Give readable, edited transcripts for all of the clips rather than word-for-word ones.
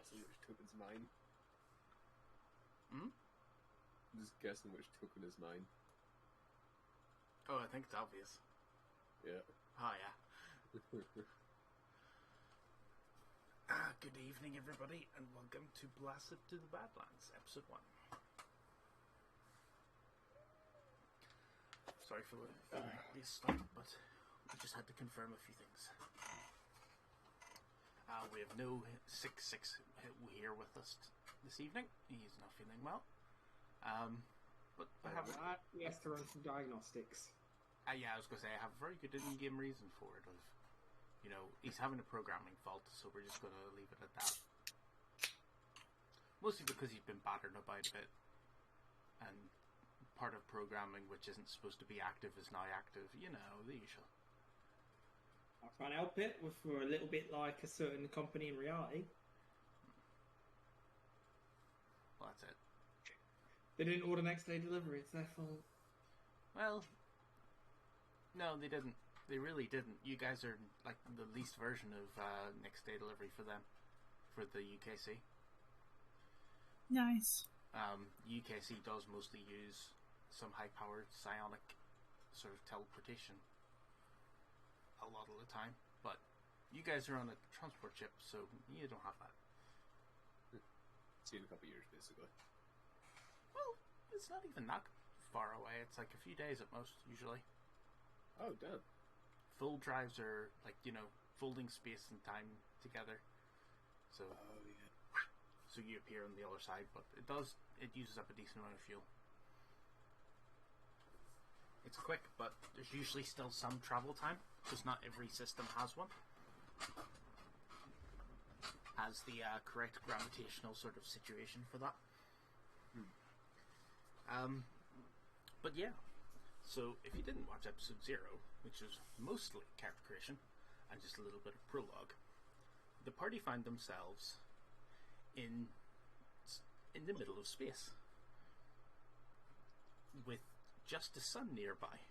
guessing which token's mine. Hmm? I'm just guessing which token is mine. Oh, I think it's obvious. Yeah. Oh, yeah. Good evening, everybody, and welcome to Blasted to the Badlands, Episode 1. Sorry for the start, but we just had to confirm a few things. We have no 6-6 here with us this evening. He's not feeling well. But I have... He has to run some diagnostics. Yeah, I was going to say, I have a very good in-game reason for it. He's having a programming fault, so we're just going to leave it at that. Mostly because he's been battered about a bit. And part of programming which isn't supposed to be active is now active. You know, the usual. I can't help it. We're a little bit like a certain company in reality. Well, that's it. They didn't order next day delivery. It's their fault. Well, no, they didn't. They really didn't. You guys are like the least version of next day delivery for them, for the UKC. Nice. UKC does mostly use some high-powered psionic sort of teleportation a lot of the time, but you guys are on a transport ship, so you don't have that. See you in a couple of years, basically. Well, it's not even that far away. It's like a few days at most, usually. Oh, damn. Full drives are like, folding space and time together. So, Oh, yeah. so you appear on the other side, but it uses up a decent amount of fuel. It's quick, but there's usually still some travel time, because not every system has one. Has the correct gravitational sort of situation for that. But yeah. So, if you didn't watch episode 0, which was mostly character creation, and just a little bit of prologue, the party find themselves in the middle of space, with just the sun nearby.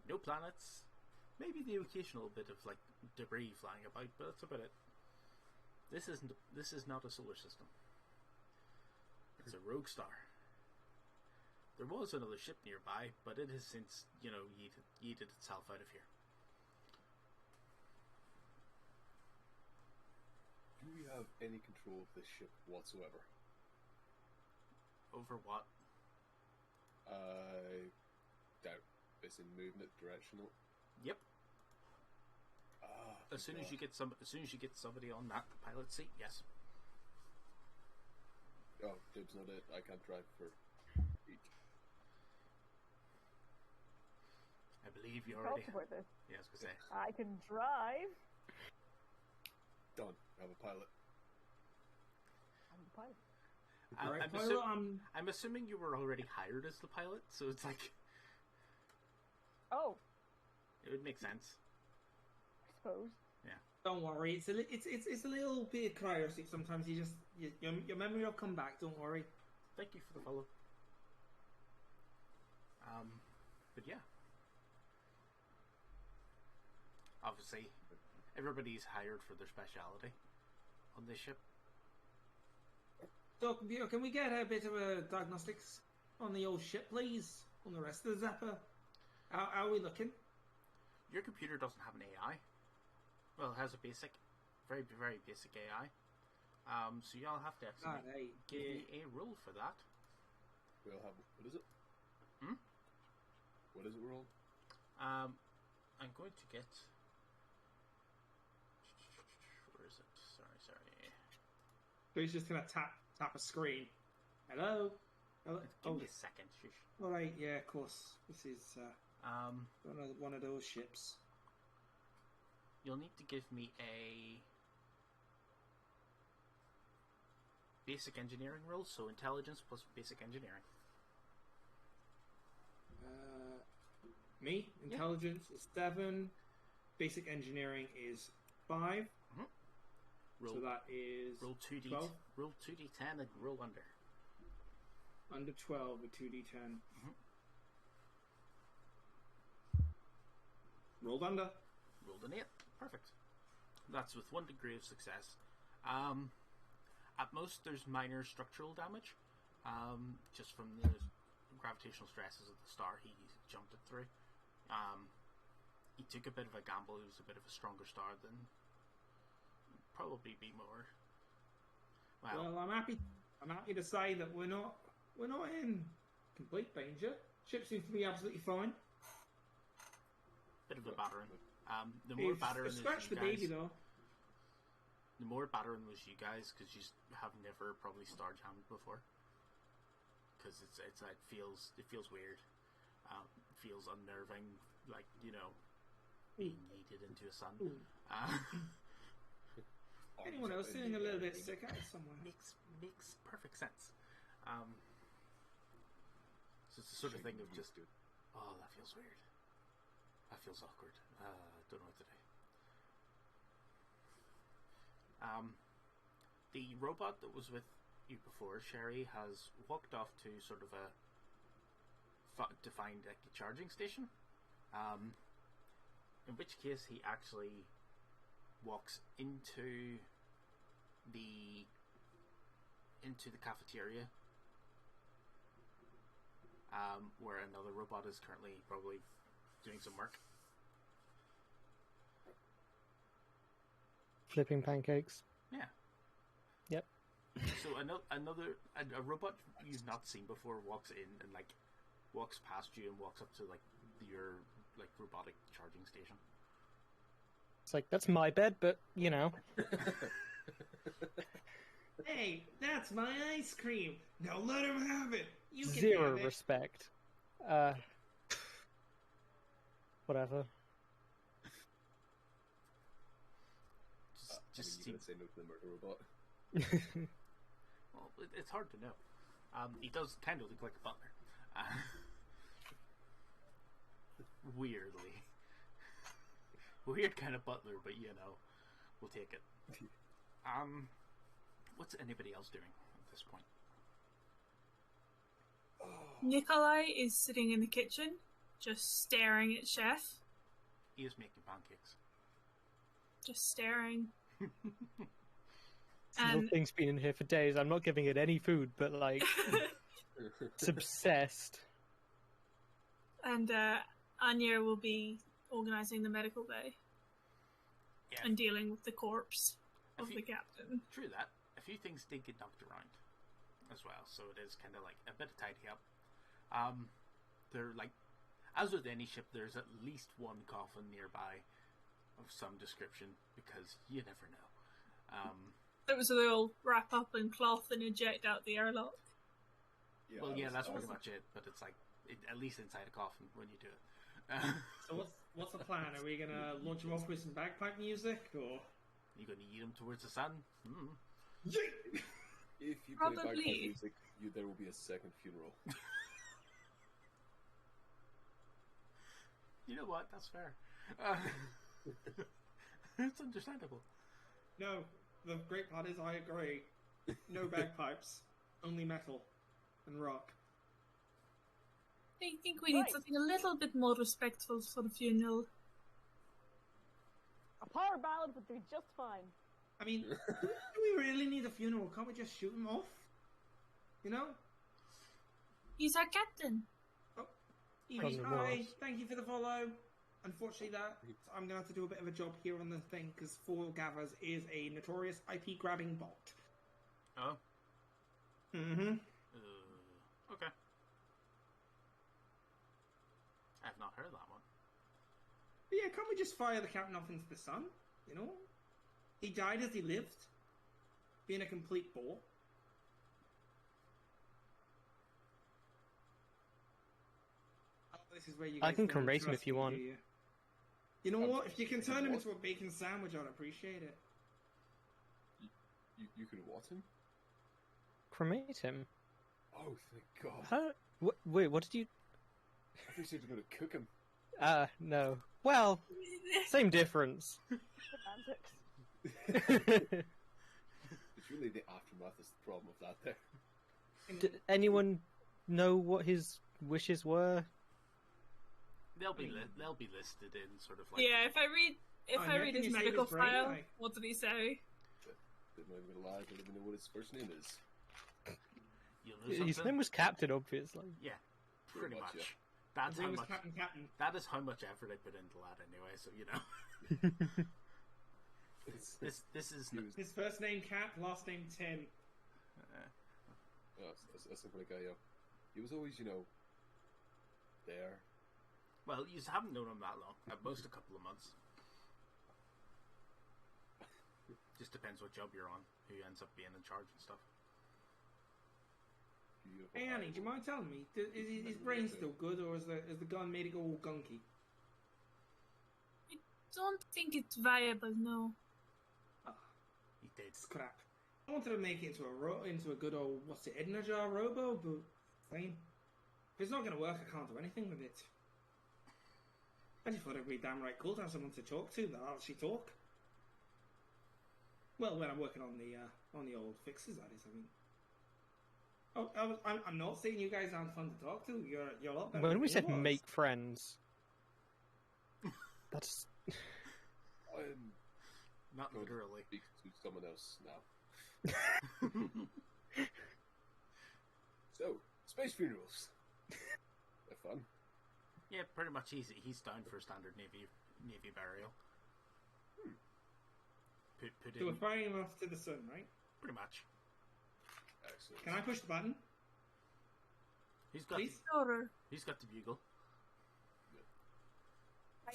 No planets, maybe the occasional bit of like debris flying about, but that's about it. This is not a solar system. It's a rogue star. There was another ship nearby, but it has since, yeeted itself out of here. Do we have any control of this ship whatsoever? Over what? I doubt it's in movement, directional. Yep. Ah, As soon as you get somebody on that pilot seat, yes. Oh, dibs not it. I can't drive for each. I believe you already. Yeah, I was gonna say. I can drive. Done. I have a pilot. I'm the pilot. I'm assuming you were already hired as the pilot, so it's like. Oh. It would make sense. I suppose. Yeah. Don't worry. It's a little bit chaotic. Sometimes your memory will come back. Don't worry. Thank you for the follow. But yeah. Obviously, everybody's hired for their speciality on this ship. So, computer, can we get a bit of a diagnostics on the old ship, please? On the rest of the Zapper? How are we looking? Your computer doesn't have an AI. Well, it has a very, very basic AI. So y'all have to actually give me a roll for that. We'll have... What is it? Hmm? What is it roll? I'm going to get... Where is it? Sorry. So he's just going to tap a screen. Hello? Give me a second. Shush. Alright, yeah, of course. This is one of those ships. You'll need to give me a basic engineering roll, so intelligence plus basic engineering. Me? Intelligence is 7. Basic engineering is 5. Mm-hmm. So that is roll 2d 12? Roll 2d10 and roll under. Under 12 with 2d10. Mm-hmm. Rolled under. Rolled an 8. Perfect. That's with 1 degree of success. At most, there's minor structural damage, just from the gravitational stresses of the star he jumped it through. He took a bit of a gamble. He was a bit of a stronger star than probably be more. Well, I'm happy to say that we're not in complete danger. Ship seems to be absolutely fine. Bit of a battering. The more battering is scratch you the guys. baby though. The more battering was you guys because you have never probably star jammed before. Because it feels weird. It feels unnerving, like being yeeted into a sun. Anyone else feeling a little bit sick out somewhere? Makes perfect sense. So it's the sort of thing of just, oh, that feels weird. That feels awkward. Don't know what to do. The robot that was with you before, Sherry, has walked off to sort of to find a charging station. In which case, he actually walks into the cafeteria, where another robot is currently probably doing some work. Flipping pancakes. Yeah. Yep. So a robot you've not seen before walks in and walks past you and walks up to your robotic charging station. It's like, that's my bed, but Hey, that's my ice cream. Now let him have it. You can zero have it. respect. Whatever. Just you gonna say no to the murder robot? Well, it's hard to know. He does kind of look like a butler. Weirdly. Weird kind of butler, but we'll take it. What's anybody else doing at this point? Nikolai is sitting in the kitchen, just staring at Chef. He is making pancakes. Just staring. This little thing's been in here for days. I'm not giving it any food, but it's obsessed. And Anya will be organising the medical bay. Yeah. And dealing with the corpse of the captain. True that. A few things did get knocked around as well, so it is kind of like a bit of tidy up. They're as with any ship, there's at least one coffin nearby of some description, because you never know. It was they'll wrap up in cloth and eject out the airlock. Yeah, that's pretty much it, but it's at least inside a coffin when you do it. So what's the plan? Are we gonna launch him off with some bagpipe music, or you gonna eat him towards the sun? If you play Probably. bagpipe music, there will be a second funeral. You know what? That's fair. It's understandable. no? The great part is I agree. No bagpipes, only metal and rock. I think we need Right. something a little bit more respectful for the funeral. A power ballad would do just fine. I mean, do we really need a funeral? Can't we just shoot him off? He's our captain. Evie, Probably hi. was. Thank you for the follow. Unfortunately, I'm going to have to do a bit of a job here on the thing, because Foil Gathers is a notorious IP grabbing bot. Oh. Mm-hmm. Okay. I've not heard that one. But yeah, can't we just fire the captain off into the sun? He died as he lived, being a complete bore. Oh, this is where you I guys can don't cremate him trust if you me, want. do you? You know what? If you can turn him What? into a bacon sandwich, I'd appreciate it. You can what him? Cremate him? Oh, thank God. How? Wait, what did you... I thought you were going to cook him. No. Well, same difference. Semantics. It's really the aftermath is the problem of that there. Did anyone know what his wishes were? They'll be listed in sort of Yeah, if I read I reckon his his name medical is Brain file, Eye. what did he say? I'm not even gonna lie, I don't even know what his first name is. You know His something? name was Captain, obviously. Yeah, pretty much. Yeah. That's His how name was much. Captain. That is how much effort I put into that anyway. So you know. This is. His first name Cap, last name Tim. That's a funny guy, yo. He was always, there. Well, you haven't known him that long. At most a couple of months. Just depends what job you're on, who ends up being in charge and stuff. Beautiful. Hey Annie, do you mind telling me, is his brain still good, or has the gun made it go all gunky? I don't think it's viable, no. He did. Crap. I wanted to make it into a good old, Edna Jar Robo, but fine. If it's not going to work, I can't do anything with it. I just thought it'd be damn right cool to have someone to talk to that actually talk. Well, when I'm working on the old fixes, that is. I mean, I'm not saying you guys aren't fun to talk to. You're a lot better. When we than said you was. make friends, that's I'm Not going literally. to speak to someone else now. So, space funerals. They're fun. Yeah, pretty much easy. He's down for a standard Navy burial. Put So we're in firing him off to the sun, right? pretty much. Excellent. Can I push the button? He's got Please? Sure. he's got the bugle. I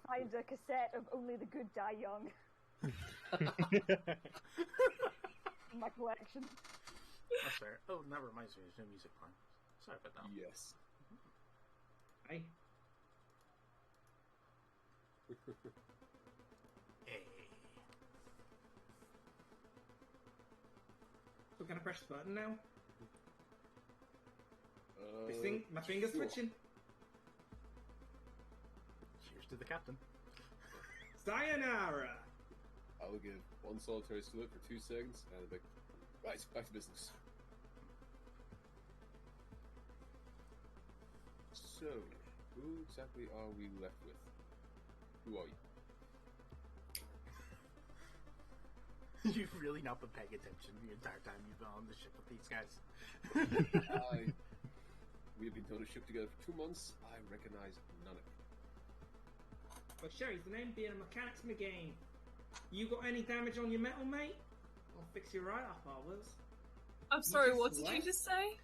find a cassette of Only the Good Die Young in my collection. That's fair. Oh, that reminds me, there's no music playing. Sorry about that. Yes. Aye. Hey. So can I press the button now? My finger's sure. twitching. Cheers to the captain. Sayonara! I will give one solitary salute for 2 seconds, and I'll be right, back to business. So, who exactly are we left with? Who are you? You've really not been paying attention the entire time you've been on the ship with these guys. We've been on a ship together for 2 months. I recognize none of you. But Sherry's the name being a mechanics McGain. You got any damage on your metal, mate? I'll fix you right up, Alvers. I'm sorry, just what did you what? just say?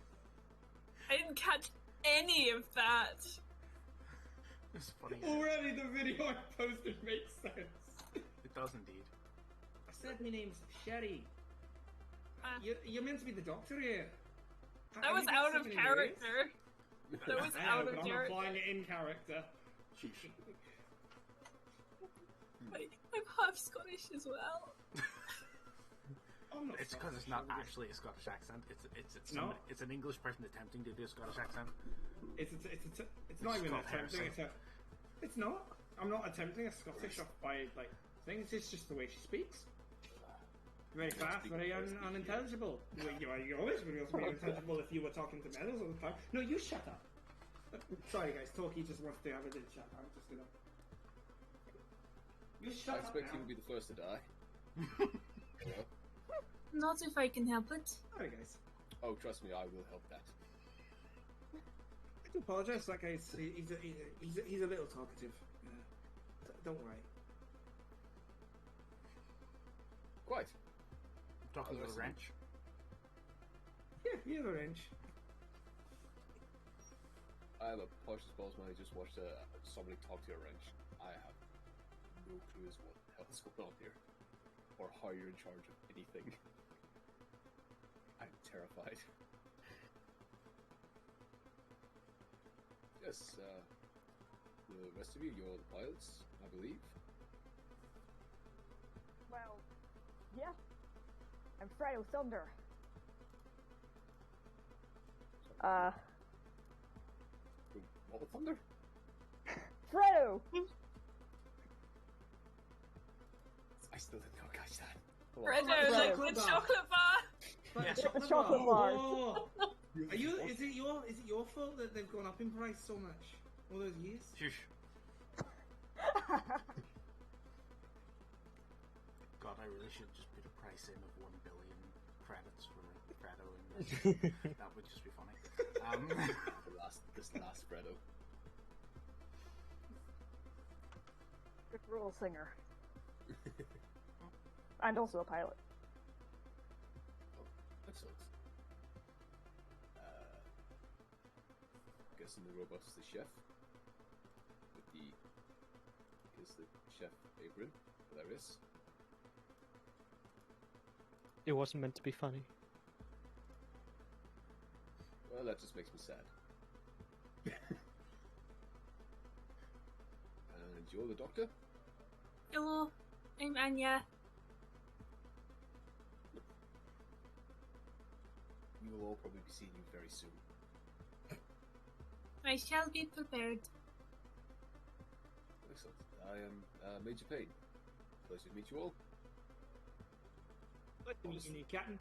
I didn't catch any of that. It's funny. Already the video I posted makes sense. It does indeed. I said my name's Sherry. You're meant to be the doctor here. That Have was you been out of sick in your ears? character. That was I know, out but of I'm character. applying it in character. Sheesh. I'm half Scottish as well. I'm not It's because it's not actually a Scottish accent. No. It's an English person attempting to do a Scottish accent. It's not It's even called attempting. heresy. It's not. I'm not attempting a Scottish off by like things. It's just the way she speaks. Very fast, very unintelligible. You always would also be unintelligible if you were talking to medals all the time. No, you shut up. Sorry, guys. Talkie just wants to have a little chat. I'm just gonna. You I shut up expect you now. to be the first to die. Hello? Not if I can help it. Sorry, guys. Oh, trust me, I will help that. I do apologise. That guy's he's a little talkative. Don't worry. Quite. Talking Oh, about a listen. wrench. Yeah, he has a wrench. I am a posh as balls man who just watched somebody talk to a wrench. I have no clue as what the hell is going on here. Or how you're in charge of anything. I'm terrified. Yes, the rest of you, you're the pilots, I believe. Well, yeah. I'm Fredo Thunder. What with thunder? Fredo! I still didn't know, guys. That. Fredo, like chocolate the bar. chocolate bar. Like Yeah. a The chocolate bar. bars. Oh. Are you? Is it your fault that they've gone up in price so much all those years? Shush. God, I really should just put a price slice in of 1 billion credits for Fredo, and that would just be funny. This last Fredo. Good role singer. And also a pilot. Oh, excellent. Guessing the robot's the chef. Is the chef apron hilarious? It wasn't meant to be funny. Well, that just makes me sad. And you're the doctor? Hello, I'm Anya. We will all probably be seeing you very soon. I shall be prepared. Excellent. I am Major Payne. Pleasure to meet you all. Good to meet you, new captain.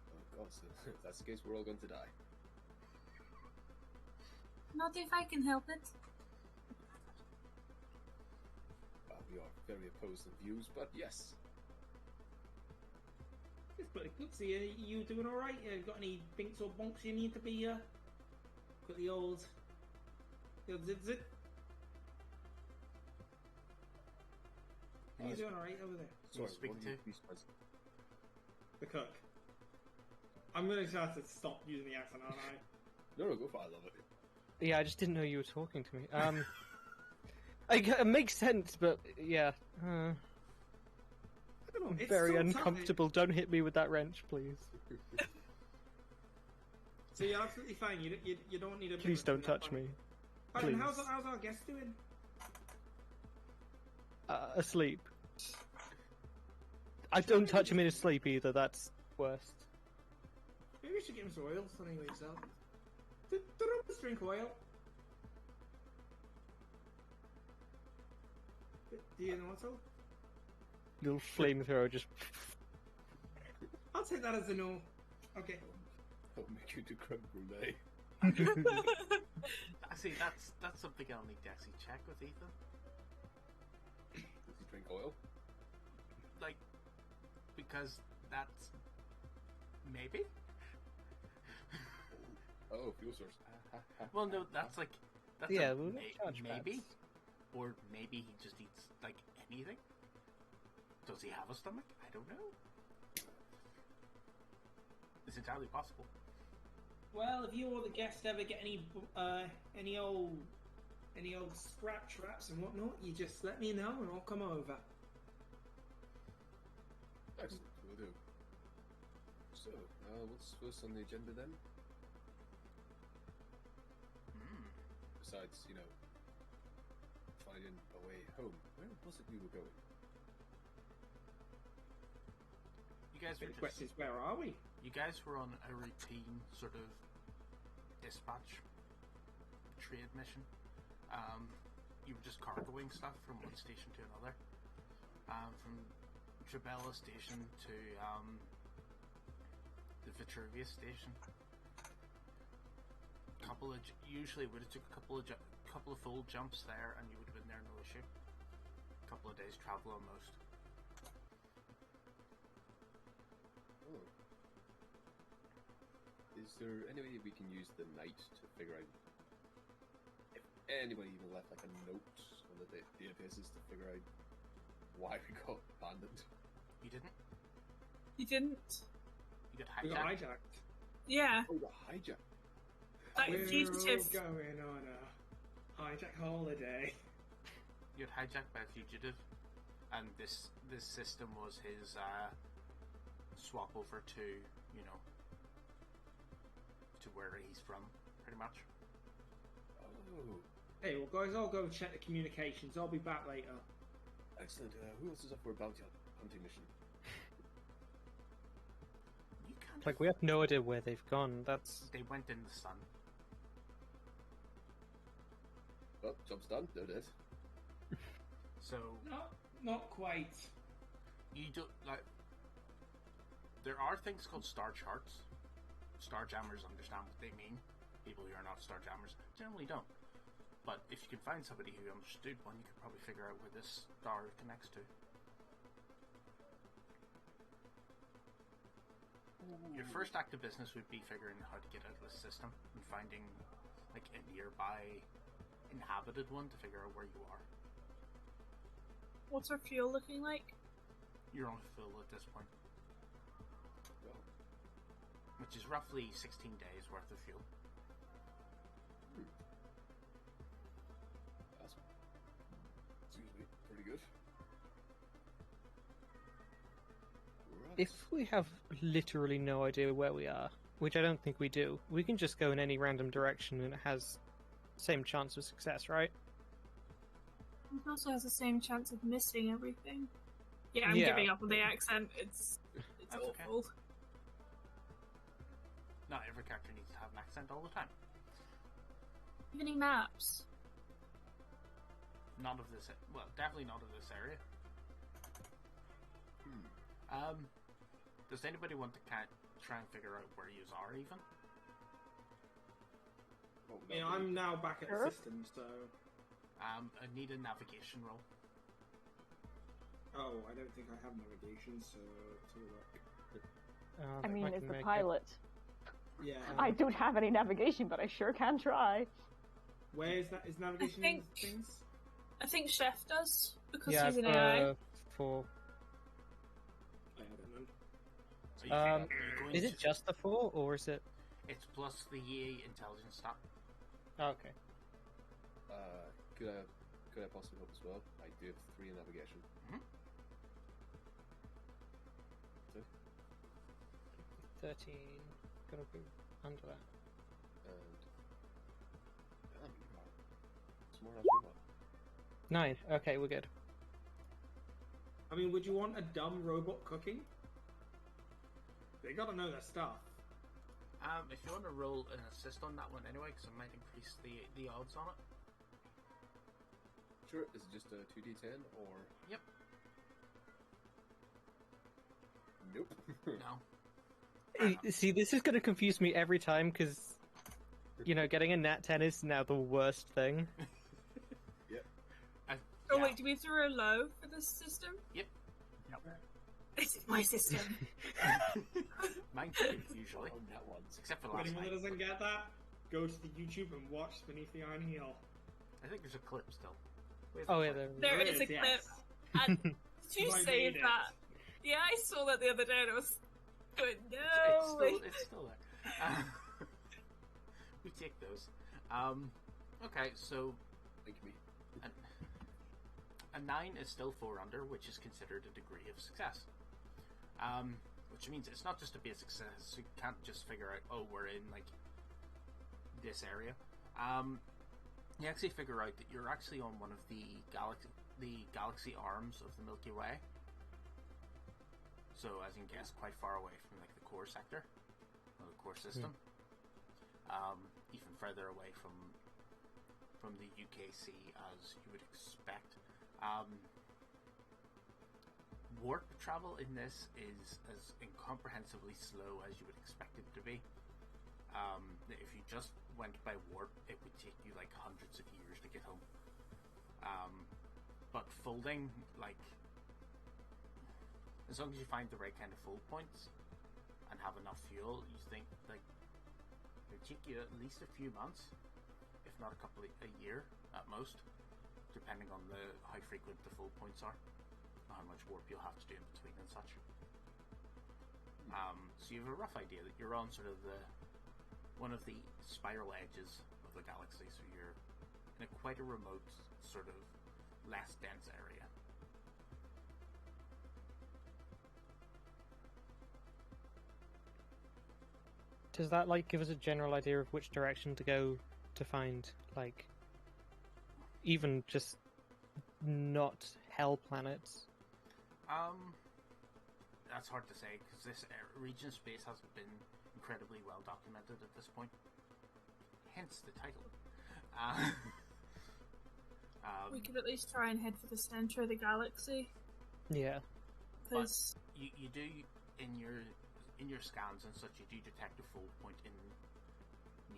Oh god, so if that's the case, we're all going to die. Not if I can help it. We are very opposed in views, but yes. It's pretty good. So you doing all right? Got any binks or bonks you need to be? Got the old zit zit. Are you doing all right over there? Sorry, speak what to? do you please present? The cook. I'm gonna have to stop using the accent, aren't I? No, go for it. I love it. Yeah, I just didn't know you were talking to me. It makes sense, but yeah. I don't know. I'm It's very so tough. uncomfortable. Don't hit me with that wrench, please. So you're absolutely fine. You don't need a. Please don't touch me. Pardon, Please. how's our guest doing? Asleep. I don't touch him in his sleep either. That's worst. Maybe we should get him some oil so anyway himself. Don't always drink oil. Do you know what's up? Little flamethrower just. I'll take that as a no. Okay. I'll make you do creme brulee. See, that's something I'll need to actually check with Ethan. Does he drink oil? Like, because that's maybe. Oh, fuel source. Well, no, that's like that's Yeah, a we'll charge maybe, bats. or maybe he just eats like anything. Does he have a stomach? I don't know. It's entirely possible. Well, if you or the guest ever get any old scratch wraps and whatnot, you just let me know and I'll come over. Excellent, will do. So, what's first on the agenda then? Besides, finding a way home. Where was it we were going? You guys were The question is, where are we? You guys were on a routine sort of dispatch trade mission. You were just cargoing stuff from one station to another. From Trabella station to the Vitruvius station. Usually would have took a couple of full jumps there, and you would have been there no issue. A couple of days travel almost. Oh. Is there any way we can use the night to figure out if anybody even left like a note on the databases to figure out why we got abandoned? You didn't? You didn't? You got We hijacked? got hijacked. Yeah. Oh, the hijack. Like We're fugitive. all going on a hijack holiday. You got hijacked by a fugitive, and this system was his swap over to to where he's from, pretty much. Oh, Hey, well, guys, I'll go check the communications. I'll be back later. excellent. Who else is up for a bounty hunting mission? You can't. Like, we have no idea where they've gone. That's. They went in the sun. Well, job's done. There it is. So Not quite. you do like. There are things called star charts. Starjammers understand what they mean. People who are not starjammers generally don't. But if you can find somebody who understood one, you could probably figure out where this star connects to. Your first act of business would be figuring how to get out of the system and finding like a nearby inhabited one to figure out where you are. What's our fuel looking like? You're on full at this point, Well, which is roughly 16 days worth of fuel. that's seems to be pretty good. Right. If we have literally no idea where we are, which I don't think we do, we can just go in any random direction and it has same chance of success, right? It also has the same chance of missing everything. Yeah, I'm Yeah. giving up on the accent. It's That's okay. awful. Not every character needs to have an accent all the time. Have any maps? Not of this. Well, definitely not of this area. Does anybody want to try and figure out where you are even? What would I mean, that be? I'm now back at Sure. the system, so... I need a navigation roll. Oh, I don't think I have navigation, so... let's have a look. I mean, might as the make it- pilot, Yeah. I don't have any navigation, but I sure can try. Where is that? Is navigation think- things? I think Chef does, because Yeah, he's an AI. for I don't know. Are you going is to- it just the 4 or is it? It's plus the EA intelligence stat. Oh, okay. Could I possibly help as well? I do have 3 in navigation. Mhm. 13. Gonna be under that. And damn, you are smart enough to do 9. Okay, we're good. I mean, would you want a dumb robot cooking? They gotta know their stuff. If you want to roll an assist on that one anyway, because it might increase the odds on it. Sure, is it just a 2d10 or? Yep. Nope. No. See, this is gonna confuse me every time because, getting a nat 10 is now the worst thing. Oh Yeah. wait, do we have to roll low for this system? Yep. This is my system. Mine too, usually. On that ones. Except for For last anyone night. that doesn't get that, go to the YouTube and watch Beneath the Iron Heel. I think there's a clip still. Where's Oh the yeah, clip? There There is a is, clip. yes. And did you I save made it. that? Yeah, I saw that the other day and I was going, It's no. still there. We take those. Okay, so Thank me. a 9 is still 4 under, which is considered a degree of success. Which means it's not just a basic success. You can't just figure out, oh, we're in like this area. You actually figure out that you're actually on one of the galaxy arms of the Milky Way. So, as you can guess, quite far away from like the core sector or the core system. Even further away from the UKC as you would expect. Warp travel in this is as incomprehensibly slow as you would expect it to be. If you just went by warp, it would take you like hundreds of years to get home. But folding, like, as long as you find the right kind of fold points and have enough fuel, you think like it would take you at least a few months, if not a year at most, depending on how frequent the fold points are, how much warp you'll have to do in between and such. So you have a rough idea that you're on sort of one of the spiral edges of the galaxy, so you're in quite a remote, sort of less dense area. Does that give us a general idea of which direction to go to find even just not hell planets? That's hard to say because this region space hasn't been incredibly well documented at this point. Hence the title. We could at least try and head for the center of the galaxy. Yeah. Because you do in your scans and such, you do detect a fold point in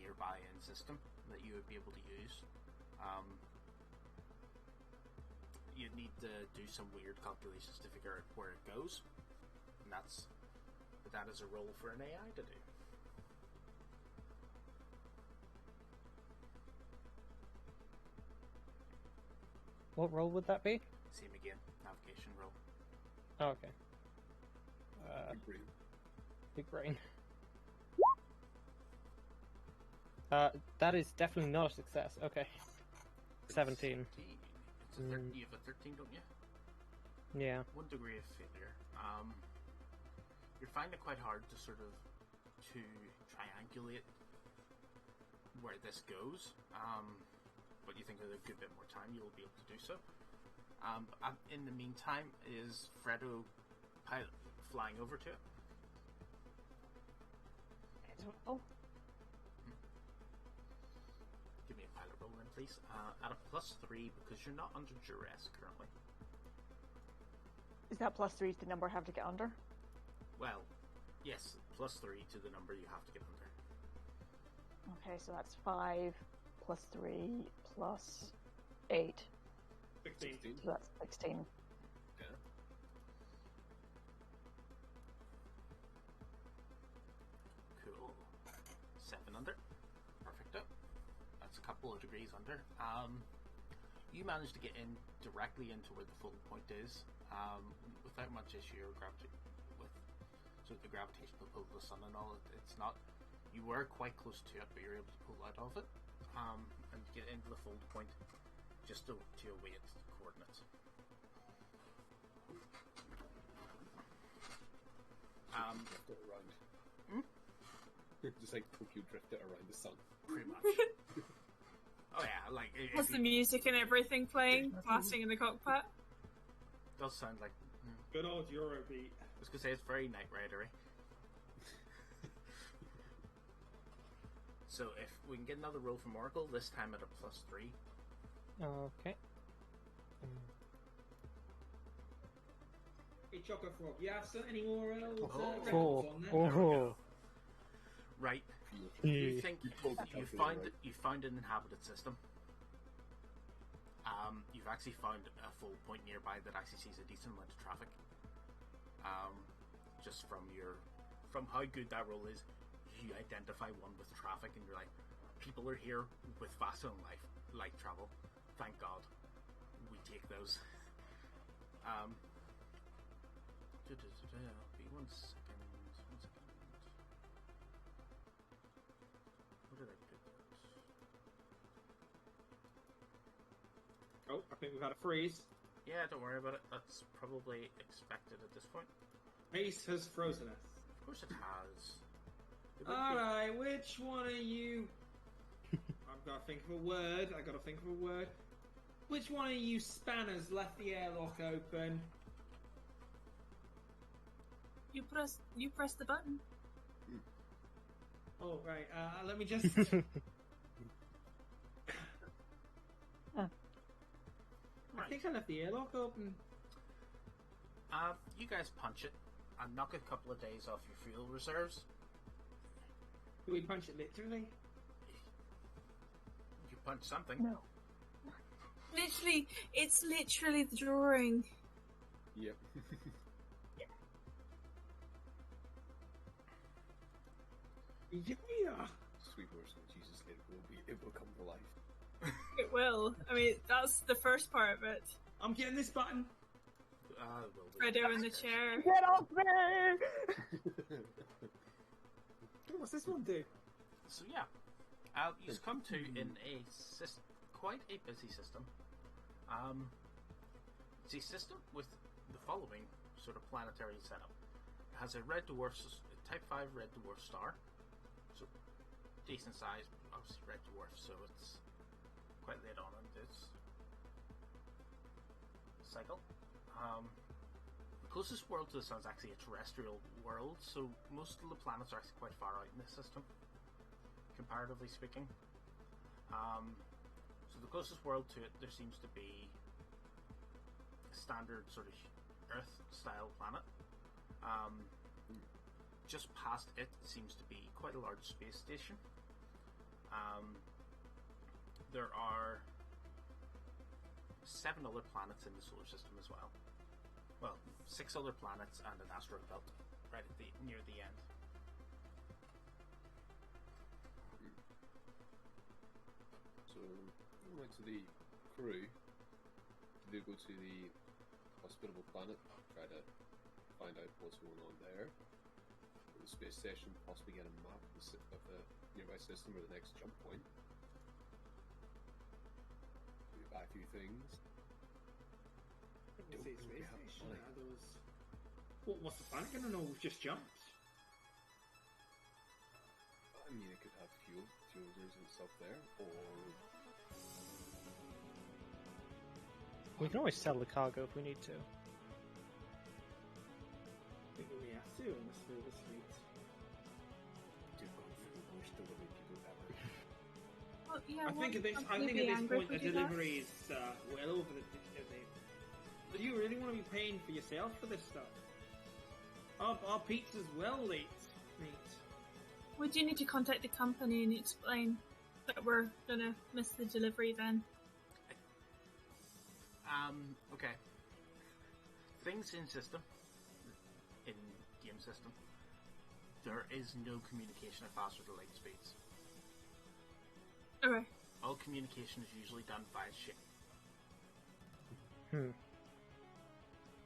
nearby in system that you would be able to use. You'd need to do some weird calculations to figure out where it goes, and that's But that is a role for an AI to do. What role would that be? Same again, navigation role. Oh, okay. Big brain. Big brain. That is definitely not a success. Okay. 17. It's a you have a 13, don't you? Yeah. 1 degree of failure. You're finding it quite hard to sort of to triangulate where this goes. But you think with a good bit more time you'll be able to do so. In the meantime, is Fredo flying over to it? I don't know. Give me a pilot roll then, please. At a +3 because you're not under duress currently. Is that +3 the number I have to get under? Well, yes, +3 to the number you have to get under. Okay, so that's 5 plus 3 plus 8. 16. So that's 16. Yeah. Cool. 7 under. Perfecto. That's a couple of degrees under. You managed to get in directly into where the focal point is, without much issue or gravity with sort of the gravitational pull of the sun and all. It's not. You were quite close to it, but you're able to pull out of it, and get into the fold point just to await its coordinates. Drift it around. Just like Tokyo drift it around the sun. Pretty much. Oh yeah, like Has the music and everything playing, blasting in the cockpit? does sound like. Good old Eurobeat. I was gonna say it's very Knight Rider-y. So if we can get another roll from Oracle, this time at a +3. Okay. Hey, Choco Frog, you have any more records 4. on there? Oh. Right. Yeah. You think you found an inhabited system. You've actually found a full point nearby that actually sees a decent amount of traffic. Just from how good that roll is, you identify one with traffic, and you're like, people are here with faster than light travel. Thank God, we take those. Be 1 second. 1 second. What did I put that? Oh, I think we've had a freeze. Yeah, don't worry about it. That's probably expected at this point. Ace has frozen us. Of course it has. It would be- Alright, which one are you? I've got to think of a word. Which one of you spanners left the airlock open? You press the button. Oh, right. Let me just. I think I left the airlock open. You guys punch it and knock a couple of days off your fuel reserves. Do we punch it literally? You punch something. No. Literally, it's literally the drawing. Yep. Yeah. Sweet words of Jesus, it will come to life. It will. I mean, that's the first part of it. I'm getting this button. Fredo in the chair. Get off me! What's this one do? So yeah, you've come to in a quite a busy system. It's a system with the following sort of planetary setup. It has a red dwarf, type 5 red dwarf star, so decent size, obviously red dwarf, so it's quite late on in its cycle. The closest world to the sun is actually a terrestrial world, so most of the planets are actually quite far out in this system, comparatively speaking. So the closest world to it, there seems to be a standard sort of Earth-style planet. Just past it seems to be quite a large space station. There are 7 other planets in the solar system as well. Well, 6 other planets and an asteroid belt right at near the end. So, we went to the crew to go to the hospitable planet, try to find out what's going on there. Go to the space station, possibly get a map of the nearby system or the next jump point. We buy a few things. What's the Don't space have station? money. Are those... What's the planet gonna know? We've just jumped. I mean, it could have fuel users and stuff there, or We can always sell the cargo if we need to. I think we have to on this service fleet. do go for the worst delivery people ever. Well, yeah, I think at this point, the delivery is well over the. Do you really want to be paying for yourself for this stuff? Our pizza's well late, mate. Would you need to contact the company and explain that we're gonna miss the delivery then? Okay. Things in system, in game system, there is no communication at faster than light speeds. Okay. All communication is usually done via ship.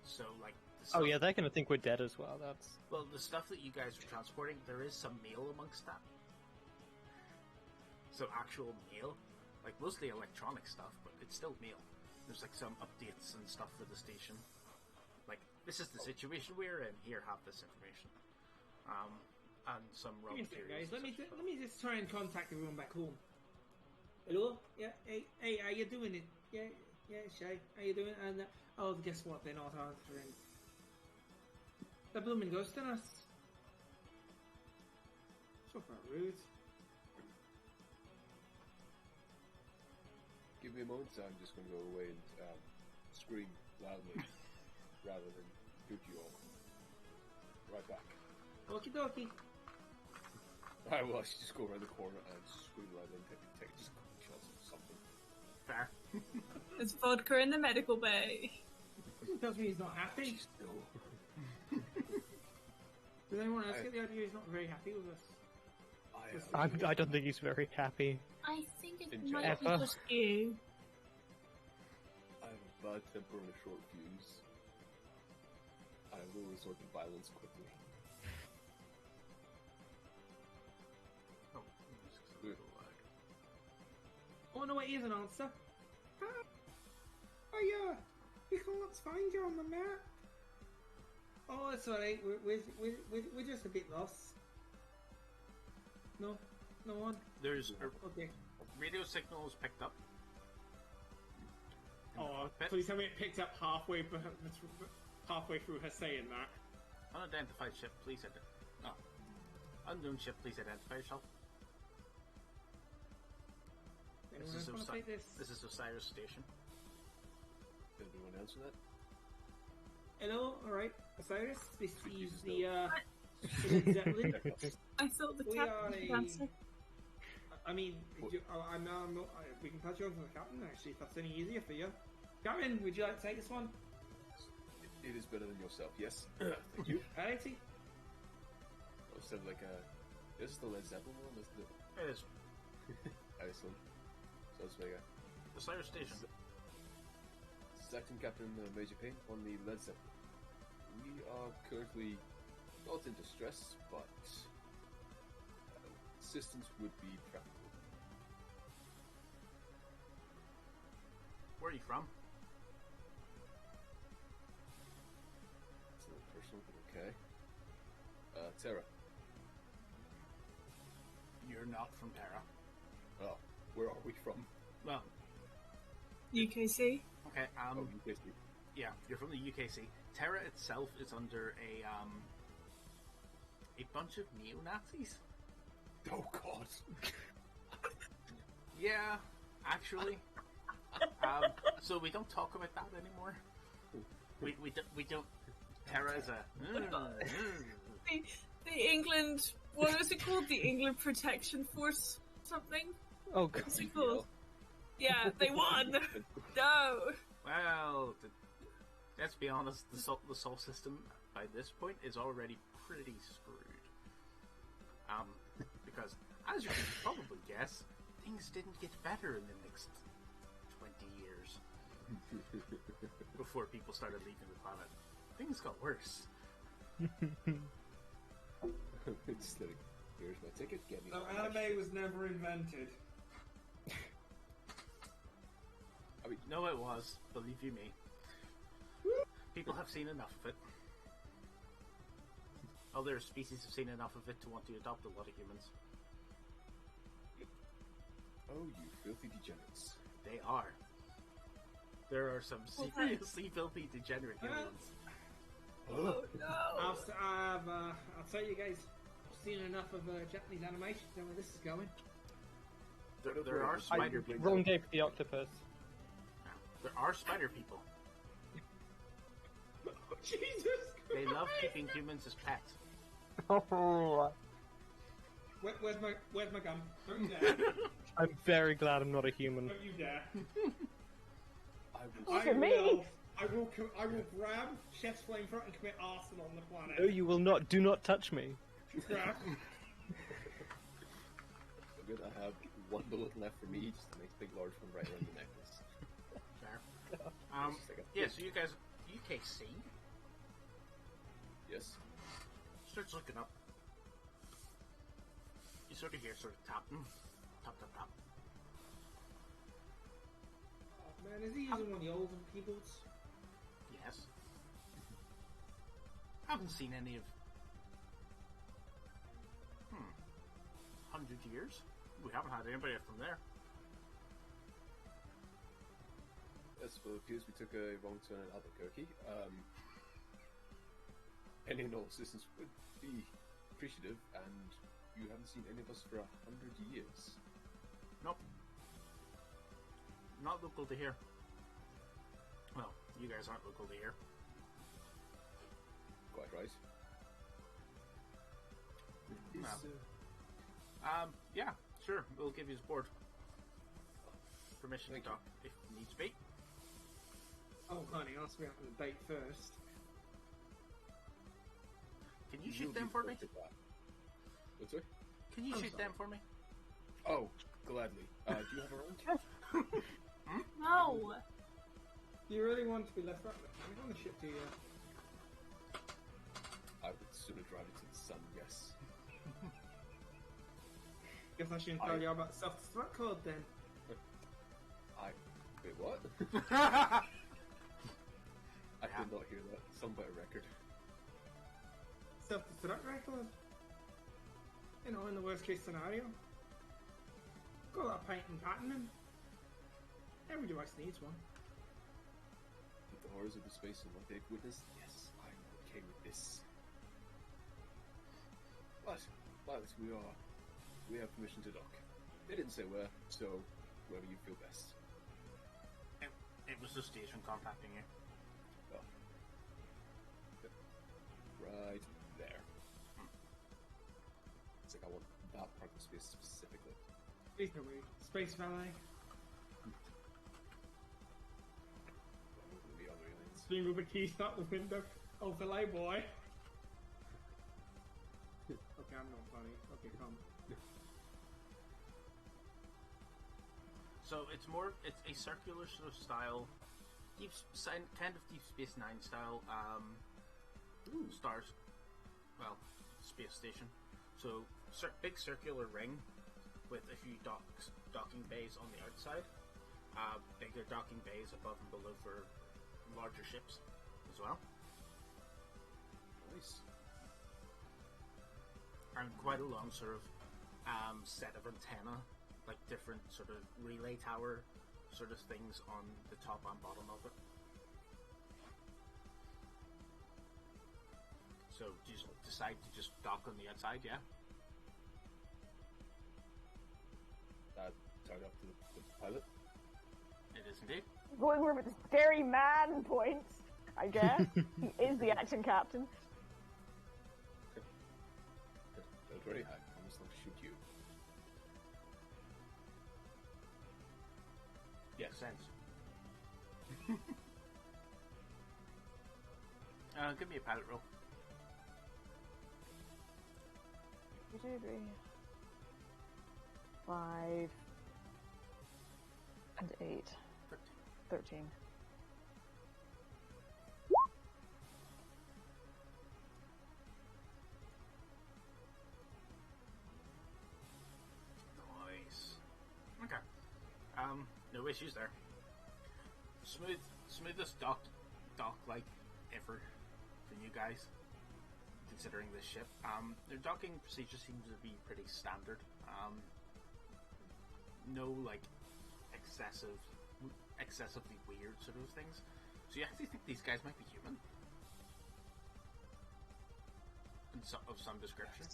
So, like, the Oh stuff, yeah, they're gonna think we're dead as well. That's well, the stuff that you guys are transporting, there is some mail amongst that. So, actual mail, like mostly electronic stuff, but it's still mail. There's like some updates and stuff for the station. Like, this is the situation we're in. Here, have this information. And some raw Give me a sec, materials. guys. Let and such me just try and contact everyone back home. Hello? Yeah. Hey, how you doing? Yeah, Shay. How you doing? And oh, guess what? They're not answering. They're blooming ghosting us. So far rude. Give me a moment, I'm just going to go away and scream loudly rather than boot you all. Right back. Okie dokie. Alright, well, I should just go around the corner and scream loudly and take just a couple shots of something. Fair. There's vodka in the medical bay. He tells me he's not happy. Just no. Does anyone else get the idea he's not very happy with us? I don't think he's very happy. I think it In might be general. just you. I have a bad temper and a short fuse. I will resort to violence quickly. Oh, this is a little lag. Oh no, it is an answer. Oh yeah, we can't find you on the map. Oh, it's alright. We're just a bit lost. No one. There's a Okay. radio signal is picked up. In the Oh, cockpit. please tell me it picked up halfway through her saying that. Unidentified ship, please unknown ship, please identify yourself. Anyone else want to say this? This is Osiris Station. Did anyone answer that? Hello, alright. Osiris, this is the Led Zeppelin. I thought the We captain are would a- answer. I mean, we can patch you on to the captain actually, if that's any easier for you. Captain, would you like to take this one? It is better than yourself, yes. Thank you. Alrighty. I said like this is the Led Zeppelin one, isn't it? It is Excellent. So it's like Osiris Station. Second Captain Major Payne on the Led Zeppelin. We are currently not in distress, but assistance would be preferable. Where are you from? It's not personal, but okay. Terra. You're not from Terra. Oh, where are we from? Well, UKC. okay. Oh, UKC. Yeah, you're from the UKC. Terra itself is under a bunch of neo-Nazis. Oh God. Yeah, actually. So we don't talk about that anymore. We don't. Terra is a. The England. What was it called? The England Protection Force. Something. Oh god. What's it called? Yeah, they won. No. Well, let's be honest. The Sol system by this point is already pretty screwed. Because as you can probably guess, things didn't get better in the next 20 years before people started leaving the planet. Things got worse. It's like, here's my ticket, get me So on. anime was never invented. I mean, No, it was. Believe you me. People have seen enough of it. Other species have seen enough of it to want to adopt a lot of humans. oh, you filthy degenerates. They are. There are some seriously filthy degenerate humans. Oh no! I'll tell you guys, I've seen enough of Japanese animation to know where this is going. There are spider people. Wrong day for the octopus. There are spider people. Jesus They love Christ! keeping humans as pets. Oh, Where's my gun? Don't you dare! I'm very glad I'm not a human. Don't you dare! Look at me. I will grab Chef's Flamethrower and commit arson on the planet. No, you will not. Do not touch me. Grab. Good, I have one bullet left for me, just a nice big large one right around the necklace. Fair. Just like a- Yeah, so you guys, UKC Yes. starts looking up. You sort of hear sort of tapping. Tap, tap, tap. Oh, man, is he using one of the older keyboards? Yes. Haven't seen any of... 100 years? We haven't had anybody from there. Yes, well, it appears we took a wrong turn in Albuquerque. Any and all assistance would be appreciative, and you haven't seen any of us for 100 years. Nope. Not local to here. Well, you guys aren't local to here. Quite right. No. Is, Yeah, sure. We'll give you board permission Thank to you. talk if needs be. Oh, honey, ask me after the date first. Can you you'll shoot be them for me? fortunate that. What's that? Can you I'm shoot sorry. them for me? Oh, gladly. Do you have a round? No! Do you really want to be left right? I'm on the ship to you. I would sooner drive it to the sun, yes. Guess I shouldn't tell you about the self-destruct code then. Wait, what? Yeah. I did not hear that. Some better record. Self-destruct record. You know, in the worst case scenario. Got that paint and patterning. Every device needs one. With the horrors of the space and what they've witnessed, yes, I'm okay with this. But we have permission to dock. They didn't say where, so wherever you feel best. It was the station contacting you. Well, right there. It's like I want that part of the space specifically. Please no way. Space Valet. The other aliens. Swing with the keys out the window. Oh, Valet boy. Okay, I'm not funny. Okay, come. So it's a circular sort of style, kind of Deep Space Nine style, stars, well, space station. So big circular ring with a few docking bays on the outside, bigger docking bays above and below for larger ships as well, Nice. and quite a long sort of set of antenna, like different sort of relay tower sort of things on the top and bottom of it. So just decide to just dock on the outside, yeah? That turned up to the pilot. It is indeed. Going where the scary man points, I guess. He is the action captain. Don't worry, I promise not to shoot you. Yes, sense. Give me a pilot roll. 2, 3, 5, And 8. 13. Nice. Okay. No issues there. Smoothest dock like ever for you guys, considering this ship. Their docking procedure seems to be pretty standard. No like excessively weird sort of things. So you actually think these guys might be human, of some description.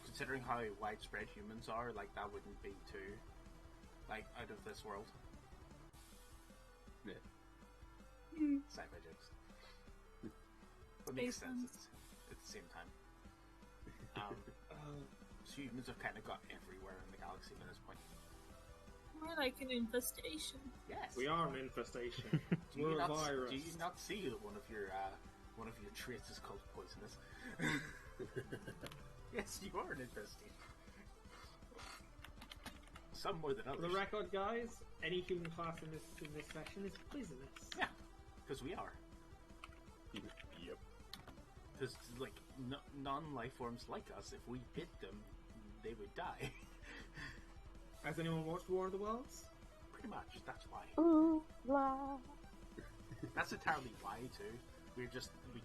Considering how widespread humans are, like that wouldn't be too like out of this world. Yeah. Sci-fi jokes. But makes sense at the same time. So humans have kind of got everywhere in the galaxy at this point. More like an infestation. Yes. We are an infestation. We're a virus. Do you not see that one of your traits is called poisonous? Yes, you are an infestation. Some more than others. For the record, guys, any human class in this session is poisonous. Yeah, because we are. Yep. Because like non-life forms like us, if we bit them, they would die. Has anyone watched War of the Worlds? Pretty much. That's why. Ooh, la. That's entirely why too. We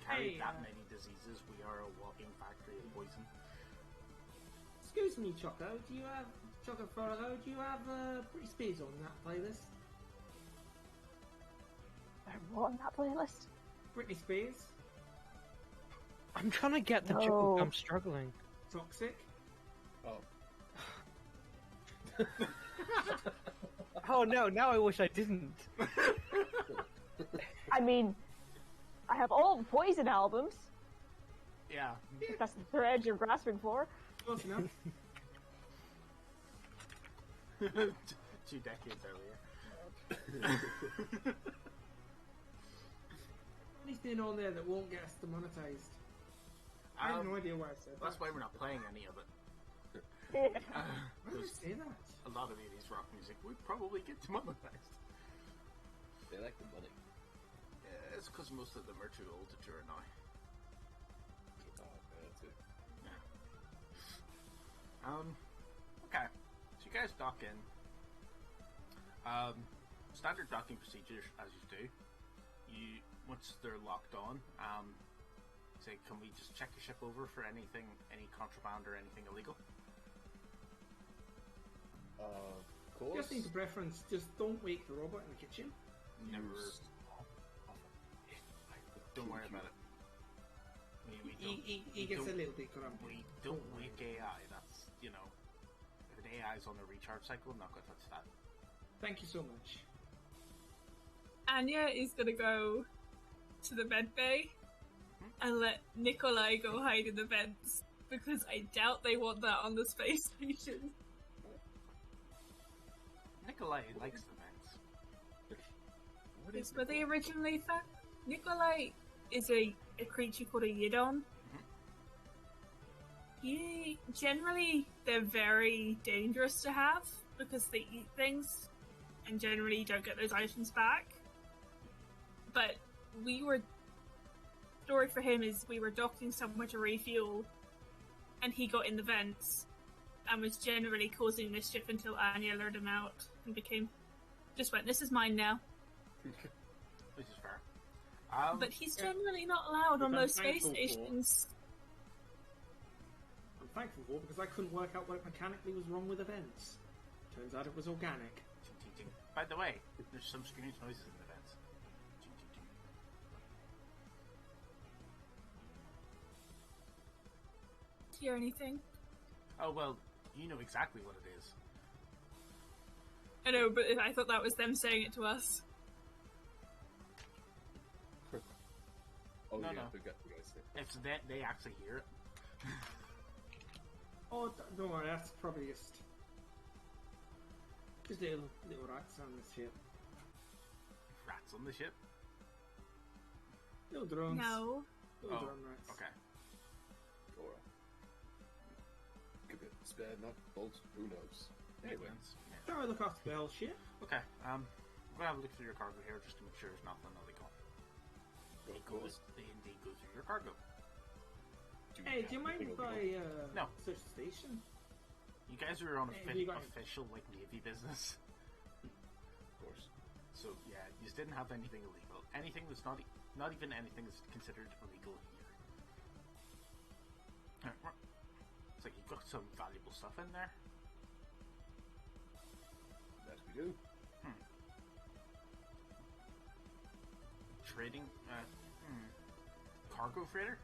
carry Hey, that many diseases. We are a walking factory of poison. Excuse me, Choco. Do you have Britney Spears on that playlist? What on that playlist? Britney Spears, I'm trying to get the No. joke. I'm struggling. Toxic. Oh. Oh no! Now I wish I didn't. I mean, I have all the Poison albums. Yeah. If that's the thread you're grasping for. Close enough. 2 decades earlier. Anything on there that won't get us demonetized? I have no idea why I said that. That's why we're not playing any of it. Yeah. Why did I say that? A lot of 80s rock music would probably get demonetized. They like the money. Yeah, it's because most of them are too old to tour now. Oh, okay, that's it. Yeah. Okay. So you guys dock in. Standard docking procedures, as you do. Once they're locked on, say, can we just check the ship over for any contraband or anything illegal? Of course. Just need to preference, just don't wake the robot in the kitchen. Never. Use- Don't worry about it. He gets a little bit grumpy. We don't wake AI. That's, if an AI is on a recharge cycle, I'm not going to touch that. Thank you so much. Anya is gonna go to the med bay and let Nikolai go hide in the vents because I doubt they want that on the space station. Nikolai likes the vents. It's where they originally found. Nikolai is a creature called a Yidon. Generally, they're very dangerous to have because they eat things and generally don't get those items back. But story for him is we were docking somewhere to refuel and he got in the vents and was generally causing mischief until Anya lured him out and went, this is mine now. Which is fair. But he's generally not allowed on Which I'm those space thankful for. stations. I'm thankful for because I couldn't work out what mechanically was wrong with events. Turns out it was organic. Ting, ting, ting. By the way, there's some strange noises in the vents. Ting, ting, ting. Hear anything? Oh, well, you know exactly what it is. I know, but I thought that was them saying it to us. Oh, No, yeah, no. the guys say. It's that they actually hear it. Oh, don't worry, that's probably just little rats on the ship. Rats on the ship? Little drones. No. Little Oh, drone rats. okay. Or could be spare, not bolts. Who knows? Anyway. maintenance. Yeah. Shall I look after the whole ship? Okay, I'm gonna have a look through your cargo here just to make sure there's nothing illegal. Of course. They indeed go through your cargo. Hey, do you mind if I No. search the station? You guys are on Hey, have you got- official like Navy business. Of course. So yeah, you didn't have anything illegal. Anything that's not even anything that's considered illegal here. It's like you've got some valuable stuff in there. Yes, we do. Trading, cargo freighter.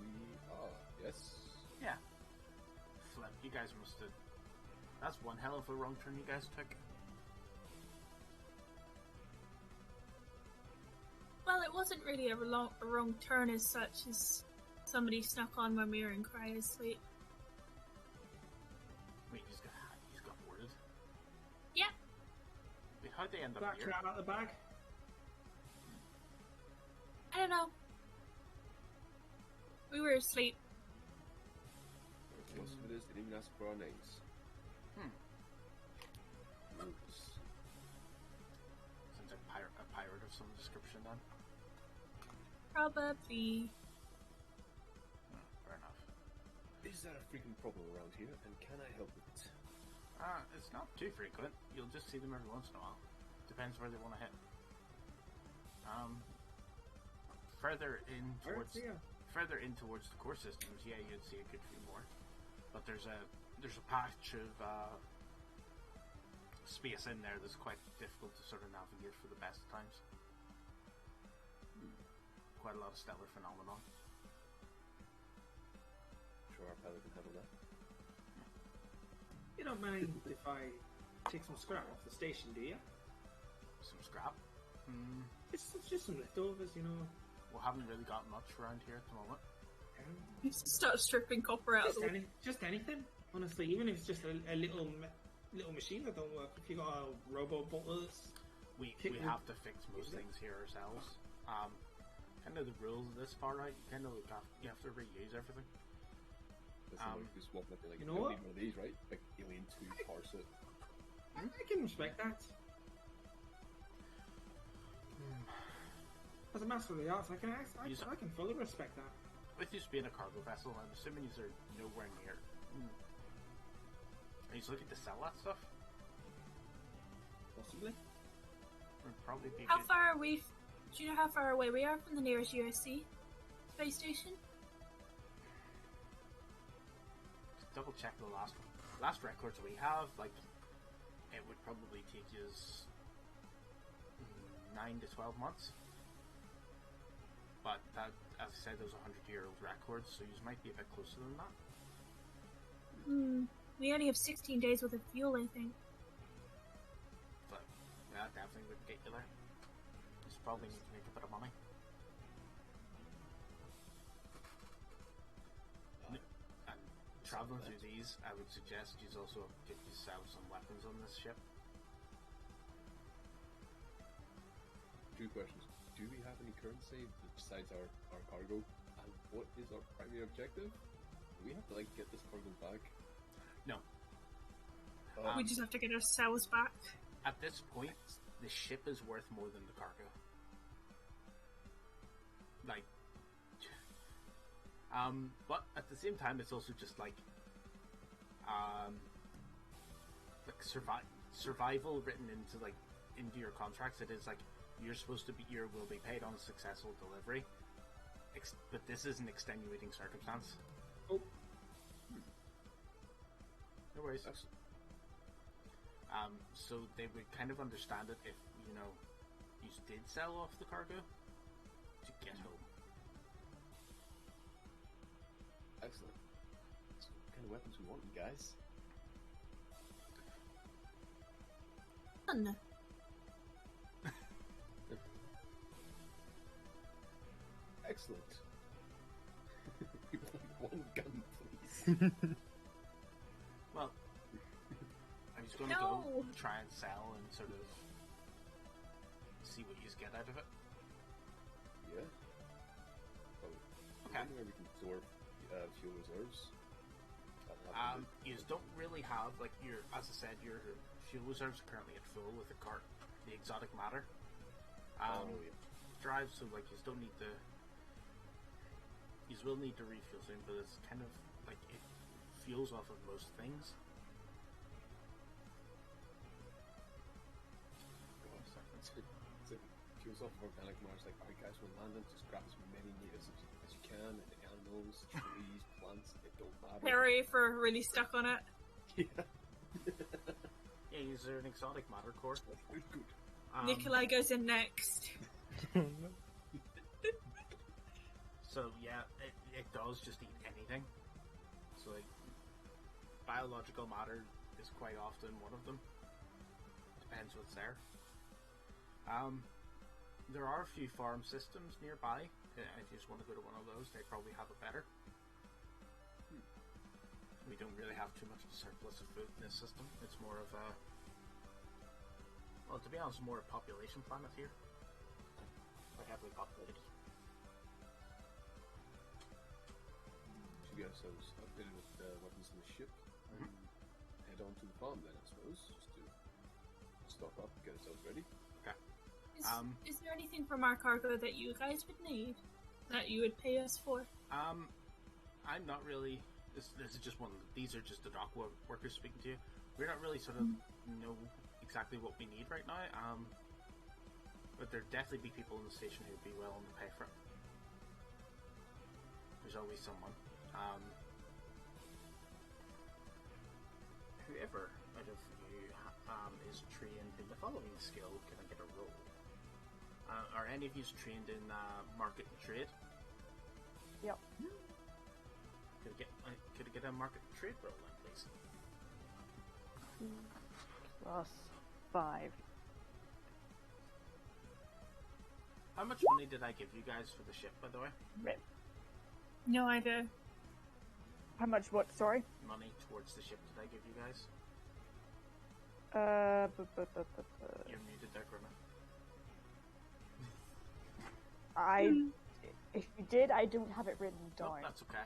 We are, yes. Yeah. Flip, you guys must have. That's one hell of a wrong turn you guys took. Well, it wasn't really a wrong turn as such as somebody snuck on when we were in cryo sleep. Wait, you just got boarded. Yeah. Wait, how'd they end up Back here? out of the bag. I don't know. We were asleep. Most of it is, they didn't even ask for our names. Oops. Sounds like a pirate of some description then. Probably. Fair enough. Is that a freaking problem around here, and can I help with it? It's not too frequent. You'll just see them every once in a while. Depends where they want to hit. Further in towards the core systems, yeah, you'd see a good few more. But there's a patch of space in there that's quite difficult to sort of navigate for the best of times. Quite a lot of stellar phenomenon. Sure, our pilot can handle that. You don't mind if I take some scrap off the station, do you? Some scrap. It's just some leftovers, you know. We haven't really got much around here at the moment. You start stripping copper out of the Just anything, honestly. Even if it's just a little machine that don't work. If you got a robo butters, We have to fix most things here ourselves. Kind of the rules this far out. You kind of you have to reuse everything. That's like just walking up there like, you you know don't what? need one of these, right? Like Alien 2 parse it. I can respect that. As a master of the arts, I can fully respect that. With you being a cargo vessel, I'm assuming you are nowhere near. Are you looking to sell that stuff? Possibly. Would probably be How good. far are we? Do you know how far away we are from the nearest USC space station? Double check the last records we have. Like, it would probably take you 9 to 12 months. But that, as I said, those 100-year-old records, so you might be a bit closer than that. We only have 16 days worth of fuel, I think. But that definitely would get you there. You probably need to make a bit of money. And traveling through these, I would suggest you also get yourself some weapons on this ship. Two questions. Do we have any currency besides our cargo? And what is our primary objective? Do we have to get this cargo back? No. We just have to get ourselves back. At this point, the ship is worth more than the cargo. But at the same time, it's also just survival written into your contracts. It is you're supposed to be, will be paid on a successful delivery. But this is an extenuating circumstance. Oh. No worries. Excellent. So they would kind of understand it if, you did sell off the cargo to get home. Excellent. That's what kind of weapons we want, you guys. Fun. Excellent. We want one gun, please. Well, I was going to No. go try and sell and sort of see what you get out of it. Yeah. Probably. Okay. Anywhere we can store fuel reserves. You don't really have, like, as I said, your fuel reserves are currently at full with the exotic matter. Drive, so like you don't need to. You will need to refuel soon, but it's kind of like it fuels off of most things. Fuels off of organic matter. Like, alright guys, when landing, just grab as many natives as you can, and animals, trees, plants, it don't matter. Harry for really stuck on it. Yeah. Yeah, is there an exotic matter core? Good. Nikolai goes in next. So yeah, it does just eat anything. So like, biological matter is quite often one of them. Depends what's there. There are a few farm systems nearby. If you just want to go to one of those, they probably have it better. We don't really have too much of a surplus of food in this system. It's more of a, well, to be honest, more a population planet here. Quite heavily populated. You guys have updated with the weapons on the ship, and head on to the farm then, I suppose, just to stock up, get ourselves ready. Okay. Is there anything from our cargo that you guys would need? That you would pay us for? I'm not really. This is just one. These are just the dock workers speaking to you. We're not really sort of know exactly what we need right now. But there'd definitely be people in the station who'd be willing to pay for it. There's always someone. Whoever out of you is trained in the following skill, can I get a roll? Are any of you trained in market and trade? Yep. Could I get a market and trade roll then, please? +5. How much money did I give you guys for the ship, by the way? Rip. No idea. How much what? Sorry? Money towards the ship did I give you guys? You're muted there, Grima. If you did, I don't have it written No, down. that's okay.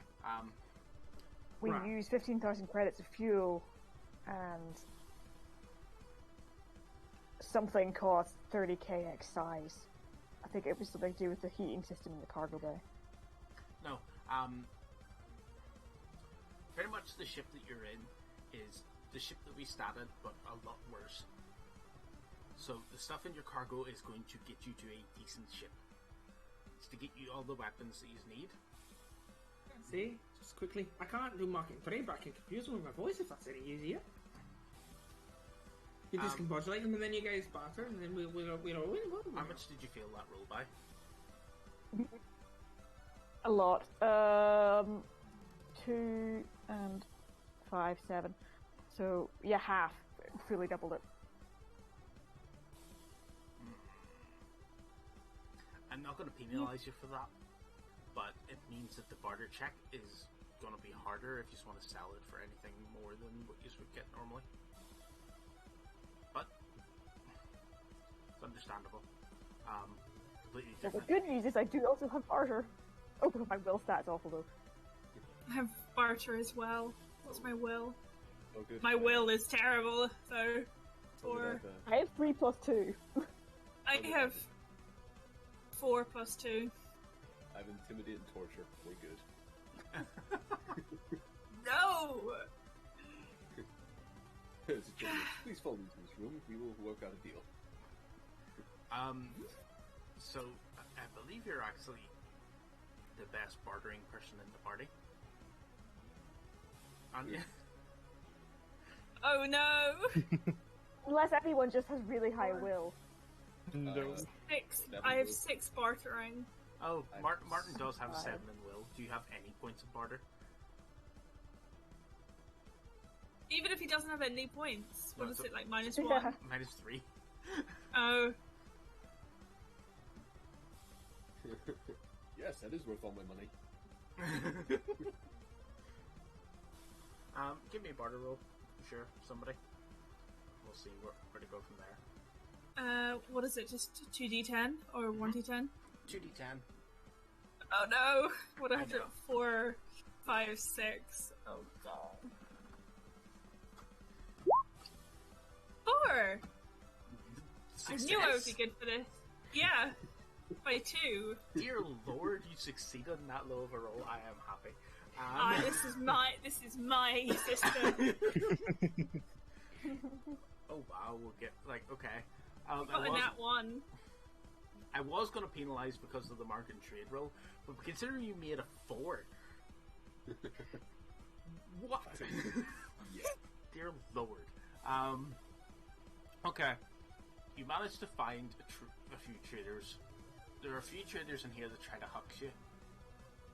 We Right. used 15,000 credits of fuel, and something cost 30k excise. I think it was something to do with the heating system in the cargo bay. No, pretty much the ship that you're in is the ship that we started, but a lot worse. So the stuff in your cargo is going to get you to a decent ship. It's to get you all the weapons that you need. See, just quickly, I can't do market and trade, but I can confuse them with my voice if that's any easier. You discombobulate them and then you guys barter and then we'll all win. How much did you fail that roll by? A lot. 2 and 5, 7. So, yeah, half. Fully doubled it. I'm not going to penalise you for that, but it means that the barter check is going to be harder if you just want to sell it for anything more than what you would get normally. But it's understandable. Completely But different. the good news is I do also have barter. Oh, but my will stat's awful though. I have barter as well. What's my will? Oh, good. My will is terrible, so... Or... I have 3 plus 2. I have 4 plus 2. I have intimidate and torture. We're good. No! Please follow me to this room. We will work out a deal. So I believe you're actually the best bartering person in the party. Aren't you? Oh no! Unless everyone just has really high will. No. 6. Never I have will. 6 bartering. Oh, I- Martin does have 7 Five. in will. Do you have any points of barter? Even if he doesn't have any points. No, What is it's it, like -1? Yeah. -3. Oh. Yes, that is worth all my money. Give me a barter roll. Sure, somebody. We'll see where to go from there. What is it? Just 2d10? Or 1d10? 2d10. Oh no! What do I have I to know. 4, 5, 6. Oh god. 4! Success. I knew I would be good for this. Yeah, by 2. Dear Lord, you succeeded in that low of a roll. I am happy. This is my system. Oh wow, we'll get okay. Got a nat 1. I was going to penalise because of the market and trade roll, but considering you made a 4, what? Yeah. Dear Lord. Okay. You managed to find a few traders. There are a few traders in here that try to huck you,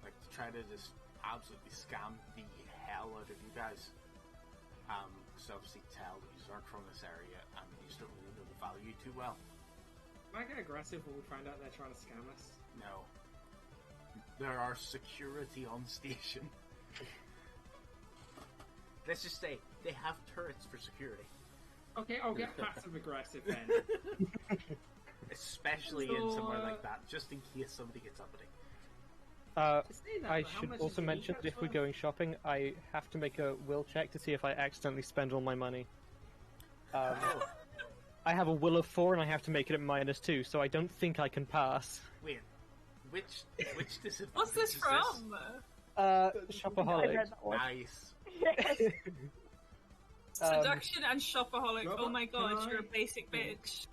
like to try to just absolutely scam the hell out of you guys. Because obviously tell that you aren't from this area and you don't really know the value too well. Might get aggressive when we find out they're trying to scam us. No. There are security on station. Let's just say they have turrets for security. Okay, I'll get passive aggressive then. Especially in somewhere like that, just in case somebody gets uppity. Say that, I but how should much also is the mention defense that if we're for? going shopping, I have to make a will check to see if I accidentally spend all my money. I have a will of 4 and I have to make it at -2, so I don't think I can pass. Wait, which disadvantage What's this is from? I Shopaholic. read that one. Nice. Yes. Seduction and shopaholic. Robert, Oh my god, can you're a I- basic bitch.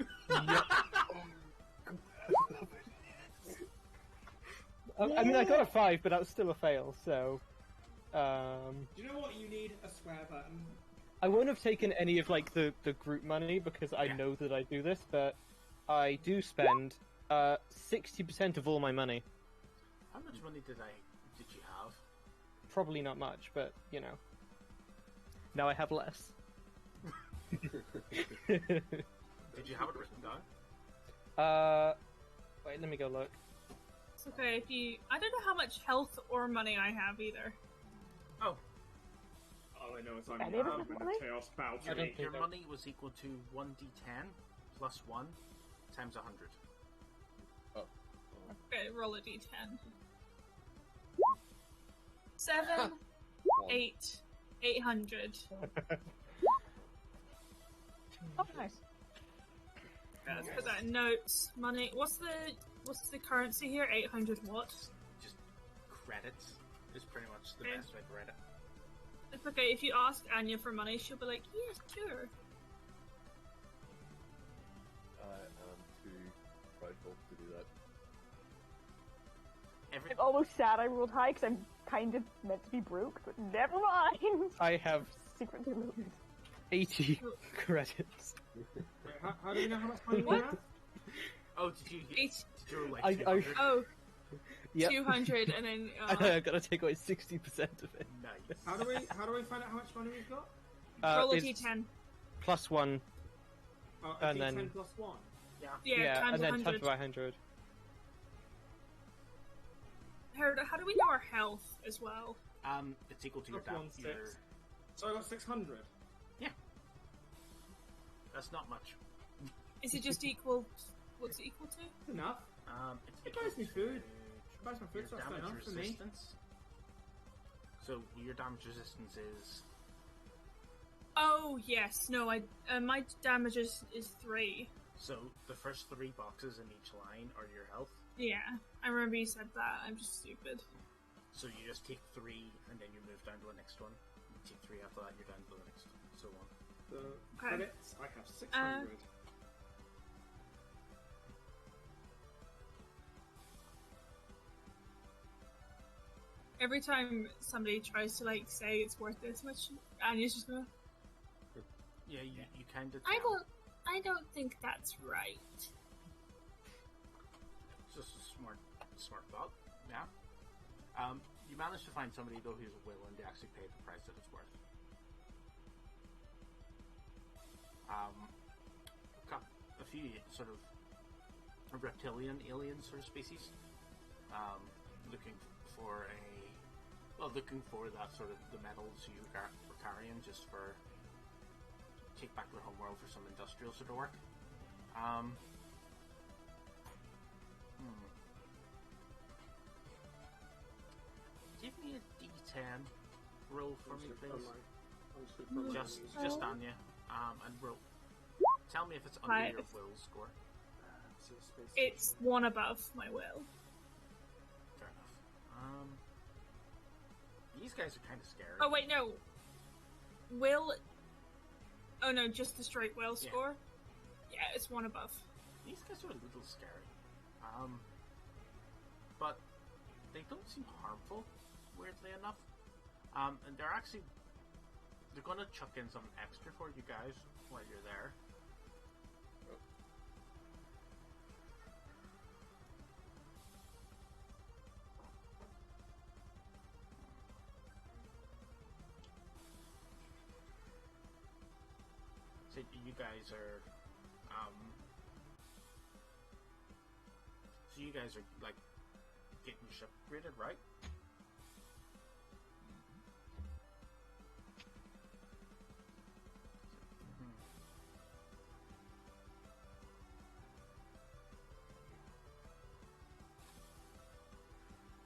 I mean, I got a 5, but that was still a fail, so... Do you know what you need? A swear button. I won't have taken any of, like, the group money, because I Yeah. know that I do this, but I do spend 60% of all my money. How much money did you have? Probably not much, but, you know. Now I have less. Did you have it written down? Wait, let me go look. It's okay if you. I don't know how much health or money I have either. Oh, All I know is I'm Any of us having have a money? chaos bout. I don't think your that- money was equal to 1d10 plus 1 times 100. Okay, roll a d10. 7, 1. 8, 800. Oh, nice. Let's put that in notes. Money. What's the currency here? 800 what? Just credits is pretty much the Okay. best way to write it. It's okay. If you ask Anya for money, she'll be like, yes, sure. I am too prideful to do that. I'm almost sad I rolled high because I'm kind of meant to be broke, but never mind. I have Secretly looted. 80 credits. Wait, how do you know how much money we What? have? Oh, did you Eight. roll like I- 200? Oh, Yep. 200 and then. I know, I've got to take away 60% of it. Nice. How do we find out how much money we've got? roll a It's d10. +1, Oh, And D10 then- plus 1. Yeah, times and then 100. times by 100. How do we know our health as well? It's equal to your Plus down. 1, 6. So I got 600. That's not much. Is it just equal? What's it equal to? That's enough. It's It equal buys me to food. It buys my your food, so that's damage enough for me. resistance. So your damage resistance is Oh yes, no. My damage is 3. so the first 3 boxes in each line are your health. Yeah, I remember you said that. I'm just stupid. So you just take 3 and then you move down to the next one. You take 3 after that, you're down to the next one, so on. The Okay. credits, I have 600. Every time somebody tries to like say it's worth this much, Anya's just going. Yeah, you kind of. I don't think that's right. It's just a smart thought. Yeah. You managed to find somebody though who's willing to actually pay the price that it's worth. Got a few sort of reptilian alien sort of species. Looking for that sort of the metals you were carrying just for take back to the homeworld for some industrial sort of work. Give me a D10 roll for me, please. Just Anya. And roll. tell me if it's under your will score. It's one above my will. Fair enough. These guys are kind of scary. Oh wait, no. Will. Oh no, just the straight will score. Yeah, it's one above. These guys are a little scary. But they don't seem harmful, weirdly enough. And they're gonna chuck in some extra for you guys while you're there. So you guys are, like getting your ship upgraded, right?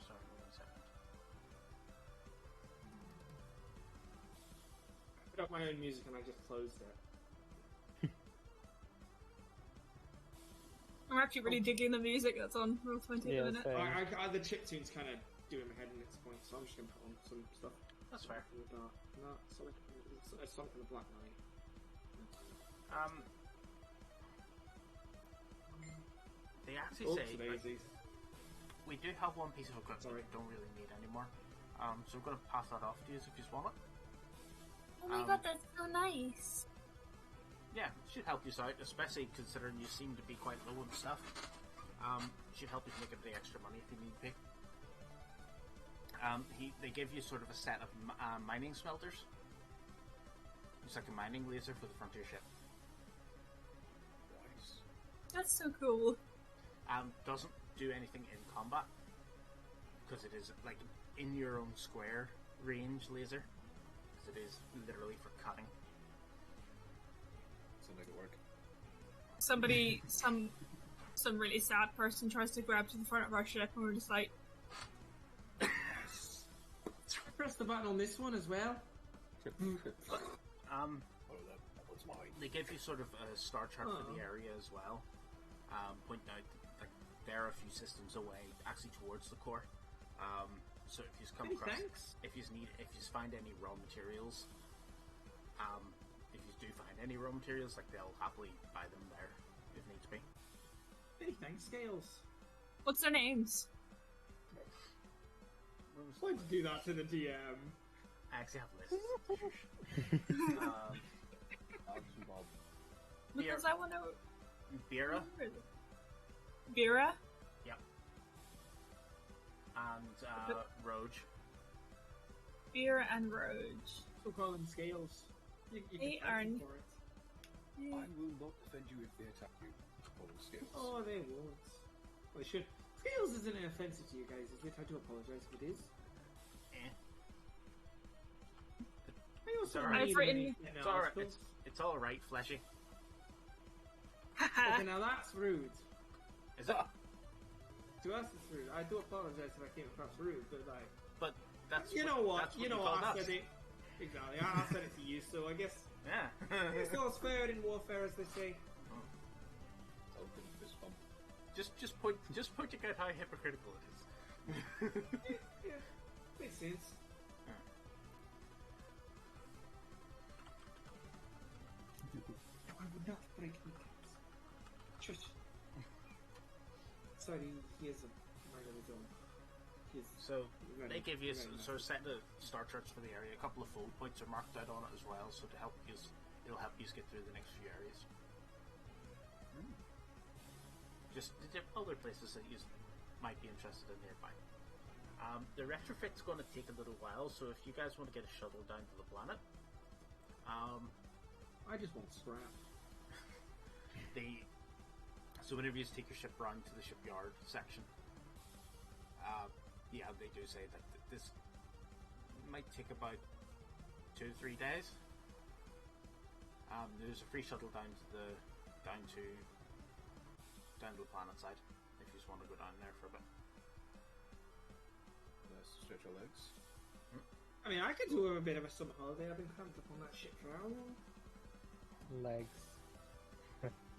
Sorry, 1 second. I put up my own music and I just closed it. I'm actually really digging the music that's on Roll20 at the minute. The chiptune's kind of doing my head in its point, so I'm just going to put on some stuff. That's fair. In the dark. No, Sonic and the Black Knight. They actually say daisies. we do have one piece of equipment we don't really need anymore. So we're going to pass that off to you if you just want it. Oh my god, that's so nice. Yeah, it should help you out, especially considering you seem to be quite low on stuff. Should help you make a bit of extra money if you need to. They give you sort of a set of mining smelters. It's like a mining laser for the front of your ship. Nice. That's so cool. Doesn't do anything in combat because it is like in your own square range laser. Because it is literally for cutting. Sounds like it work. Somebody, some really sad person tries to grab to the front of our ship, and we're just like, Press the button on this one as well. That one's mine. They give you sort of a star chart for the area as well, pointing out that there are a few systems away, actually towards the core. So if you come across, if you find any raw materials, if you do find any raw materials, like they'll happily buy them there if needs be. Many thanks, Scales. what's their names? Why'd you do that to the DM? I actually have lists. Alex and Bob. Because I want to. Bira, Vera? yep, and Roge. Vera and Roge. We'll call them Scales. You They can are thank them for it. I will not defend you if they attack you. Scales. Oh, they won't. Well, they should. Scales isn't offensive to you guys, is it? I do apologise if it is. I also alright. I've written- It's alright. It's all right, Fleshy. Okay, now that's rude. Is it? To us, it's rude. I do apologise if I came across rude, but like, But that's you know what? That's You know called what? I us. said it. Exactly. I said it to you, so I guess Yeah. it's all's fair in warfare, as they say. Open fist bump. just pointing out how hypocritical it is. Yeah, makes sense. I would not break kneecaps. Just. Sorry, he has a mind of his own. So they give you sort of set the star charts for the area. A couple of fold points are marked out on it as well, so to help you, it'll help you get through the next few areas. Just the other places that you might be interested in nearby. The retrofit's going to take a little while, so if you guys want to get a shuttle down to the planet, I just want scrap. So whenever you take your ship around to the shipyard section, yeah, they do say that this might take about 2 to 3 days. There's a free shuttle down to the planet side if you just want to go down there for a bit. Let's stretch our legs. I mean, I could do a bit of a summer holiday. I've been cramped up on that shit for how long? Legs.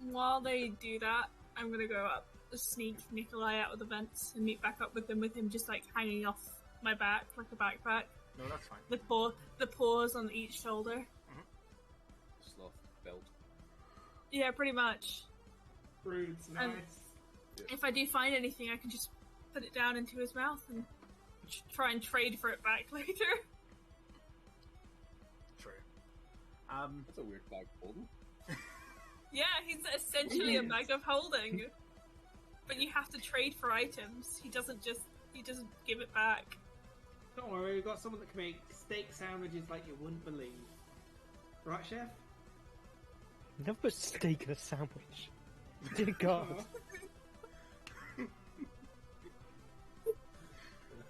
while they do that, I'm gonna go up, sneak Nikolai out of the vents, and meet back up with him just like hanging off my back like a backpack. No, that's fine. The paws on each shoulder. Sloth belt. Yeah, pretty much. Broods, nice. And if I do find anything, I can just put it down into his mouth and try and trade for it back later. True. That's a weird bag holding. Yeah, he's essentially a bag of holding. But you have to trade for items. He doesn't give it back. Don't worry, we've got someone that can make steak sandwiches like you wouldn't believe. Right, chef? Never put steak in a sandwich. Dear God.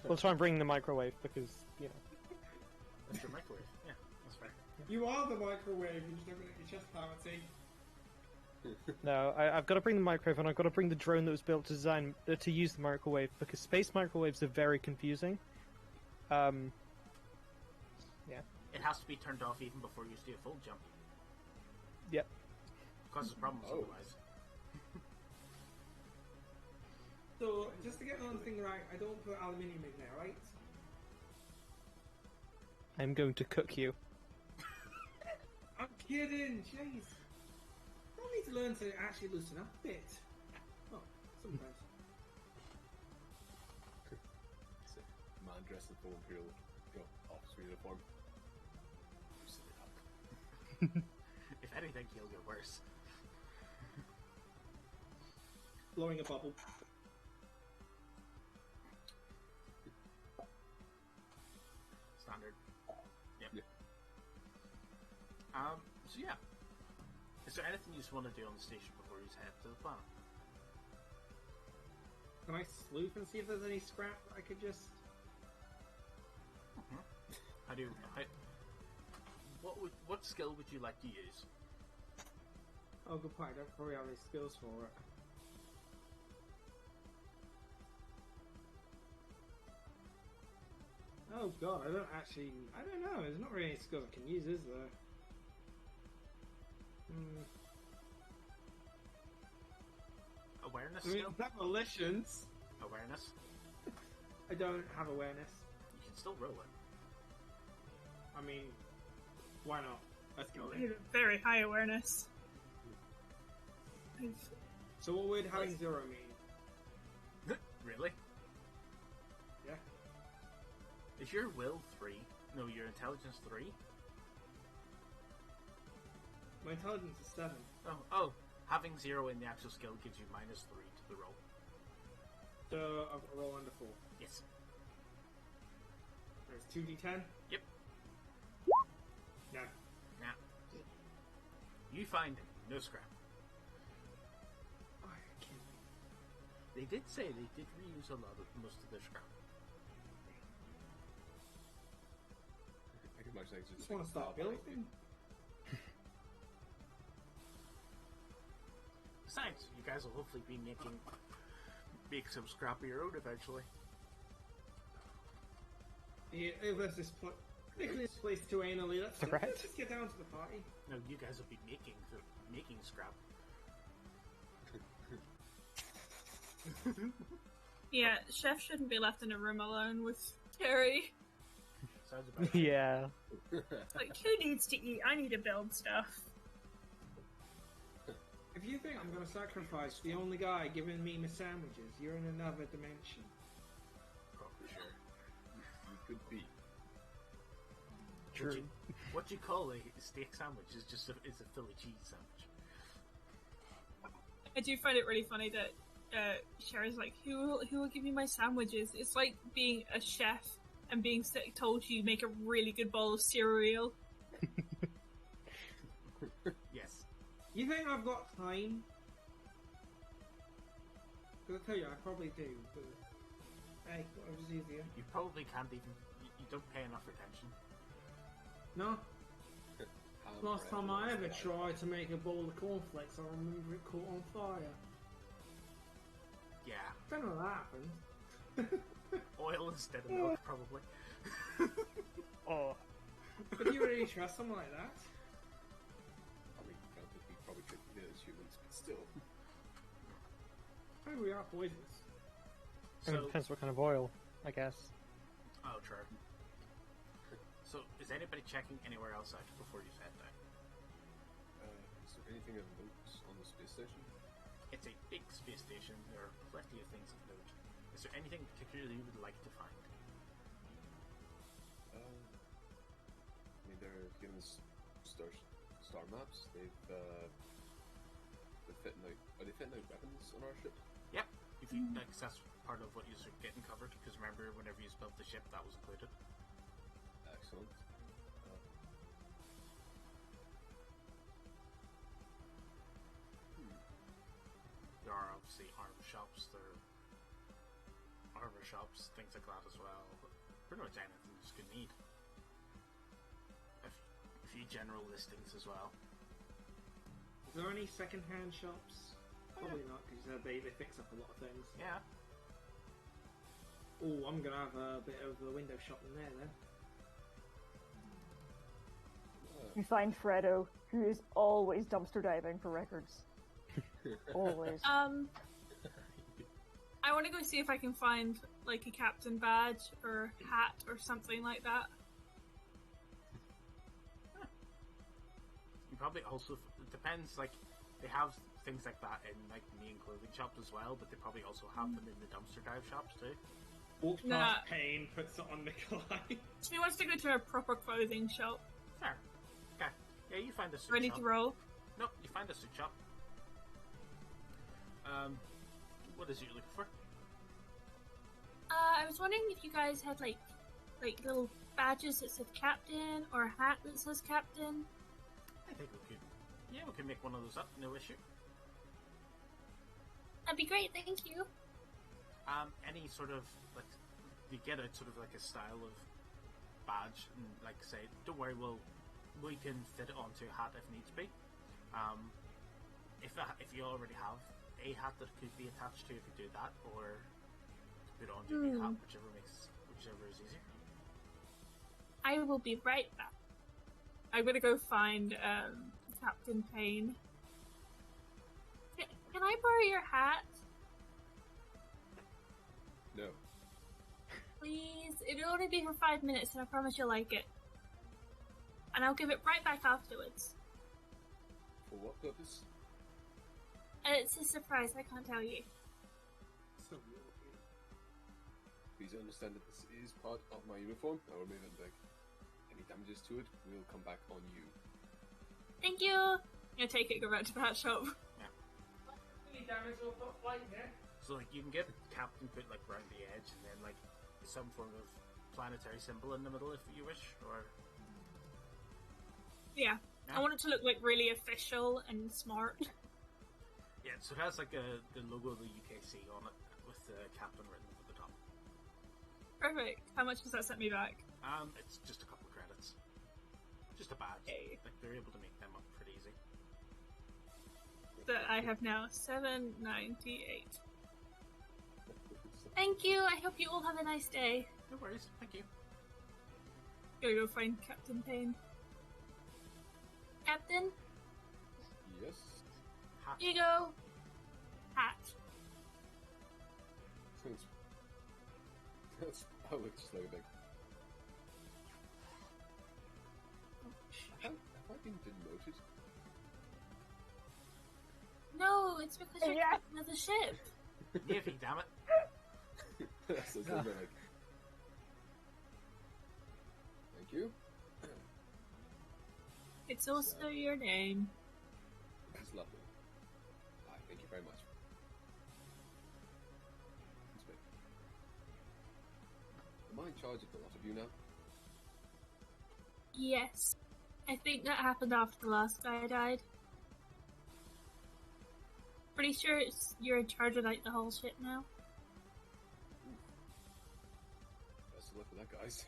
We'll try and bring the microwave because, you know. That's your microwave. Yeah, that's fair. You are the microwave, you just don't let your chest power tea. No, I've got to bring the microwave and I've got to bring the drone that was built to design to use the microwave because space microwaves are very confusing. Yeah. It has to be turned off even before you do a full jump. Yep. Causes problems otherwise. So, just to get one thing right, I don't put aluminium in there, right? I'm going to cook you. I'm kidding, jeez. I need to learn to actually loosen up a bit. Oh, sometimes. Man dressed in full Imperial officer uniform. Loosen it up. If anything, he'll get worse. Blowing a bubble. Standard. Yep. Yeah. So yeah. Is there anything you just want to do on the station before you head to the planet? Can I sleuth and see if there's any scrap that I could just... What skill would you like to use? Oh, good point. I don't probably have any skills for it. Oh god, I don't know. There's not really any skills I can use, is there? Awareness I mean, skill? demolitions. Awareness? I don't have awareness. You can still roll it. I mean, why not? Let's go You then. have very high awareness. So what would having 0 mean? Really? Yeah. Is your will 3? No, your intelligence 3? My intelligence is 7. Oh, having 0 in the actual skill gives you -3 to the roll. So I've got to roll under 4. Yes. There's 2d10? Yep. No. Now, you find no scrap. Oh, you're kidding me. They did say they did reuse most of their scrap. I can imagine I just want to start building. Besides, you guys will hopefully be make some scrap of your own eventually. Yeah, there's this place too anally. Let's just get down to the party. No, you guys will be making scrap. Yeah, Chef shouldn't be left in a room alone with Terry. Sounds about Yeah. Like, who needs to eat? I need to build stuff. If you think I'm going to sacrifice the only guy giving me my sandwiches, you're in another dimension. Probably sure. You could be. True. What you call a steak sandwich is just a Philly cheese sandwich. I do find it really funny that Sherry's like, who will give me my sandwiches? It's like being a chef and being told you make a really good bowl of cereal. Yes. You think I've got time? Because I tell you, I probably do. But hey, whatever's easier. You probably can't even. You don't pay enough attention. No. Last time I ever tried to make a bowl of cornflakes, I remember it caught on fire. Yeah. Don't know what happened. Oil instead of milk, probably. Oh. But do you really trust someone like that? I mean, I don't think we probably could do it as humans, but still. Maybe we are poisonous. I mean, it So, depends what kind of oil, I guess. oh, true. So, is anybody checking anywhere else out before you head down? Is there anything of note on the space station? It's a big space station. There are plenty of things of note. Is there anything particularly you would like to find? I mean, they're giving us star maps. They're fitting out. Are they fitting out weapons on our ship? Yep. If you like, that's part of what you're getting covered. Because remember, whenever you built the ship, that was included. Excellent. There are obviously armor shops. There are armor shops, things like that as well. But pretty much anything you could need. A few general listings as well. Is there any second-hand shops? Probably not, because they fix up a lot of things. Yeah. Oh, I'm gonna have a bit of a window shopping there then. You find Fredo, who is always dumpster diving for records. Always. I want to go see if I can find like a captain badge or hat or something like that. You probably also, it depends, like, they have things like that in, like, main clothing shops as well, but they probably also have them in the dumpster dive shops too. Walks Nah. past Payne, puts it on Nikolai. She wants to go to a proper clothing shop. Fair. Okay. Yeah, you find a suit Ready shop. to roll? Nope, you find a suit shop. What is it you're looking for? I was wondering if you guys had like little badges that said captain or a hat that says captain. I think we could. Yeah, we can make one of those up, no issue. That'd be great, thank you. Any sort of, like, you get a sort of like a style of badge, and like say, don't worry, we can fit it onto a hat if needs be. If you already have a hat that could be attached to, you could do that, or put it onto a hat, whichever is easier. I will be right back. I'm gonna go find Captain Payne. Can I borrow your hat? No. Please? It'll only be for 5 minutes and I promise you'll like it. And I'll give it right back afterwards. For what purpose? It's a surprise, I can't tell you. Please understand that this is part of my uniform. I will remove it big. Any damages to it will come back on you. Thank you! I'm gonna take it and go back to the hat shop. Any damage or put flight there? So like you can get captain put like around the edge, and then like some form of planetary symbol in the middle if you wish, or Yeah. I want it to look like really official and smart. yeah. So it has like the logo of the UKC on it with the captain written at the top. Perfect. How much does that set me back? It's just a couple of credits, just a badge. Okay. Like they're able to make them up pretty easy. That I have now 798. Thank you. I hope you all have a nice day. No worries. Thank you. Gotta go find Captain Payne. Captain, Yes. Hat. here you go. Hat. That's I look just like a big. Have I been demoted? No, it's because you're Yeah. captain of the ship. Navy, damn it. That's a little bit like. Thank you. It's also your name. That's lovely. Thank you very much. It's great. Am I in charge of the lot of you now? Yes. I think that happened after the last guy died. Pretty sure you're in charge of like the whole ship now. Best of luck with that, guys.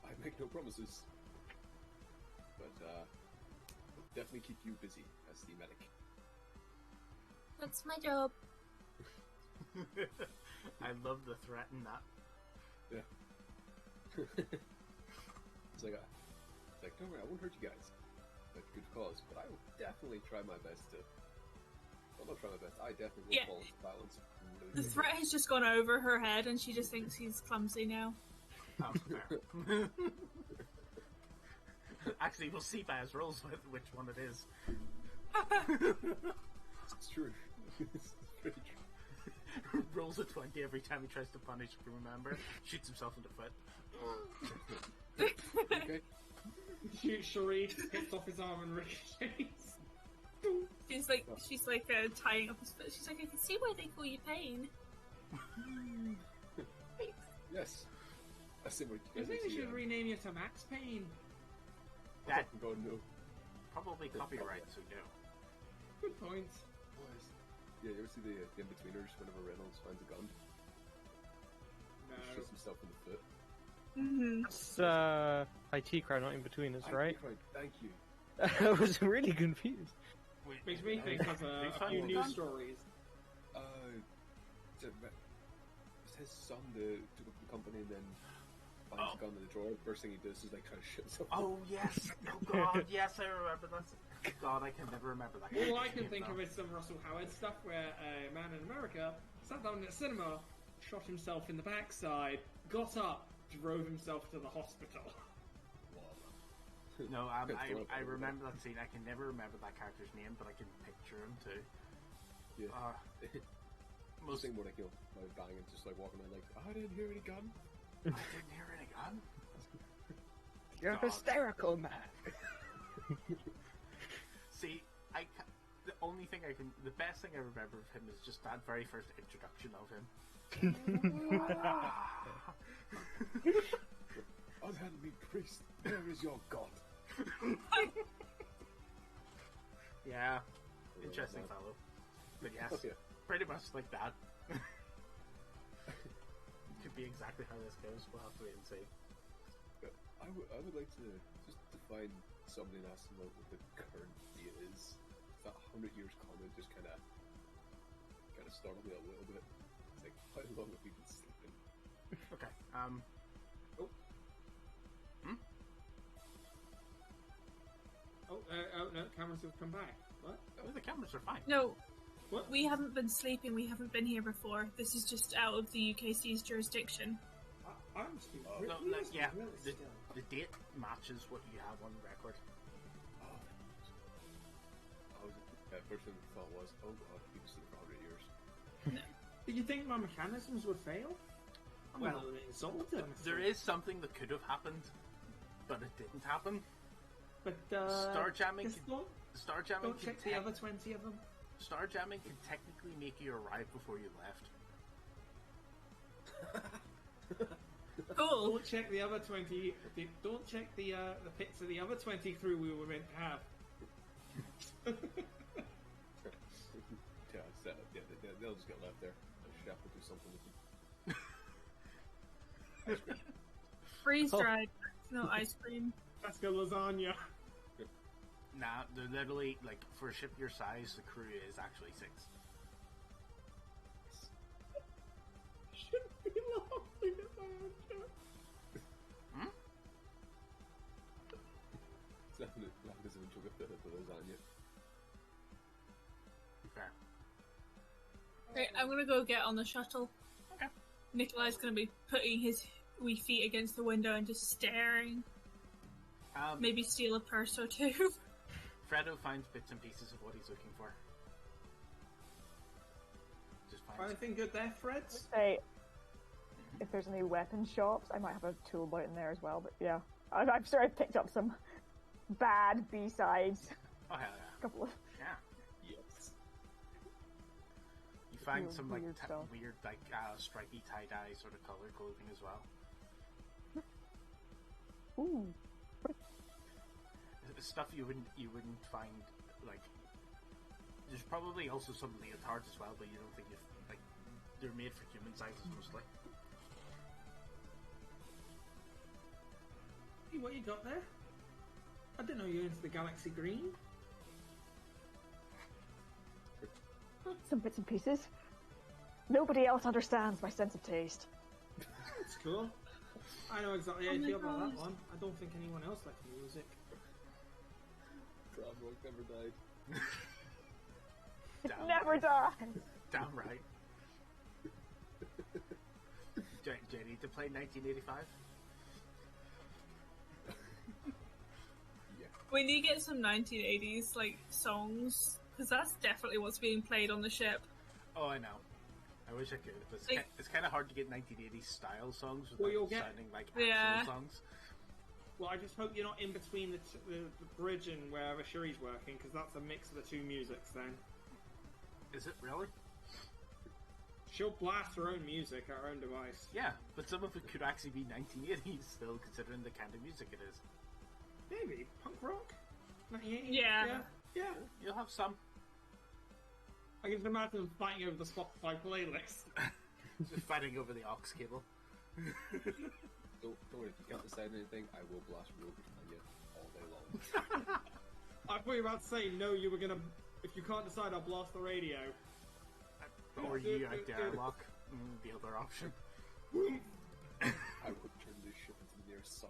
I make no promises, but will definitely keep you busy as the medic. That's my job. I love the threat in that. Yeah. It's like Like, don't worry, I won't hurt you guys. Like, good cause, but I will definitely try my best to. Well, not try my best. I definitely will fall into balance. Really The threat has just gone over her head, and she just thinks he's clumsy now. Oh, fair. Actually, we'll see by his rolls which one it is. It's true. It's pretty true. Rolls a 20 every time he tries to punish, if you remember. Shoots himself in the foot. Okay. Shoot Sharif, hits off his arm and ricochets. She's like tying up his foot. She's like, I can see why they call you Pain. Yes. I see what I think they should rename you to Max Payne. That God, no. probably copyright, so no. Good point. Boys. Yeah, you ever see the In-Betweeners whenever Reynolds finds a gun? No. He shoots himself in the foot. Mm-hmm. It's IT crowd, not in between us, right? Thank you. I was really confused. Wait, Makes me think of a few news stories. It's his son that took up the company and then finds a gun in the drawer. First thing he does is like try to shoot himself. Oh, yes! Oh, God, yes, I remember that. God, I can never remember that. All I can think of is some Russell Howard stuff where a man in America sat down in a cinema, shot himself in the backside, got up, drove himself to the hospital. No, I remember that scene. I can never remember that character's name, but I can picture him too. Yeah. Most thing more like, like banging, just like walking around like, I didn't hear any gun. I didn't hear any gun. You're God. hysterical, man. See, the only thing the best thing I remember of him is just that very first introduction of him. Unhanded priest, where is your god? Yeah, interesting fellow. But yes, pretty much like that. Could be exactly how this goes. We'll have to wait and see. I would like to just define somebody and ask them what the current date is. That 100 years comment just kind of startled me a little bit. It's like, how long have we been sleeping? Okay. No, cameras have come back. What? Oh, the cameras are fine. No, What? we haven't been sleeping. We haven't been here before. This is just out of the UKC's jurisdiction. I must be No, you like, must be yeah, really the still. date matches what you have on record. First thing I thought was, oh god, we've been sleeping for 100 years. Did you think my mechanisms would fail? Well, insulted. There is something that could have happened, but it didn't happen. But Star jamming just can- Starjamming don't check the other 20 of them. Starjamming can technically make you arrive before you left. Cool. Don't check the other 20. Don't check the pits of the other 20 crew we were meant to have. They'll just get left there. The chef will do something with them. Freeze dried. No ice cream. That's good lasagna. Nah, they're literally, like, for a ship your size, the crew is actually 6. Shouldn't be laughing at my own joke. That doesn't even joke at the lasagna. Fair. Right, I'm gonna go get on the shuttle. Okay. Nikolai's gonna be putting his wee feet against the window and just staring. Maybe steal a purse or two. Fredo finds bits and pieces of what he's looking for. Just finds Anything good there, Freds? Say, if there's any weapon shops, I might have a tool belt in there as well. But yeah, I'm sure I've picked up some bad B-sides. Oh, hell yeah. A couple of Yeah. Yes. You find Weird- some, like, weird stuff. weird, like, stripy tie-dye sort of color clothing as well. ooh. Stuff you wouldn't find, like, there's probably also some leotards as well, but you don't think like, they're made for human sizes mostly. Hey, what you got there? I didn't know you were into the galaxy green. Some bits and pieces. Nobody else understands my sense of taste. That's cool. I know exactly how Oh you my feel about that gosh. one. I don't think anyone else likes music. Drum rock never died. Damn Never right. dies. Damn right. Do you need to play 1985? We need to get some 1980s like songs because that's definitely what's being played on the ship. Oh, I know. I wish I could, but Like- it's kind of hard to get 1980s style songs Well, without you'll get- sounding like actual Yeah. songs. Well, I just hope you're not in between the bridge and wherever Shuri's working, because that's a mix of the two musics then. Is it really? She'll blast her own music at her own device. Yeah, but some of it could actually be 1980s still, considering the kind of music it is. Maybe. Punk rock? 1980? Yeah. Yeah. You'll have some. I can imagine them fighting over the Spotify playlist. Just fighting over the aux cable. Don't worry, if you can't decide anything, I will blast Rogue on you all day long. I thought you were about to say, no, you were gonna... If you can't decide, I'll blast the radio. Or you out the airlock. The other option. I will turn this ship into the nearest sun.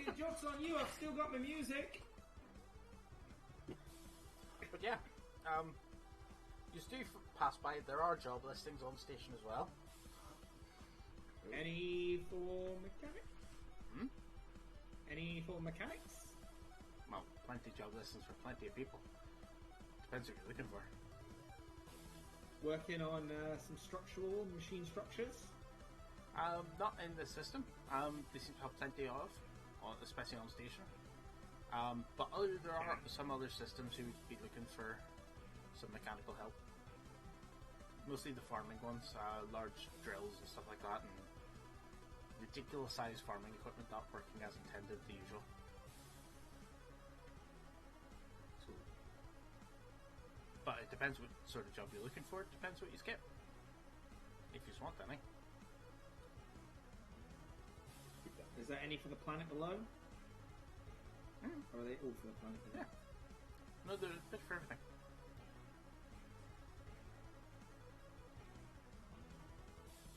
The joke's on you, I've still got my music. But yeah, you do pass by. There are job listings on station as well. Any for mechanics? Hmm? Any for mechanics? Well, plenty of job listings for plenty of people. Depends what you're looking for. Working on some structural machine structures. Not in the system. They seem to have plenty of, especially on station. But there are some other systems who would be looking for some mechanical help. Mostly the farming ones, large drills and stuff like that, and ridiculous sized farming equipment not working as intended, the usual. So, But it depends what sort of job you're looking for, it depends what you skip. If you want any. keep that. Is there any for the planet below? Or are they all for the planet below? Yeah. No, there's a bit for everything.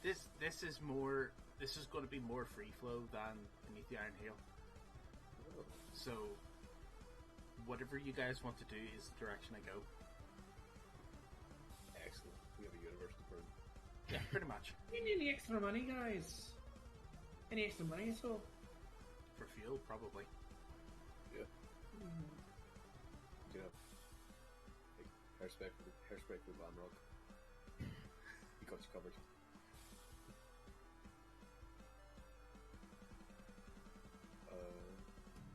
This is more. This is going to be more free flow than Beneath the Iron Hail. Oh, So, whatever you guys want to do is the direction I go. excellent. We have a universe to burn. Yeah, pretty much. You need any extra money, guys? Any extra money at all? For fuel, probably. Yeah. You know, like, hairspray for Van Rock. He got you covered.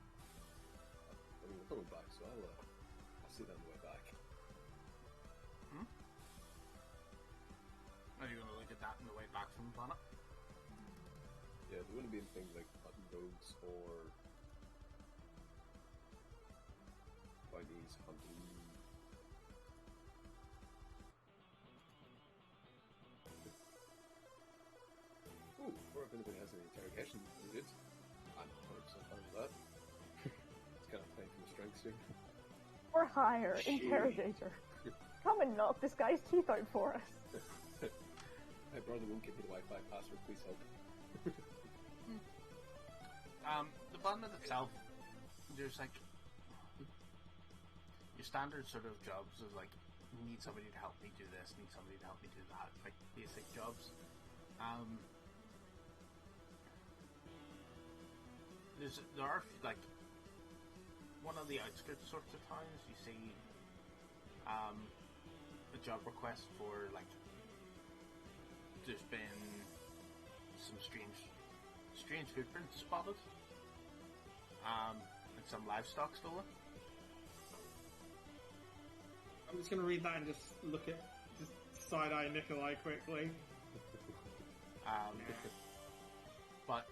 I mean, we're coming back, so I'll see them on the way back. Are you going to look at that on the way back from the planet? Yeah, there wouldn't be anything like button roads or Chinese hunting. Ooh, or if anybody has any interrogation needed, I'm 100% fine with that. It's kind of playing from the strengths here. Or hire, interrogator. Come and knock this guy's teeth out for us. My brother won't give me the Wi-Fi password, please help. The planet itself, there's like your standard sort of jobs of like, need somebody to help me do this, need somebody to help me do that, like basic jobs. There are like one of the outskirts sorts of towns you see a job request for like there's been some strange footprints spotted and some livestock stolen. I'm just going to read that and just look at just side-eye Nikolai quickly. But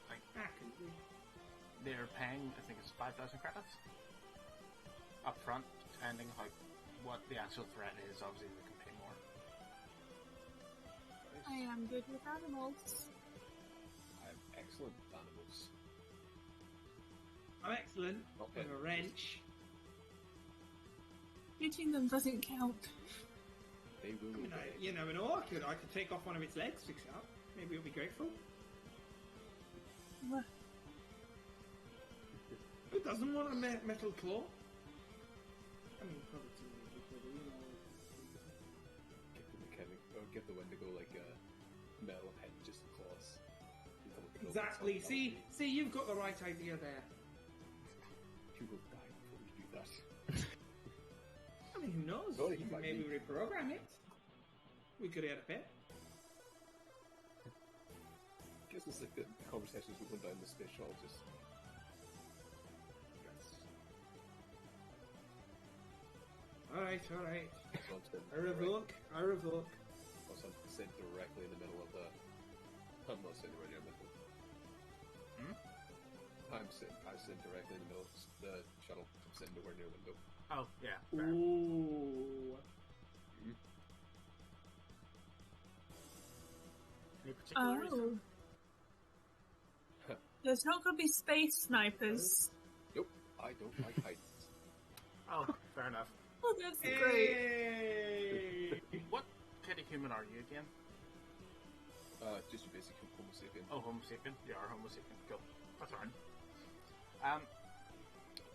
like Could be. they're paying, I think it's 5,000 credits up front, depending how what the actual threat is. Obviously, they can pay more. I am good with animals. I'm excellent with animals. I'm excellent Okay. with a wrench. Shooting them doesn't count. They will I mean, obey. you never know. I could take off one of its legs, fix it up. Maybe it'll be grateful. Who doesn't want a metal claw? I mean, probably some metal claw, but you know. Give the mechanic, or give the Wendigo like a metal head, just claws. Exactly. See, you've got the right idea there. You will die before you do that. I mean, who knows? Oh, You could maybe reprogram it. We could add a bit. Guess it's like the conversations we went down the space shuttle, just. Alright. I I revoke. Also, I'm sitting directly in the middle of the. I'm not sitting right near the middle. I'm sitting directly in the middle of the shuttle. I'm sitting nowhere near the window. Oh, yeah. Fair. Ooh. Any particular reason? There's not going to be space snipers. Nope, I don't like heights. Oh, fair enough. Oh, that's great. Hey! What kind of human are you again? Just your basic Homo sapien. Oh, Homo sapien. You are Homo sapien. Cool. That's alright.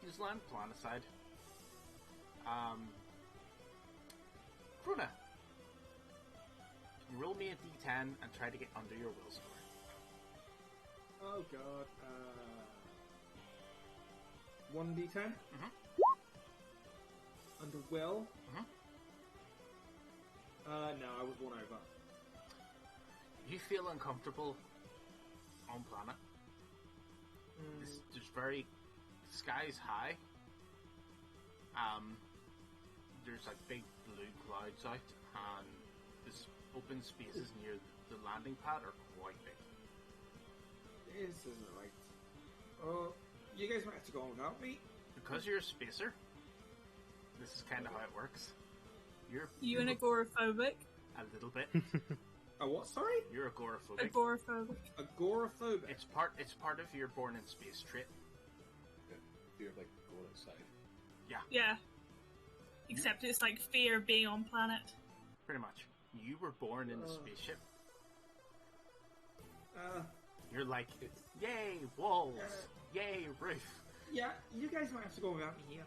You just land plan aside. Kruna, roll me a d10 and try to get under your will score. Oh god. 1d10? Under will? No, I was 1 over. You feel uncomfortable on planet. There's very sky's high. There's like big blue clouds out, and this open spaces near the landing pad are quite big. This isn't right. Oh, you guys might have to go on without me. Because you're a spacer, this is kind of how it works. You're You an agoraphobic? a little bit. A what? Sorry? You're agoraphobic. Agoraphobic. Agoraphobic. It's part of your born in space trait. Fear of like going outside. Yeah. Except it's like fear of being on planet. Pretty much. You were born in a spaceship. You're like, yay, walls, yay, roof. Yeah, you guys might have to go without me here.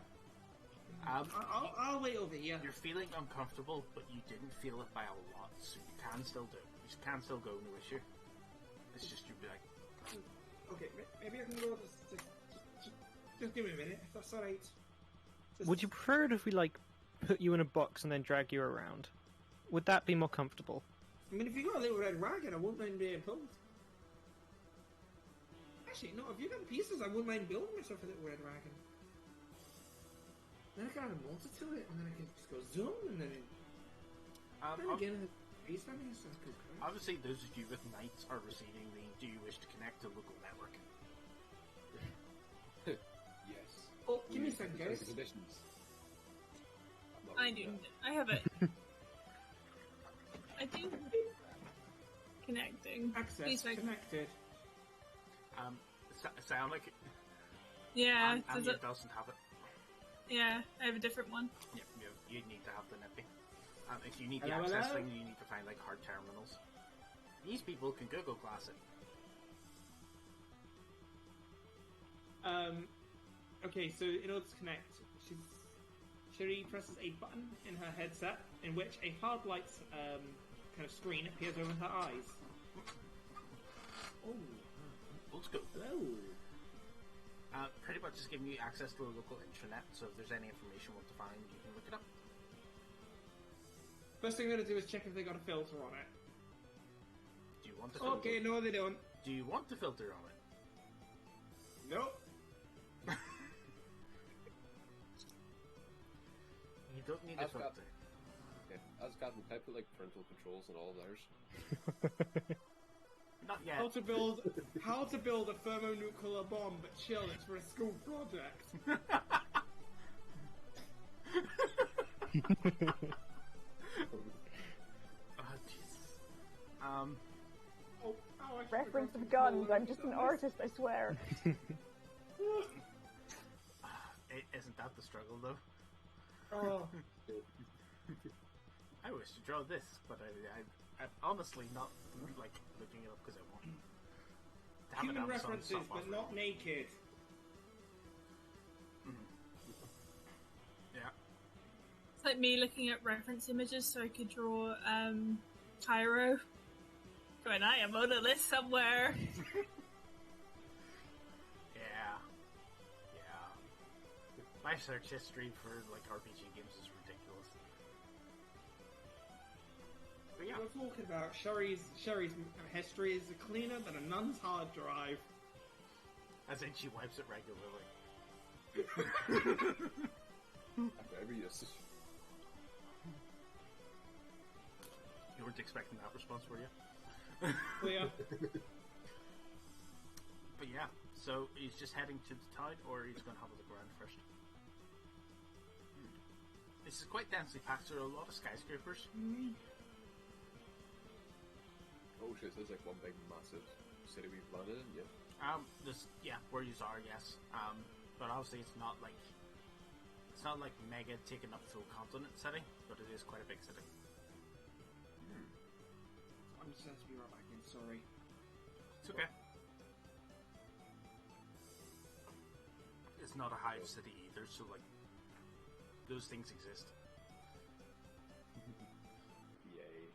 I'll wait over here. You're feeling uncomfortable, but you didn't feel it by a lot, so you can still do it. You can still go, no issue. It's just you'd be like, Okay, maybe I can go just give me a minute, if that's alright. Would you prefer it if we, like, put you in a box and then drag you around? Would that be more comfortable? I mean, if you got a little red wagon, I wouldn't mind being pulled. Actually, no, if you got pieces, I wouldn't mind building myself a little red wagon. Then I can add a motor to it, and then I can just go zoom, and then again, it's good. obviously those of you with knights are receiving the do you wish to connect to local network? Yes. Oh, give me a second, guys. Conditions. I do. I have it. I do. Connecting. Access Please make- connected. Psionic, Yeah. and Does it it? doesn't have it. Yeah. I have a different one. Yeah, you need to have the nippy. If you need the Hello, access hello? thing, you need to find like hard terminals. These people can Google Glass it. Okay, so in order to connect, Cherie presses a button in her headset in which a hard light kind of screen appears over her eyes. Oh, Looks good. hello. Pretty much just giving you access to the local intranet, so if there's any information you want to find, you can look it up. First thing I'm going to do is check if they got a filter on it. Do you want to filter? Okay, no, they don't. Do you want to filter on it? Nope. You don't need a I've got- filter. Okay. As Captain, can I put like parental controls on all of theirs? Not yet. How to build a thermonuclear bomb, but chill, it's for a school project. Oh, Jesus. Oh, I should Reference have of got guns. I'm just an artist, I swear. Isn't that the struggle, though? Oh, I wish to draw this, but I'm honestly not like looking it up because I want. have an Human Amazon references, shop but offering. not naked. Yeah. It's like me looking at reference images so I could draw Cairo. Going, I am on a list somewhere. Yeah. My search history for like RPG games is ridiculous. But yeah, We're talking about Sherry's history is cleaner than a nun's hard drive. as in she wipes it regularly. After every usage. You weren't expecting that response, were you? Clear. But yeah, so he's just heading to the tide, or he's going to have a look around first. This is quite densely packed. There are a lot of skyscrapers. Oh shit, there's like one big massive city we've landed in, yeah. Where you are, yes. But obviously it's not like mega taking up full continent city, but it is quite a big city. I'm just going to be right back in, sorry. It's okay. It's not a hive city either, so like those things exist. Yay.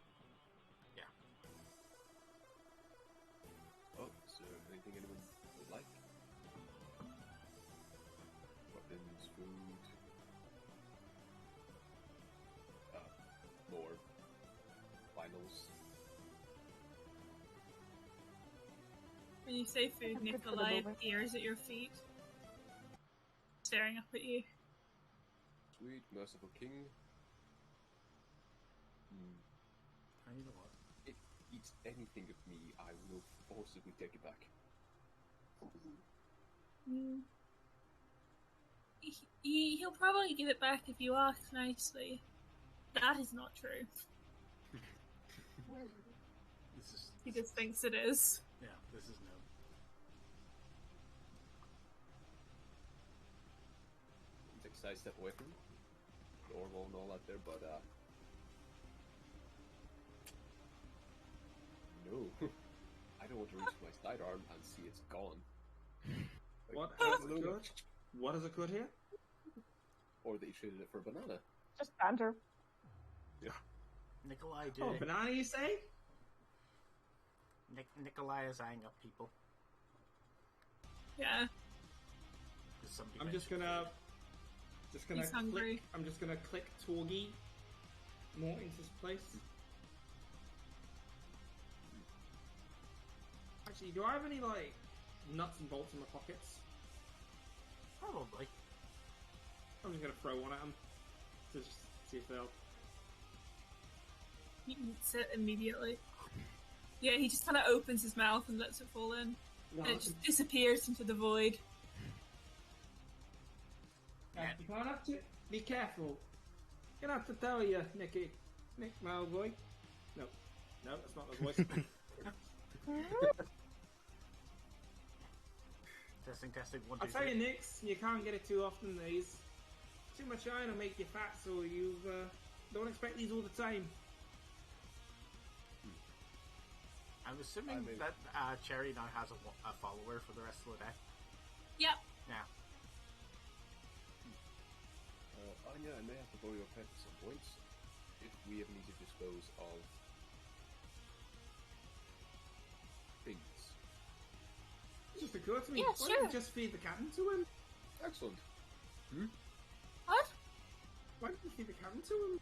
Yeah. Oh, is there anything anyone would like? Weapons, food. More finals. When you say food, I'm good for the Nikolai moment. appears at your feet, staring up at you. Sweet, merciful king. And you know what? If it eats anything of me, I will forcibly take it back. He'll probably give it back if you ask nicely. That is not true. This is He just thinks it is. yeah. This is no. Take a side step away from him. Door wall and all that there, but no. I don't want to reach my sidearm and see it's gone. Like, What has absolutely. occurred? What has occurred here? Or that you traded it for a banana. Just banter. Nikolai did Oh, it. banana, you say? Nikolai is eyeing up people. Yeah. 'Cause somebody I'm just mentioned gonna He's hungry. click. I'm just gonna click Torgi more into this place. Actually, do I have any like nuts and bolts in my pockets? food. Probably. I'm just gonna throw one at them to just see if they'll. He eats it immediately. Yeah, he just kind of opens his mouth and lets it fall in. No, And it just disappears into the void. you can't have to be careful. Gonna have to tell you, Nick Malboy. No, that's not the voice. Testing. 1, I'll 2, tell you, 3. Nix, you can't get it too often. These too much iron will make you fat, so you don't expect these all the time. I'm assuming I mean- that Cherry now has a follower for the rest of the day. Yep. Yeah. Anya, I may have to borrow your pet at some point if we ever need to dispose of things. It just occurred to me. Yeah, why don't sure. you just feed the captain to him? Excellent. What? Why don't you feed the captain to him?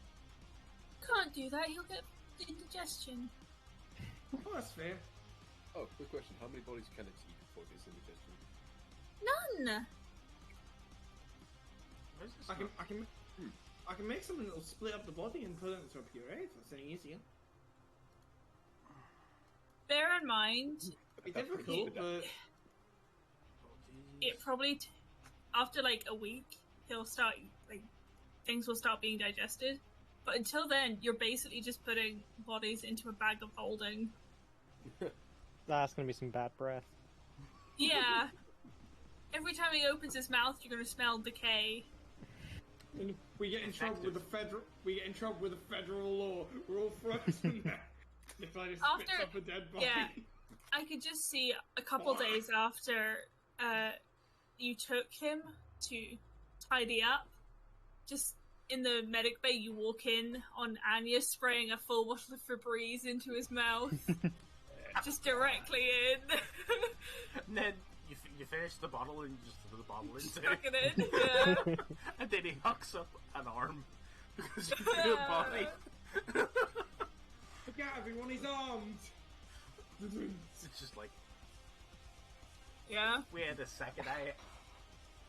Can't do that. He'll get indigestion. Oh, that's fair. Oh, quick question. How many bodies can it eat before it gets indigestion? None. Why is this I not- can make something that'll split up the body and put it into a puree. If that's any easier. Bear in mind, It'd be That's pretty difficult, good. but it probably after like a week he'll start like things will start being digested. But until then, you're basically just putting bodies into a bag of holding. That's gonna be some bad breath. Yeah. Every time he opens his mouth, you're gonna smell decay. and we get in trouble with the federal. We get in trouble with the federal law. We're all frozen there. If I just spits After- up a dead body. yeah. I could just see a couple days after you took him to tidy up, just in the medic bay, you walk in on Anya spraying a full bottle of Febreze into his mouth, just directly in. And then you finish the bottle and you just throw the bottle into Stuck it in, yeah. And then he hooks up an arm because you feel a body. Look out, everyone, he's armed! It's just like, Yeah. wait a second,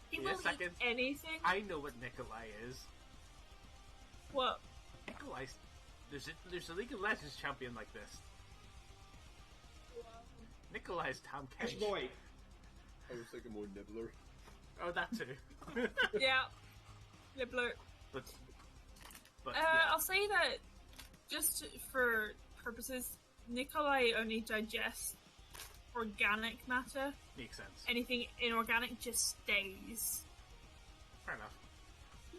He Wait a will eat second. anything. I know what Nikolai is. What? Nikolai, there's a League of Legends champion like this. Nikolai's Tom Fish Kench. boy. I was thinking more nibbler. Oh, that too. Yeah. Nibbler. but Yeah. I'll say that just for purposes, Nikolai only digests organic matter. makes sense. Anything inorganic just stays. Fair enough.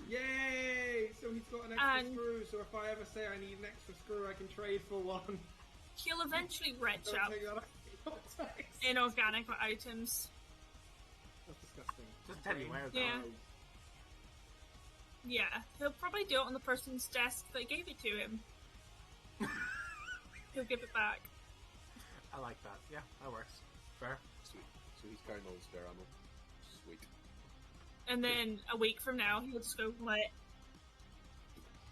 Yay! So he's got an extra And- screw, so if I ever say I need an extra screw, I can trade for one. He'll eventually retch Don't up take that out. Thanks. inorganic items. That's disgusting. Doesn't tell you where. Yeah. Yeah, he'll probably do it on the person's desk that gave it to him. He'll give it back. I like that. Yeah, that works. Fair. Sweet. So he's carrying all his spare ammo. Sweet. And then a week from now, he'll just go, what?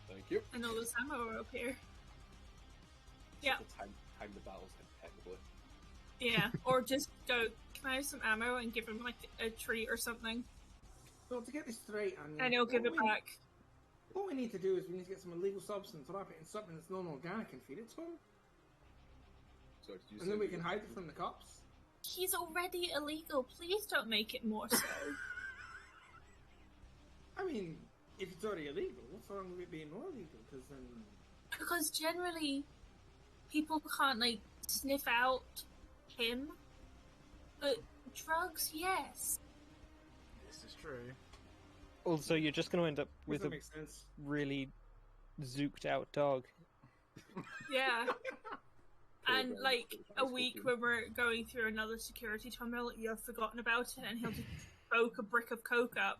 Thank you. And all this ammo will appear. Yeah. Time the battles impeccably. Yeah, or just go, can I have some ammo, and give him like a treat or something, So to get this straight, and he'll give it back. What we need to do is we need to get some illegal substance, wrap it in something that's non-organic, and feed it to him. So did you And say then we you- can hide it from the cops. He's already illegal, please don't make it more so. I mean, if it's already illegal, what's wrong with it being more illegal? Because then... Because generally, people can't, like, sniff out him. But drugs, yes. This is true. Also, you're just going to end up with that a makes sense. really zooked out dog. Yeah. And, Program like, for a high week school when we're going through another security tunnel, you've forgotten about it, and he'll just poke a brick of coke up.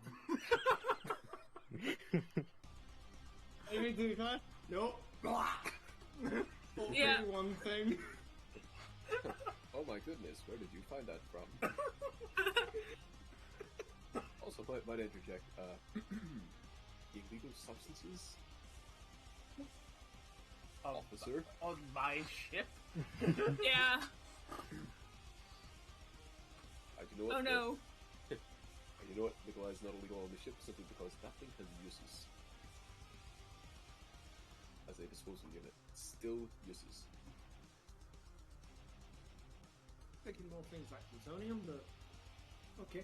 Anything to do that? Nope. Yeah. One thing. Oh my goodness, where did you find that from? Also, might interject, illegal substances? Officer? On my ship? Yeah. You know what? Oh no. You know what? Nikolai's not illegal on the ship simply because that thing has uses. As a disposal unit. Still uses. Thinking more things like plutonium, but... Okay.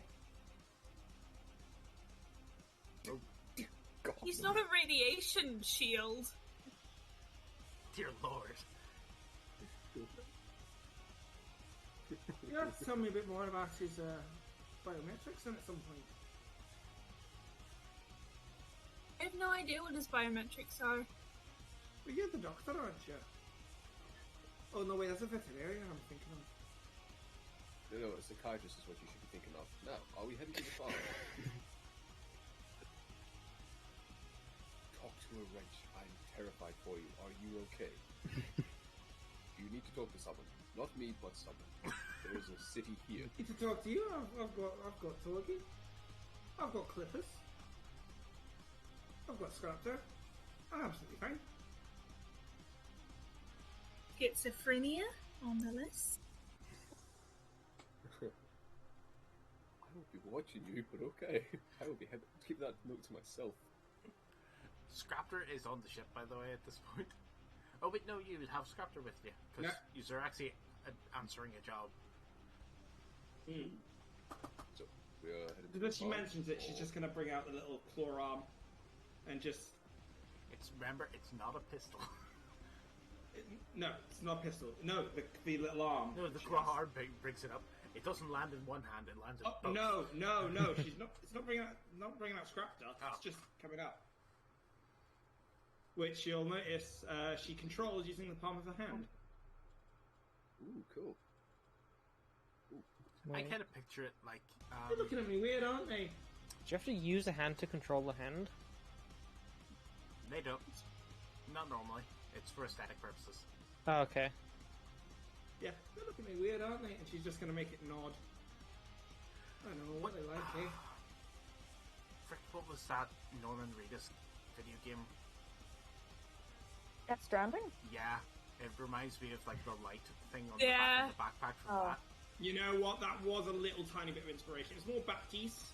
God. He's not a radiation shield. Dear Lord. You have to tell me a bit more about his biometrics then at some point. I have no idea what his biometrics are. But you're the doctor, aren't you? Oh no, wait, that's a veterinarian I'm thinking of. No, a psychiatrist is what you should be thinking of. Now, are we heading to the farm? Talk to a wrench. I'm terrified for you. Are you okay? You need to talk to someone. Not me, but someone. There is a city here. Need to talk to you? I've got Torgy. I've got Clippers. I've got Scrapter. I'm absolutely fine. Schizophrenia on the list. I will be watching you, but okay. I will be keep that note to myself. Scrapter is on the ship, by the way, at this point. Oh, wait, no, you have Scrapter with you. Because you're actually answering a job. So, we are headed to When the she farm. mentions it, she's just going to bring out the little claw arm and just... Remember, it's not a pistol. No, it's not a pistol. No, the little arm. No, the She claw has. hard brings it up. It doesn't land in one hand, it lands in Oh, both. no, she's not. It's not bringing out Scrapter. Oh. It's just coming up. Which you'll notice she controls using the palm of her hand. Ooh, cool. I kind of picture it like. They're looking at me weird, aren't they? Do you have to use a hand to control the hand? They don't. Not normally. It's for aesthetic purposes. Oh, okay. Yeah, they're looking at me weird, aren't they? And she's just going to make it nod. I don't know what they like, eh? Frick, what was that Norman Reedus video game? Death Stranding? Yeah, it reminds me of like the light thing on Yeah. the backpack from Oh. that. You know what? That was a little tiny bit of inspiration. It's more Baptiste.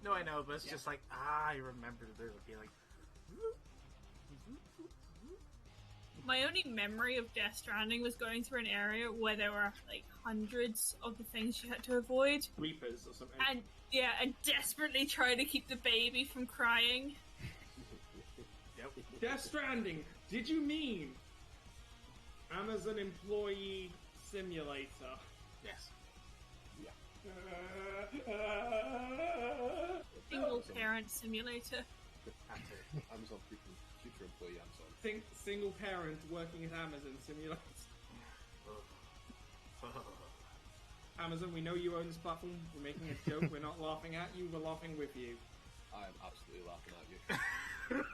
No, I know, but it's Yeah. just like, I remember there would be like... My only memory of Death Stranding was going through an area where there were like hundreds of the things you had to avoid, Reapers or something. and desperately try to keep the baby from crying. Yep. Death Stranding. Did you mean Amazon Employee Simulator? Yes. Single parent simulator. Amazon future employee Amazon. Think single parent working at Amazon Simulator. Amazon, we know you own this platform. We're making a joke. We're not laughing at you. We're laughing with you. I am absolutely laughing at you.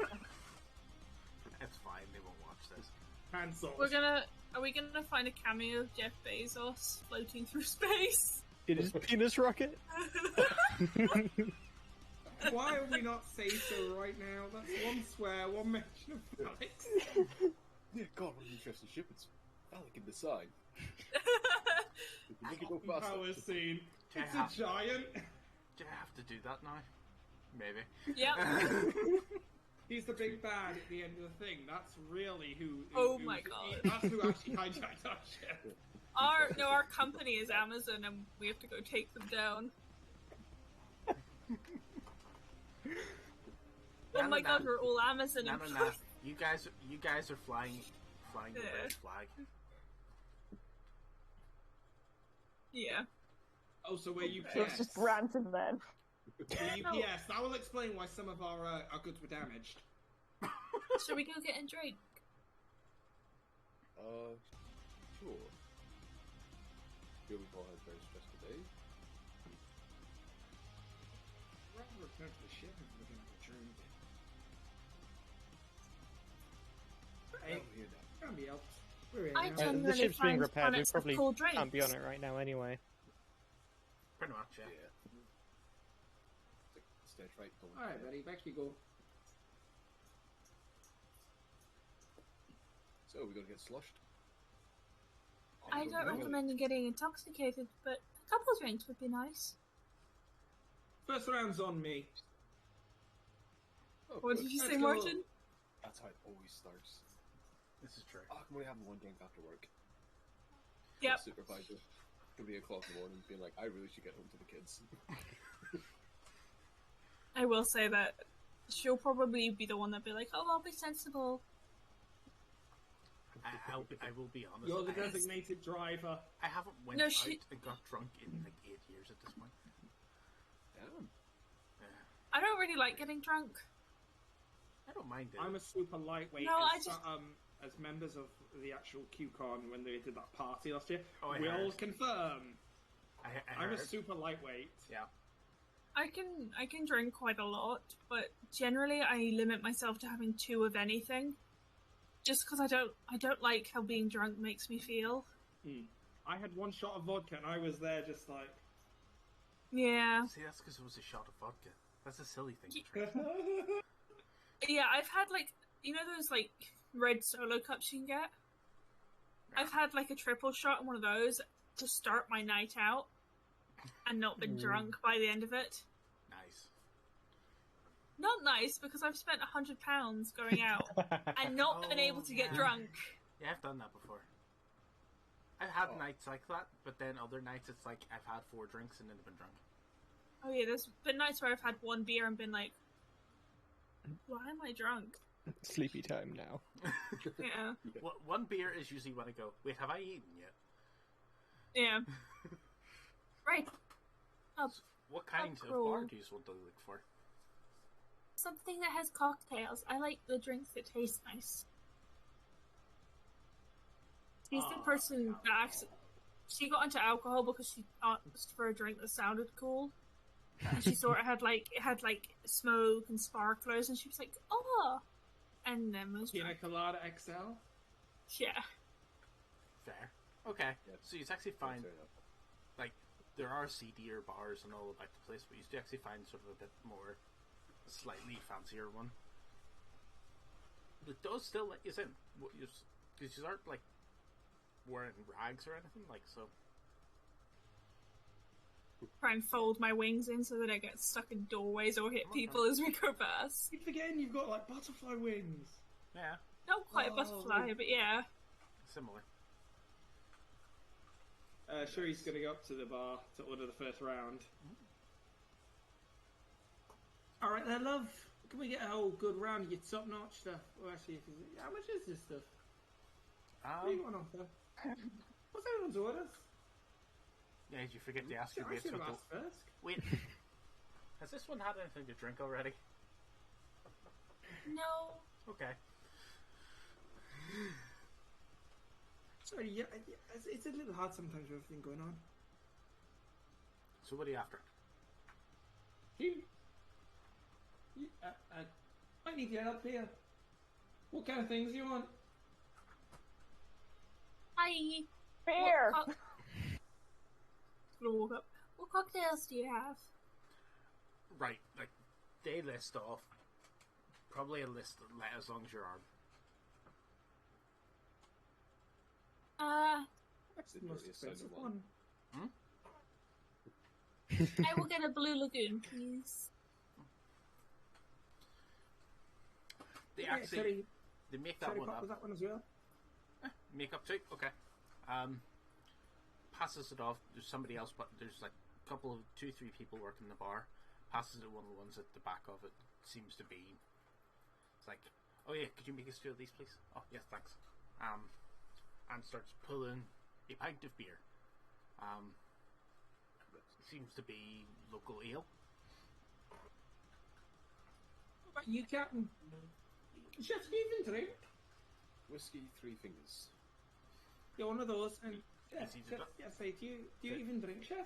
It's fine, they won't watch this. Cancel. Are we gonna find a cameo of Jeff Bezos floating through space? It is penis rocket. Why would we not say so right now? That's one swear, one mention of Alex. Yeah, God, what an interesting ship. It's phallic in design. We can make it go faster. Power scene. Do I It's have- a giant. Do I have to do that now? Maybe. Yep. He's the big bad at the end of the thing. That's really who. Oh my God. That's who actually hijacked our ship. Our company is Amazon, and we have to go take them down. Oh my God, we're all Amazon. No, no, no. You guys are flying the Yeah. red flag. Yeah. Oh, so we're UPS. So it's just random then. We're UPS. That will explain why some of our goods were damaged. Shall we go get a drink? Sure. Here we all had a very stressful day. Rather return to the ship and we're going to adjourn. Hey, Oh, here now. can't be helped. We're here I now. don't- The Generally ship's being finds repaired. We planets with probably cool can't be on drinks. it right now anyway. Pretty much, yeah. Yeah. Stage right. Don't Alright, buddy, back you go. So we're gonna get sloshed. I don't recommend getting intoxicated, but a couple of drinks would be nice. First round's on me. Oh, What good. did you Let's say, go. Martin? That's how it always starts. This is true. Oh, I can only have one drink after work. Yep. Supervisor. Could be o'clock in the morning, being like, I really should get home to the kids. I will say that she'll probably be the one that'll be like, "Oh, I'll be sensible." I will be honest. You're the I- designated driver. I haven't went No, out she- and got drunk in like 8 years at this point. Damn. I don't really like getting drunk. I don't mind it. I'm a super lightweight. No, I as, just- as members of the actual QCon when they did that party last year, Oh, I we'll heard. confirm. I'm a heard. super lightweight. Yeah. I can drink quite a lot, but generally I limit myself to having 2 of anything, just because I don't like how being drunk makes me feel. I had one shot of vodka and I was there just like. Yeah, See, that's because it was a shot of vodka. That's a silly thing to drink. yeah. I've had like those like red solo cups you can get. I've had like a triple shot in one of those to start my night out, and not been drunk by the end of it. Nice. Not nice because I've spent £100 going out and not been able to get yeah. drunk. Yeah, I've done that before. I've had Oh. nights like that, but then other nights it's like I've had 4 drinks and then I've been drunk. Oh yeah, there's been nights where I've had 1 beer and been like, why am I drunk? Sleepy time now. Yeah. One beer is usually when I go, wait, have I eaten yet? Yeah. Right. Oh, What kind of cruel. bar do you want to look for? something that has cocktails. I like the drinks that taste nice. He's the person that she got into alcohol because she asked for a drink that sounded cool. And she sort of had smoke and sparklers, and she was like, "Oh," and then was Pina drunk. Colada XL. Yeah. Fair. Okay. Yeah. So you actually find Fair enough. like there are seedier bars and all about the place, but you do actually find sort of a bit more slightly fancier one. It does still let you in, because you aren't like wearing rags or anything, like so. Try and fold my wings in so that I get stuck in doorways or hit Okay. people as we go past. Keep forgetting you've got like butterfly wings. Yeah, Not quite a Oh. butterfly, but yeah. similar. Sherry's gonna go up to the bar to order the first round. All right, then, love. Can we get a whole good round of your top-notch stuff? Well, actually, how much is this stuff? What do you want off there? What's everyone's orders? Yeah, did you forget to ask your I mates should what have the... asked first. Wait, has this one had anything to drink already? No. Okay. Sorry, yeah, it's a little hard sometimes with everything going on. So what are you after? I need your help here. What kind of things do you want? Hi. Beer! Gonna walk up. What cocktails do you have? Right, like they list off probably a list as long as your arm. That's the Didn't most really assign expensive them one. I will get a blue lagoon, please. They Yeah, actually Sherry, they make that Sherry one pop up. with that one as well. Make up too? Okay. Passes it off. There's somebody else, but there's like a couple of 2-3 people working the bar. Passes it one of the ones at the back of it. Seems to be. It's like, oh yeah, could you make us 2 of these, please? Oh yes, thanks. And starts pulling a pint of beer. Seems to be local ale. What about you, Captain? Chef, do you even drink? Whiskey, 3 fingers. You're one of those, and Chef, Easy to Chef, do. yes, do you even drink, Chef?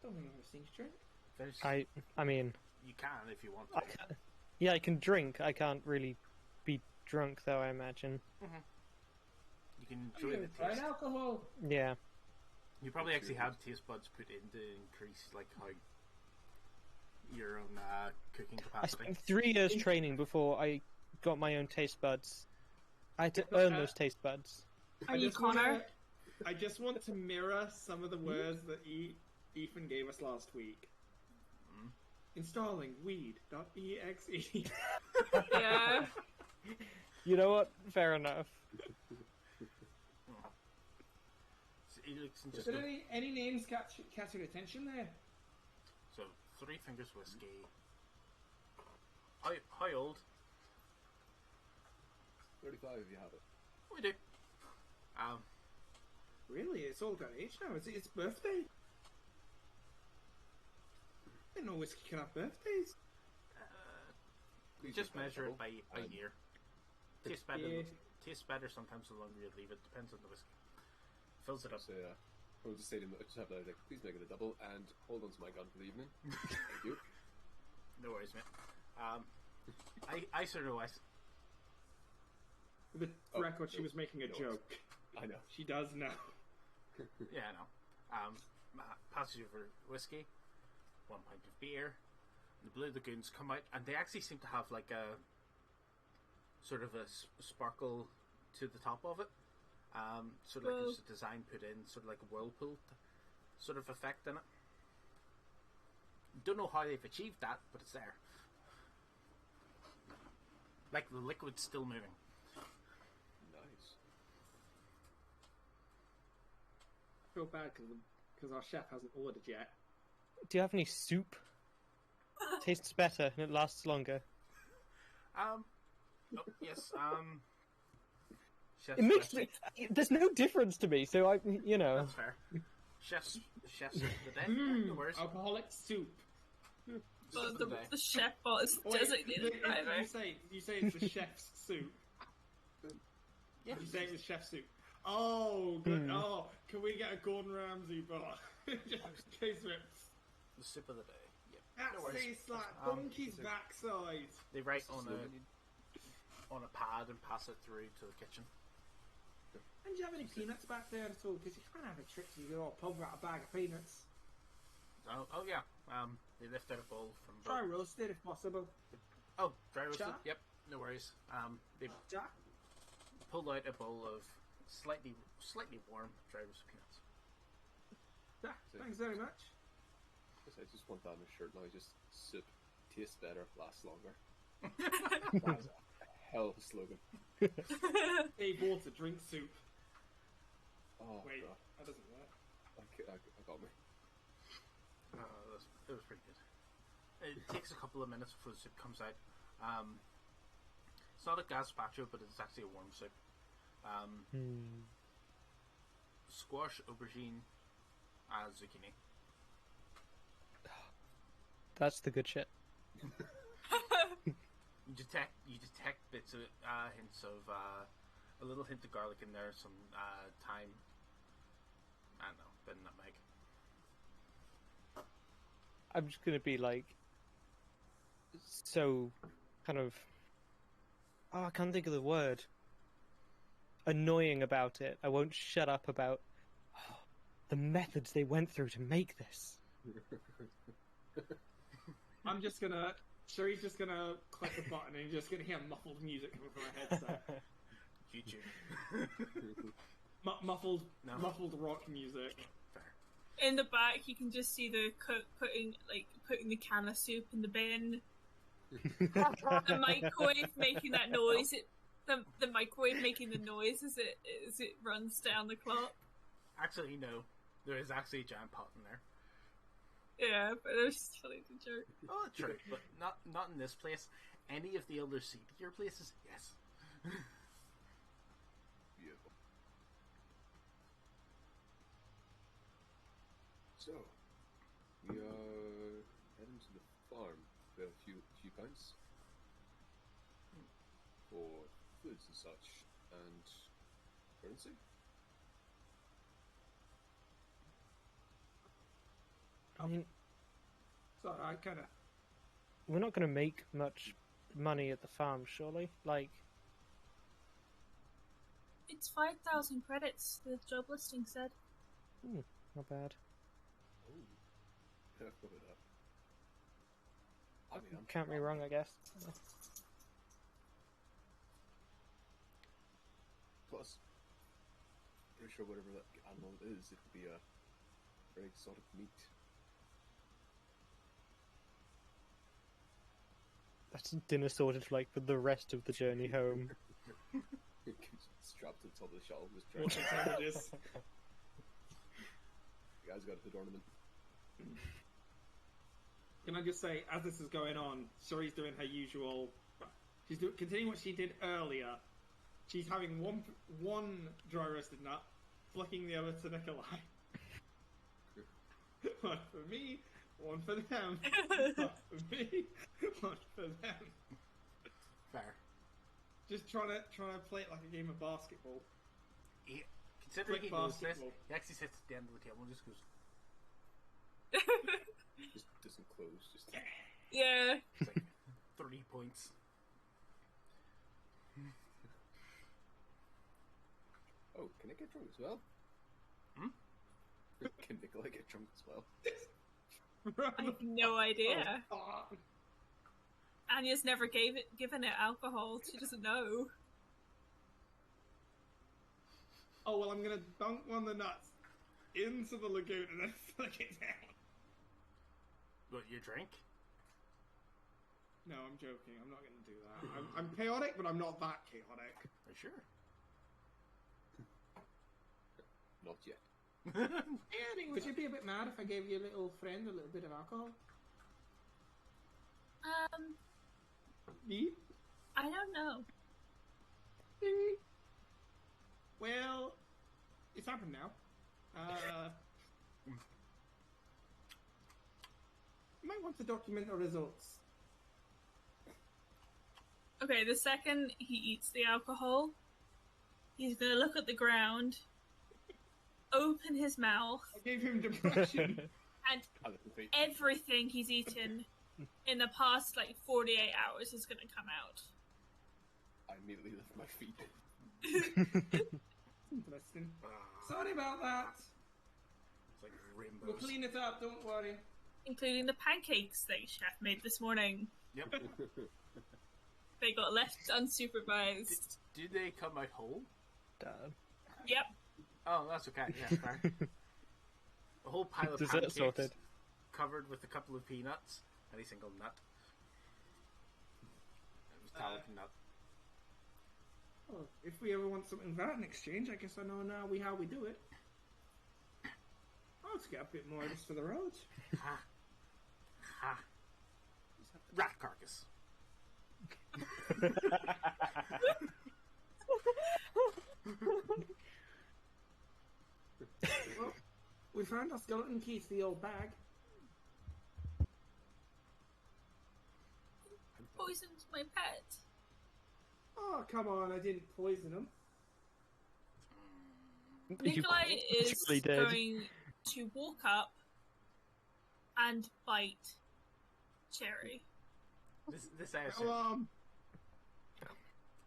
Don't think I've ever seen you drink. There's, I mean, you can if you want I to. can, yeah, I can drink. I can't really be drunk, though, I imagine. You can Oh, enjoy you the tried taste. alcohol. Yeah. You probably actually have taste buds put in to increase like how your own cooking I capacity. spent 3 years training before I got my own taste buds. I had to earn those taste buds. Are you just wanna- Connor? I just want to mirror some of the words that Ethan gave us last week. Installing weed.exe. Yeah. You know what? Fair enough. It looks Is interesting. there any names catch your attention there? So 3 Fingers whiskey. How old? 35 if you have it. We do. Really? It's all got age now. It's its birthday. I didn't know whiskey can have birthdays. We Please just don't measure it double. by year. Tastes better. Yeah. Tastes better sometimes the longer you leave it. Depends on the whiskey. Fills it up. So, we'll just say to them, just have that, like, please make it a double and hold on to my gun for the evening. Thank you. No worries, mate. Ice or no ice? For the Oh, record, she no. was making a No. joke. I know. She does now. Yeah, I know. Passes you for whiskey, 1 pint of beer. The Blue Lagoons come out, and they actually seem to have like a sort of a sparkle to the top of it. Sort of like there's a design put in, sort of like a whirlpool sort of effect in it. Don't know how they've achieved that, but it's there. Like the liquid's still moving. Nice. I feel bad because our chef hasn't ordered yet. Do you have any soup? Tastes better and it lasts longer. Oh, yes. Chef's It makes special. there's no difference to me, so That's fair. Chef's of the day. No worries. Alcoholic soup. But the chef bot is Wait, designated driver. you say it's the chef's soup. Yeah. You say it was chef soup. Oh, good. Oh, can we get a Gordon Ramsay bar? Just in case it's... The sip of the day. Yep. That No worries. tastes like donkey's backside. They write on a pad and pass it through to the kitchen. And do you have any peanuts back there at all? Because you can't have a trip to your old pub without a bag of peanuts. Oh yeah. They lift out a bowl from. Try roasted if possible. Oh, dry roasted. Jack? Yep. No worries. They Jack? pulled out a bowl of slightly warm dry roasted peanuts. Jack, thanks very much. I just want that on a shirt now. Just soup tastes better, lasts longer. That's a hell of a slogan. Hey, water, drink soup. Oh, Wait, God. that doesn't work. I got me. It was pretty good. It takes a couple of minutes before the soup comes out. It's not a gazpacho, but it's actually a warm soup. Squash, aubergine, zucchini. That's the good shit. You detect bits of hints of a little hint of garlic in there, some thyme. I don't know, bit of nutmeg. I'm just gonna be like, so kind of. Oh, I can't think of the word. Annoying about it. I won't shut up about the methods they went through to make this. I'm just gonna... Sherry's just gonna click a button and you're just gonna hear muffled music coming from her headset. YouTube. Muffled rock music. In the back, you can just see the cook putting the can of soup in the bin. The microwave making that noise. The microwave making the noise as it runs down the clock. Actually, no. There is actually a giant pot in there. Yeah, but it was just funny to joke. Oh, true, but not in this place. Any of the other seedier places, yes. Beautiful. So, we are heading to the farm for a few pints for foods and such, and currency. I mean, So I kind of... we're not going to make much money at the farm, surely. Like, It's 5,000 credits. The job listing said. not bad. Oh, yeah, I've got it up. I mean, I'm Count me wrong, I guess. Plus, pretty sure whatever that animal is, it could be a very exotic meat. That's dinner sorted like for the rest of the journey home. Strapped to the top of the shuttle, just What trying time it is? The guy's got a hood ornament. Can I just say, as this is going on, Sherry's doing her usual... She's continuing what she did earlier. She's having one dry roasted nut, flicking the other to Nikolai. One for me, one for them. One for me, one for them. Fair. Just trying to play it like a game of basketball. Considering Quick he knows this, basketball. he actually sits at the end of the table and just goes, Just doesn't close, just... Yeah. it's like 3 points. Oh, can I get drunk as well? Hmm? Can Nikolai get drunk as well? I have no idea. Oh, Anya's never given it alcohol. She doesn't know. oh, well, I'm going to dunk one of the nuts into the lagoon and then flick it down. What, you drink? No, I'm joking. I'm not going to do that. I'm chaotic, but I'm not that chaotic. Are you sure? Not yet. Would you be a bit mad if I gave your little friend a little bit of alcohol? Me? I don't know. Well, it's happened now. You might want to document the results. Okay, the second he eats the alcohol, He's gonna look at the ground, open his mouth, I gave him depression. and Other than feet. everything he's eaten in the past, 48 hours is gonna come out. I immediately lift my feet. Interesting. Sorry about that. It's like We'll rainbows. clean it up, don't worry. Including the pancakes that Chef made this morning. Yep. They got left unsupervised. Do they come out whole? Damn. Yep. Oh, that's okay. Yeah, fair. A whole pile of Dessert pancakes sorted. covered with a couple of peanuts. Any single nut. It was metallic nut. Well, if we ever want something that in exchange, I guess I know now how we do it. I'll just get a bit more just for the road. Ha. Ha. Rat carcass. Well, we found our skeleton key to the old bag. Poisoned my pet. Oh, come on, I didn't poison him. Nikolai is really did. going to walk up and bite Cherry. This I Oh, assume.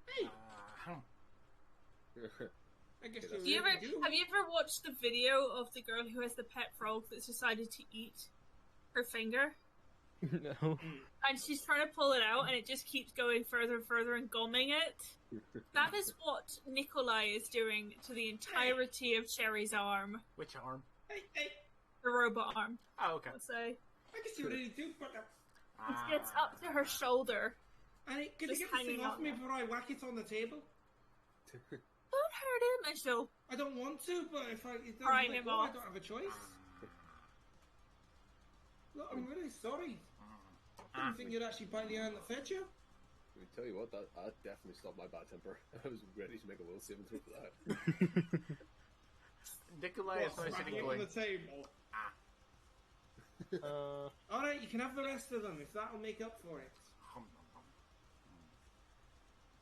Hey, I guess Have you're ready to do. Have you ever watched the video of the girl who has the pet frog that's decided to eat her finger? No. And she's trying to pull it out, and it just keeps going further and further and gumming it. That is what Nikolai is doing to the entirety of Cherry's arm. Which arm? Hey, The robot arm, Oh, okay. I'll say. I guess you're ready to do, but It gets up to her shoulder. could you Just get this thing hanging off on me there. before I whack it on the table? Don't hurt him, and she'll I don't want to, but if it doesn't Pry let him go, off. I don't have a choice. Look, I'm really sorry. I didn't think you'd actually bite the hand that fed you. Let me tell you what, that definitely stopped my bad temper. I was ready to make a will saving throw for that. Nikolai is now Smack sitting it on going, the table. Alright, you can have the rest of them if that'll make up for it. hum, hum,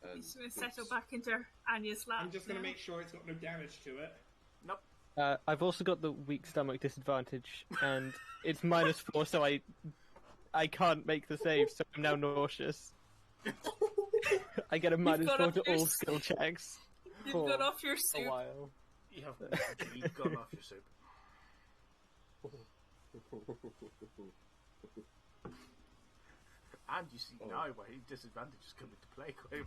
hum. And he's going to settle back into Anya's lap. I'm just going to now. make sure it's got no damage to it. Nope. I've also got the weak stomach disadvantage, and it's -4, so I can't make the save, so I'm now nauseous. I get a got -4 off to your all s- skill checks You've for got off your a soup. while. You have indeed gone off your soup. And you see now why disadvantages come into play quite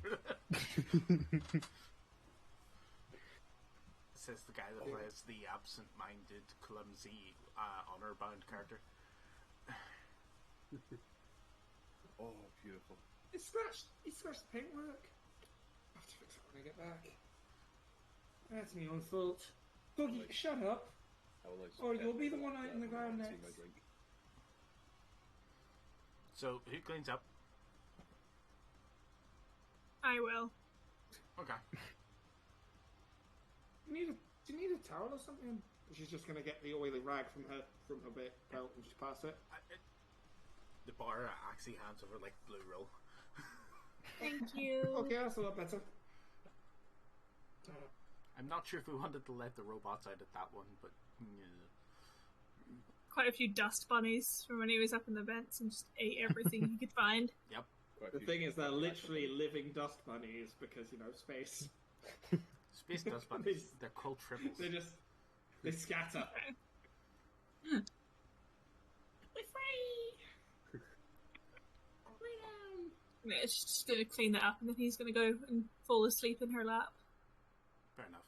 Says the guy that plays the absent-minded, clumsy, honor-bound character. oh, beautiful. It scratched the paintwork. I'll have to fix it when I get back. That's my own fault. Doggy, shut up. I will just Or pet you'll be the that one out in the ground see next. my drink. So, who cleans up? I will. Okay. Do you need a towel or something? She's just gonna get the oily rag from her belt and just pass it. The bar actually hands over, like, blue roll. Thank you. Okay, that's a lot better. I'm not sure if we wanted to let the robots out at that one, but... Quite a few dust bunnies from when he was up in the vents and just ate everything he could find. Yep. Quite a The few thing is, they're actual literally ones. living dust bunnies because, space. Space dust bunnies. They're called triples. They scatter. Hmm. We're free! Freedom! Yeah, she's just going to clean that up and then he's going to go and fall asleep in her lap. Fair enough.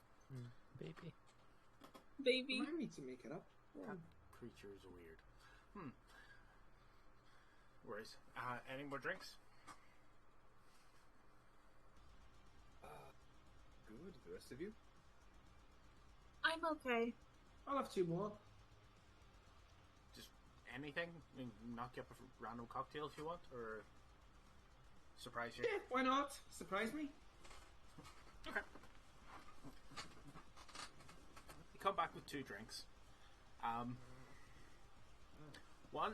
Baby. Baby. Remind me to make it up. That creature is weird. Worries. Any more drinks? Good. The rest of you? I'm okay. I'll have 2 more. Just anything? I mean, knock you up a random cocktail if you want, or surprise you? Yeah, why not? Surprise me. Okay. You come back with 2 drinks. One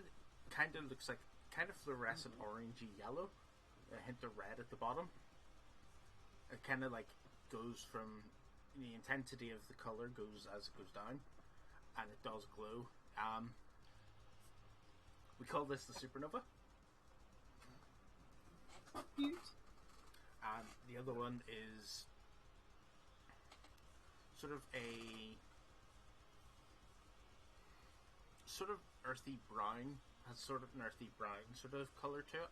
kind of looks like fluorescent orangey yellow, a hint of red at the bottom. It kind of like goes from the intensity of the color goes as it goes down, and it does glow. We call this the supernova. Cute. And the other one is sort of earthy brown, has sort of an earthy brown sort of color to it.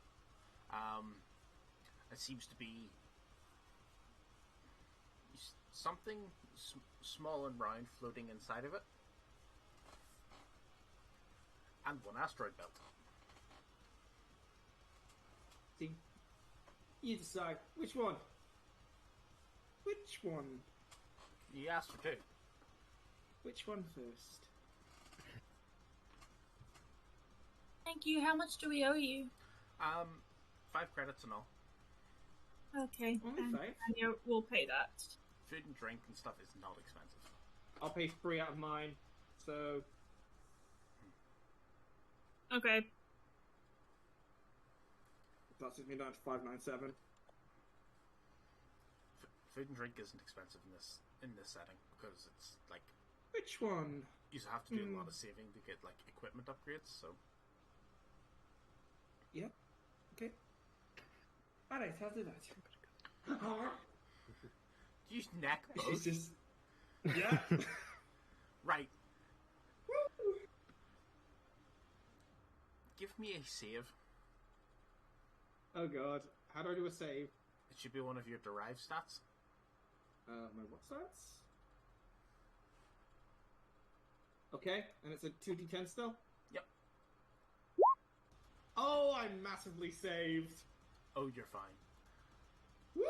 It seems to be something small and round floating inside of it, and one asteroid belt. See, you decide which one. Which one? You asked for two. Which one first? Thank you. How much do we owe you? 5 credits and all. Okay. Only and, 5? and we'll pay that. Food and drink and stuff is not expensive. I'll pay 3 out of mine. So Okay. that takes me down to 597. Food and drink isn't expensive in this setting because it's like Which one? you have to do a lot of saving to get like equipment upgrades. So Yep. Okay. Alright, I'll do that. do you neck both? It's just. Yeah. Right. Give me a save. Oh god. How do I do a save? It should be one of your derived stats. My what stats? Okay, and it's a 2d10 still? Yep. Oh, I'm massively saved. Oh, you're fine. Woo!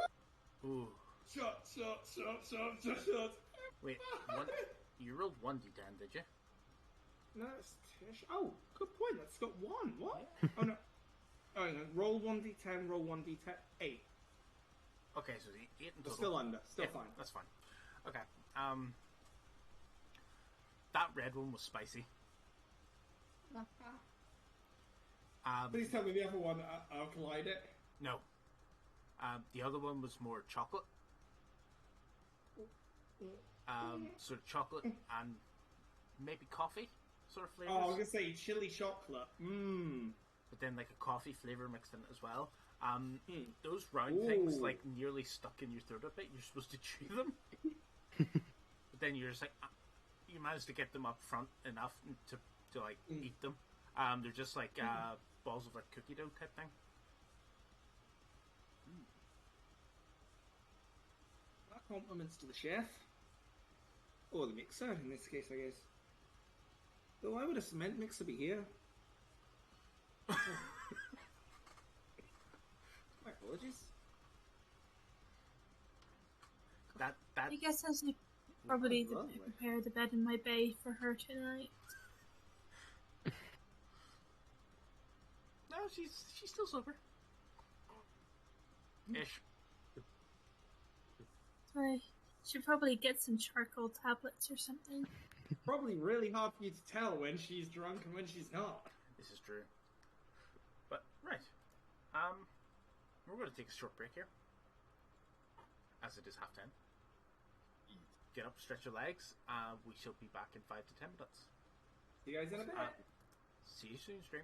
Ooh. Shut. Wait, you rolled 1d10, did you? No, it's Tish. Oh, good point. That's got 1. What? Oh no. Oh, no. Roll 1d10, roll 1d10. 8. Okay, so the 8 in total. Still under. Still Yeah, fine. That's fine. Okay. That red one was spicy. Please tell me the other one alkalied it. No. The other one was more chocolate. Sort of chocolate and maybe coffee sort of flavors. Oh, I was gonna say chili chocolate. Mmm. But then like a coffee flavor mixed in it as well. Those round things like nearly stuck in your throat a bit. You're supposed to chew them, but then you're just like you managed to get them up front enough to like eat them. They're just like balls of like cookie dough type thing. That compliments to the chef. Or the mixer in this case, I guess. Though why would a cement mixer be here? My apologies. That I guess I should probably Lovely. prepare the bed in my bay for her tonight. no, she's still sober. Ish. So I should probably get some charcoal tablets or something. Probably really hard for you to tell when she's drunk and when she's not. This is true. But right, we're going to take a short break here, as it is 10:30. Get up, stretch your legs. We shall be back in 5 to 10 minutes. See you guys in a bit. See you soon, stream.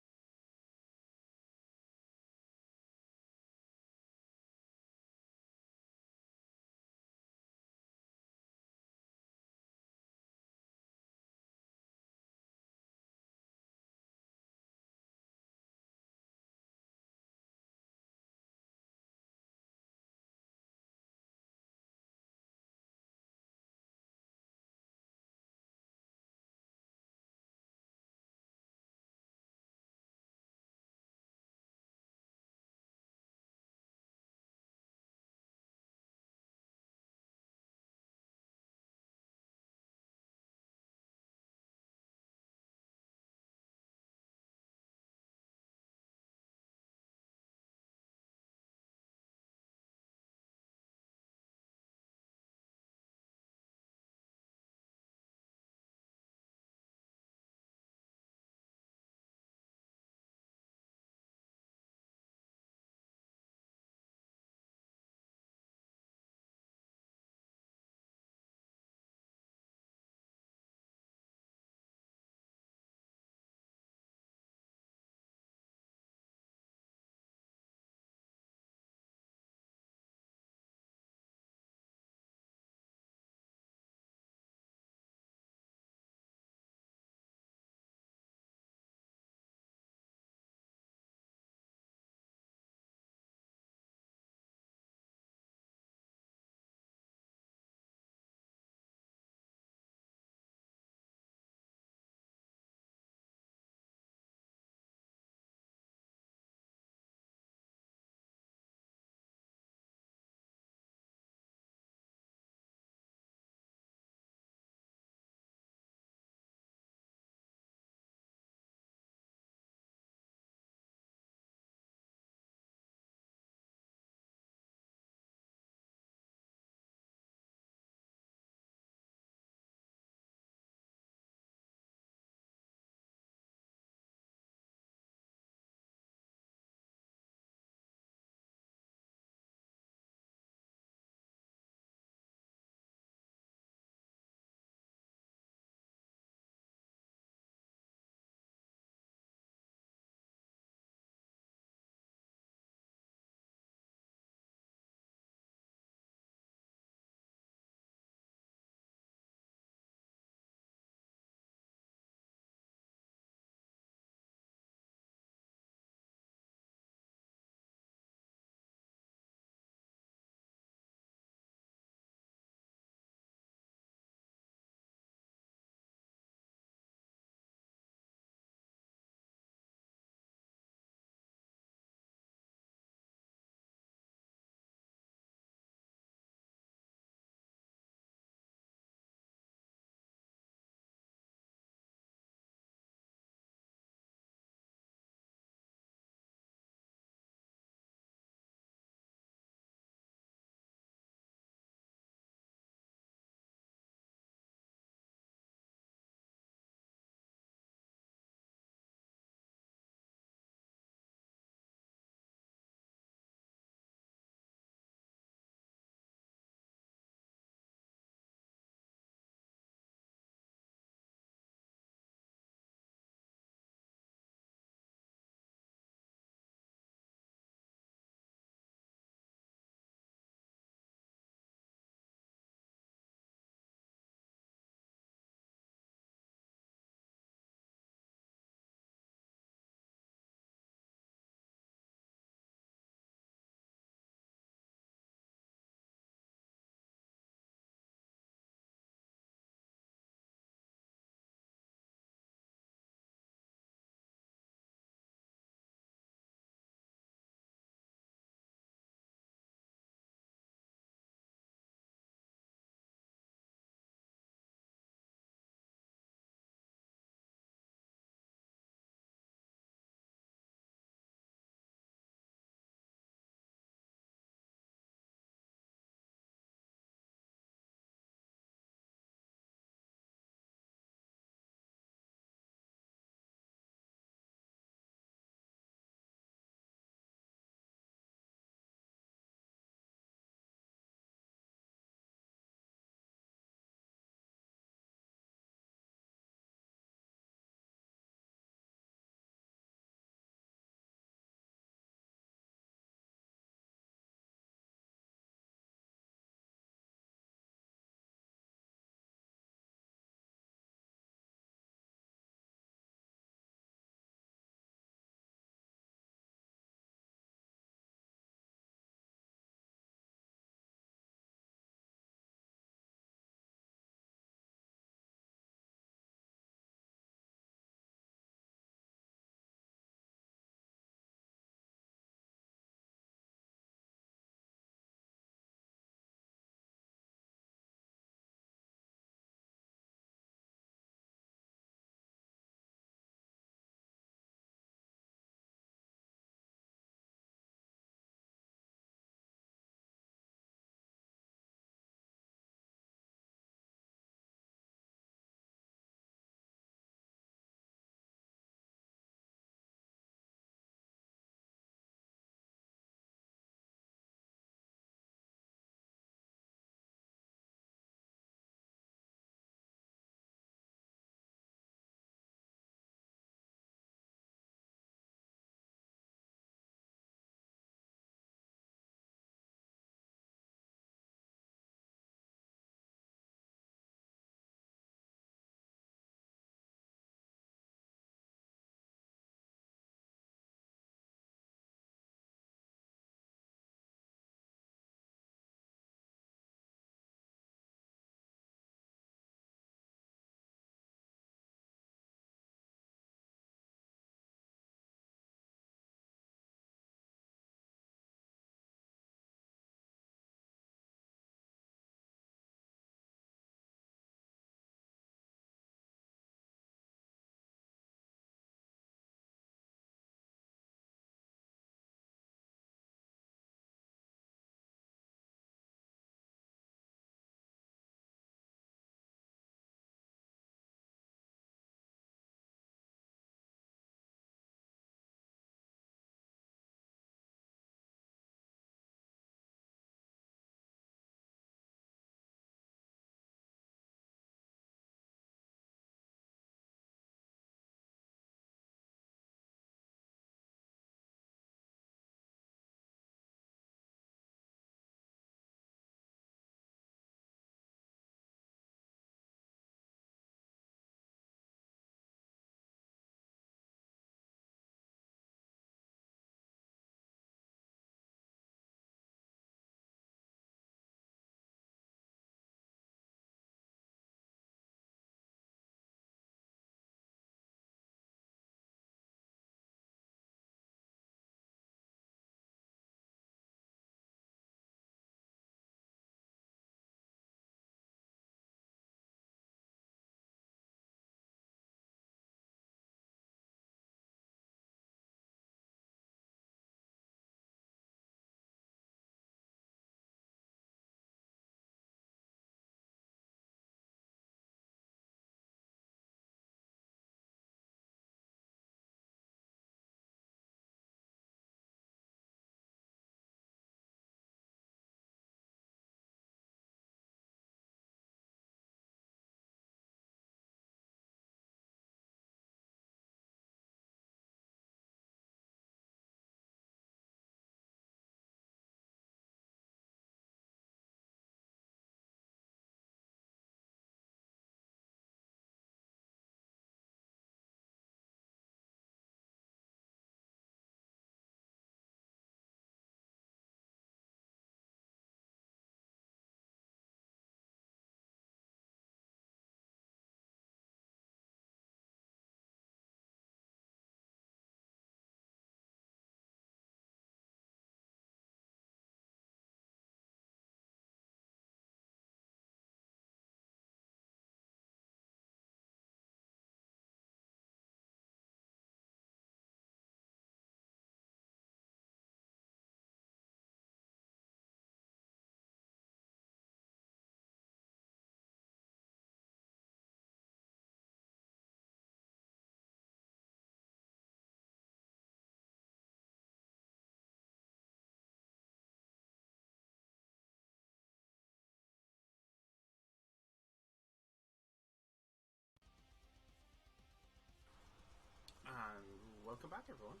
welcome back, everyone.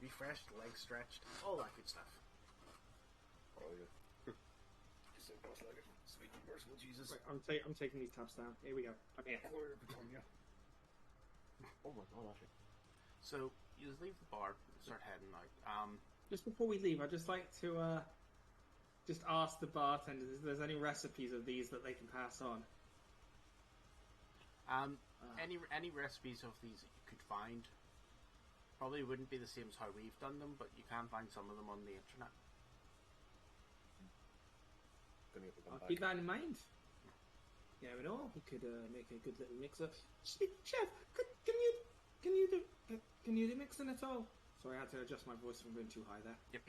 Refreshed, legs stretched, all that good stuff. Oh yeah. Just cross-legged, sweet merciful Jesus. Right, I'm taking these tabs down. Here we go. I'm here. Oh my god, actually. So you just leave the bar, start heading out. Just before we leave, I'd just like to just ask the bartenders if there's any recipes of these that they can pass on. Any recipes of these that you could find probably wouldn't be the same as how we've done them, but you can find some of them on the internet. I'll keep that in mind. You never know. We could make a good little mixer. Chef, can you do mixing at all? Sorry, I had to adjust my voice from going too high there. Yep.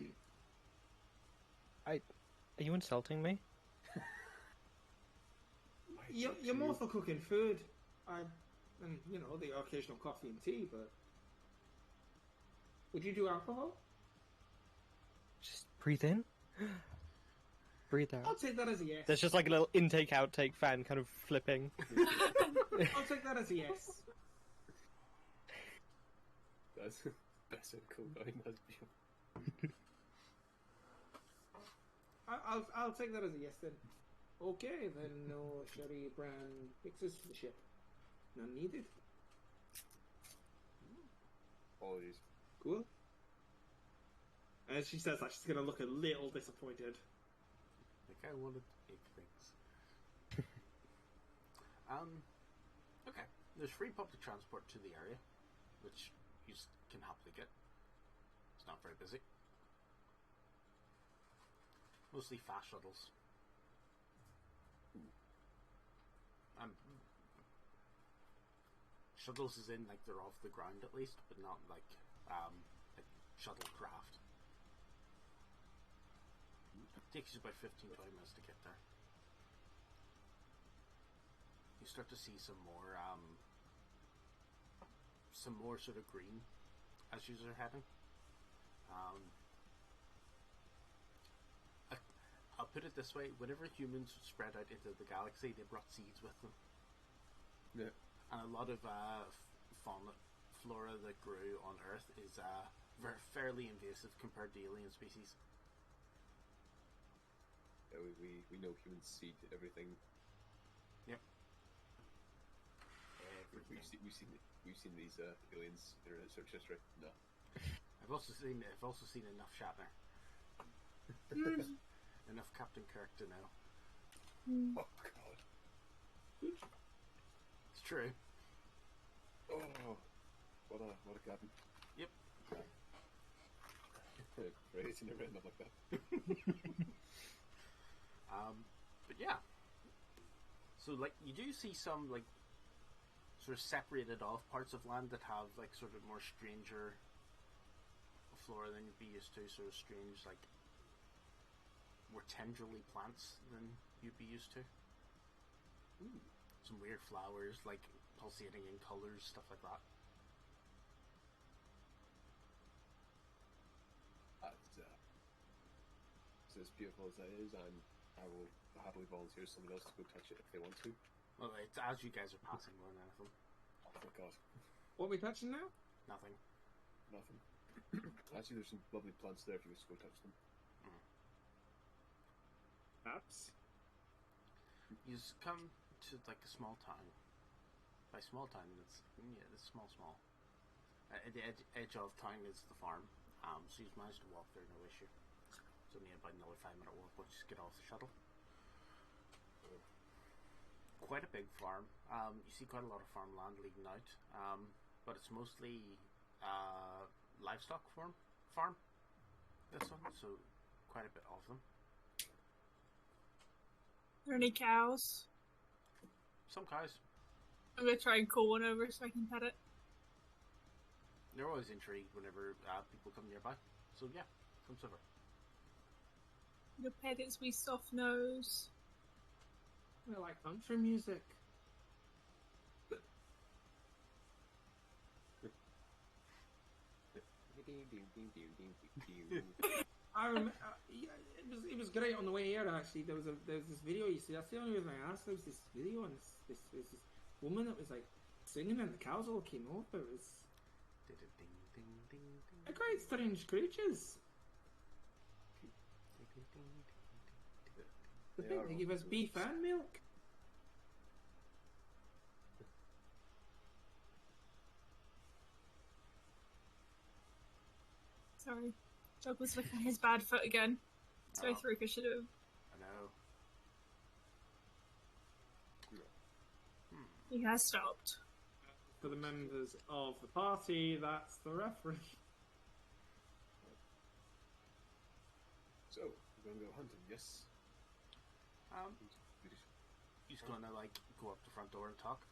Are you insulting me? You're more for cooking food. And you know, the occasional coffee and tea, but would you do alcohol? Just breathe in, breathe out. I'll take that as a yes. There's just like a little intake outtake fan kind of flipping. I'll take that as a yes. That's so cool. That's beautiful. I'll take that as a yes then. Okay, then no sherry brand mixes for the ship. None needed. Apologies. Cool. As she says that, she's going to look a little disappointed. Like I wanted big things. Okay. There's free public transport to the area, which you can happily get. It's not very busy. Mostly fast shuttles. Shuttles is in, like, they're off the ground at least, but not like shuttlecraft. It takes you about 15-20 minutes to get there. You start to see some more sort of green as you are heading. I'll put it this way: whenever humans spread out into the galaxy, they brought seeds with them. Yeah. And a lot of fauna, flora that grew on Earth is fairly invasive compared to alien species. Yeah, we know humans seed everything. Yep. We've seen these aliens in our search history. No. I've also seen enough Shatner. Enough Captain Kirk to know. Oh god. It's true. Oh, what a captain. Yep. Crazy, never ended up like that. But yeah. So like you do see some like sort of separated off parts of land that have like sort of more stranger flora than you'd be used to, sort of strange like more tendrily plants than you'd be used to. Ooh. Some weird flowers, like pulsating in colors, stuff like that. So as beautiful as that is, I will happily volunteer someone else to go touch it if they want to. Well, it's as you guys are passing more than anything. Oh my god. What are we touching now? Nothing. Actually, there's some lovely plants there if you just go touch them. Perhaps. You come to like a small town. By small town, it's small. At the edge of town is the farm. So you've managed to walk there, no issue. It's only about another 5-minute walk once you get off the shuttle. Quite a big farm. You see quite a lot of farmland leading out, but it's mostly livestock farm. This one, so quite a bit of them. Are there any cows? Some cows. I'm gonna try and call one over so I can pet it. They're always intrigued whenever people come nearby. So yeah, come over. I'm gonna pet its wee soft nose. I like country music. I remember, it was great on the way here. Actually, there was this video. You see, that's the only reason I asked. There was this video, and woman that was like singing and the cows all came over. It was Ding, ding, ding, ding, ding. they're quite strange creatures. I They think are they give all us beef and milk. Sorry. Doug was licking his bad foot again. Sorry, Oh. Tharika should have. I know. He has stopped. For the members of the party, that's the reference. So, we're gonna go hunting, yes? He's gonna like go up the front door and talk.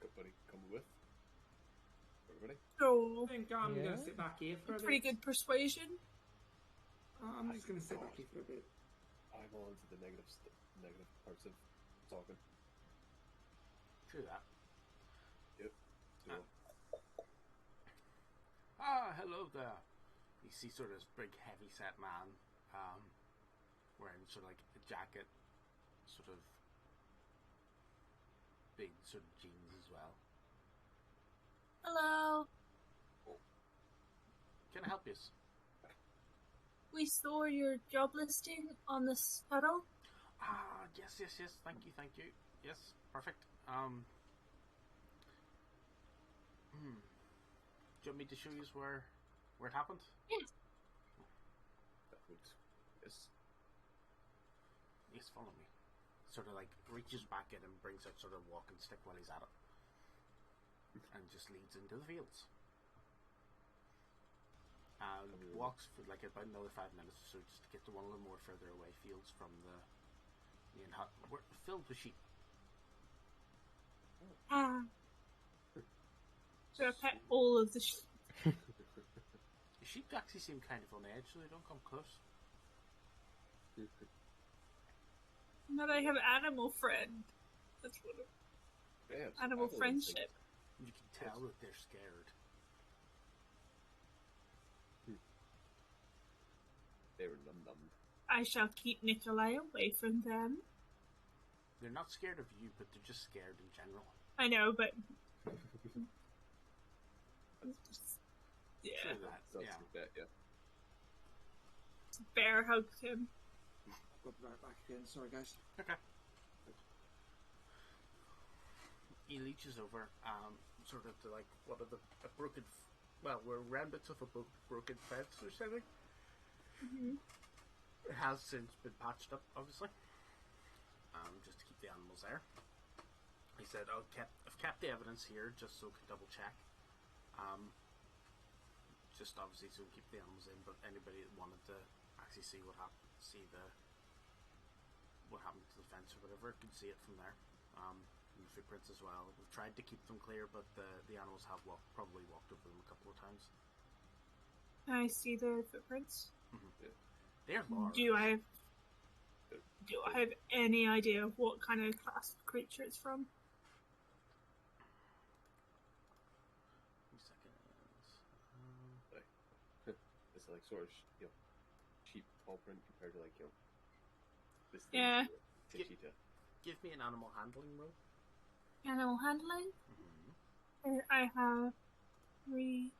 So, buddy, come with. Everybody? So, I think I'm Yeah. going to sit back here for a bit. pretty good persuasion. I'm just going to sit back here for a bit. I'm on to the negative parts of talking. True that. Yep. So, Hello there. You see sort of this big heavy set man, wearing sort of like a jacket, sort of big sort of jeans as well. Hello. Can I help you? We saw your job listing on the Scuttle. Yes. Thank you. Yes, perfect. Do you want me to show you where it happened? Yes. that would. Yes. Yes, follow me. Sort of like reaches back in and brings out sort of walking stick while he's at it, and just leads into the fields. And walks for like about another 5 minutes or so just to get to one of the more further away fields from the main hut, filled with sheep. So I pet all of the sheep. The sheep actually seem kind of on edge, so they don't come close. But I have animal friend. That's what Yeah, animal I don't friendship. You can tell that they're scared. They were num. I shall keep Nikolai away from them. They're not scared of you, but they're just scared in general. I know, but yeah, True that. Sounds Yeah. like that, yeah. bear hugged him. Go right back again. Sorry, guys. Okay. He leeches over, sort of to like one of the a broken, we're remnants of a broken fence or something. It has since been patched up, obviously, just to keep the animals there. He said, I've kept the evidence here just so we can double check. Just obviously so we keep the animals in, but anybody that wanted to actually see what happened, what happened to the fence or whatever, could see it from there. And the footprints as well. We've tried to keep them clear, but the animals have probably walked over them a couple of times. I see the footprints. They're large. Do I have any idea what kind of class of creature it's from? 2 seconds. It's like sort of, cheap paw print compared to this thing. Yeah. Cheetah. Give me an animal handling roll. Animal handling? I have 3.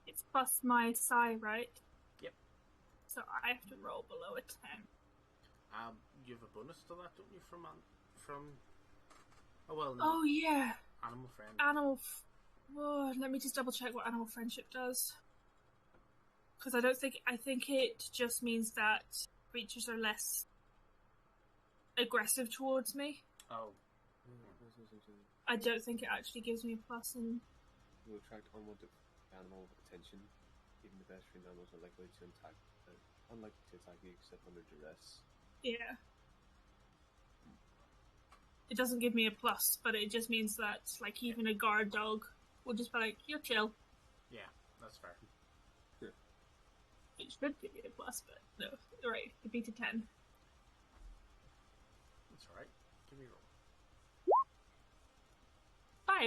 It's plus my psi, right? Yep. So I have to roll below a 10. You have a bonus to that, don't you? Oh well. No. Oh yeah, Animal friend. Oh, let me just double check what animal friendship does. Because I think it just means that creatures are less aggressive towards me. Oh. I don't think it actually gives me a plus in. You attract unwanted animal attention. Even the best trained animals are unlikely to attack you except under duress. Yeah. It doesn't give me a plus, but it just means that, like, even a guard dog will just be like, you're chill. Yeah, that's fair. It should give me a plus, but no. Right, it beat a 10. That's alright. Give me a roll.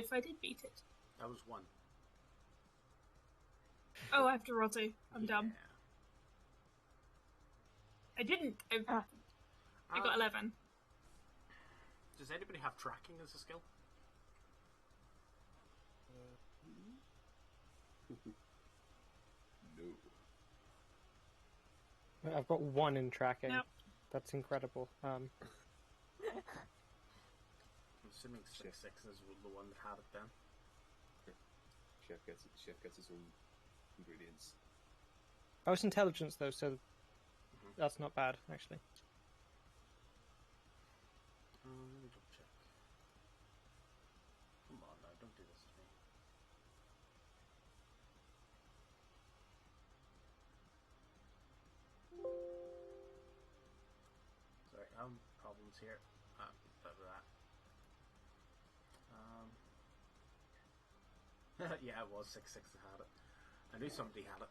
5, I did beat it. That was 1. Oh, I have to roll 2. I'm dumb. Yeah. I didn't. I got 11. Does anybody have tracking as a skill? No. I've got 1 in tracking. Nope. That's incredible. I'm assuming 6 is the one that had it then. Chef gets his own ingredients. I was intelligence though, so that's not bad actually. Let me double check. Come on now, don't do this to me. Sorry, I'm problems here. Blah, blah, blah. Yeah, it was 6 that had it. I knew somebody had it.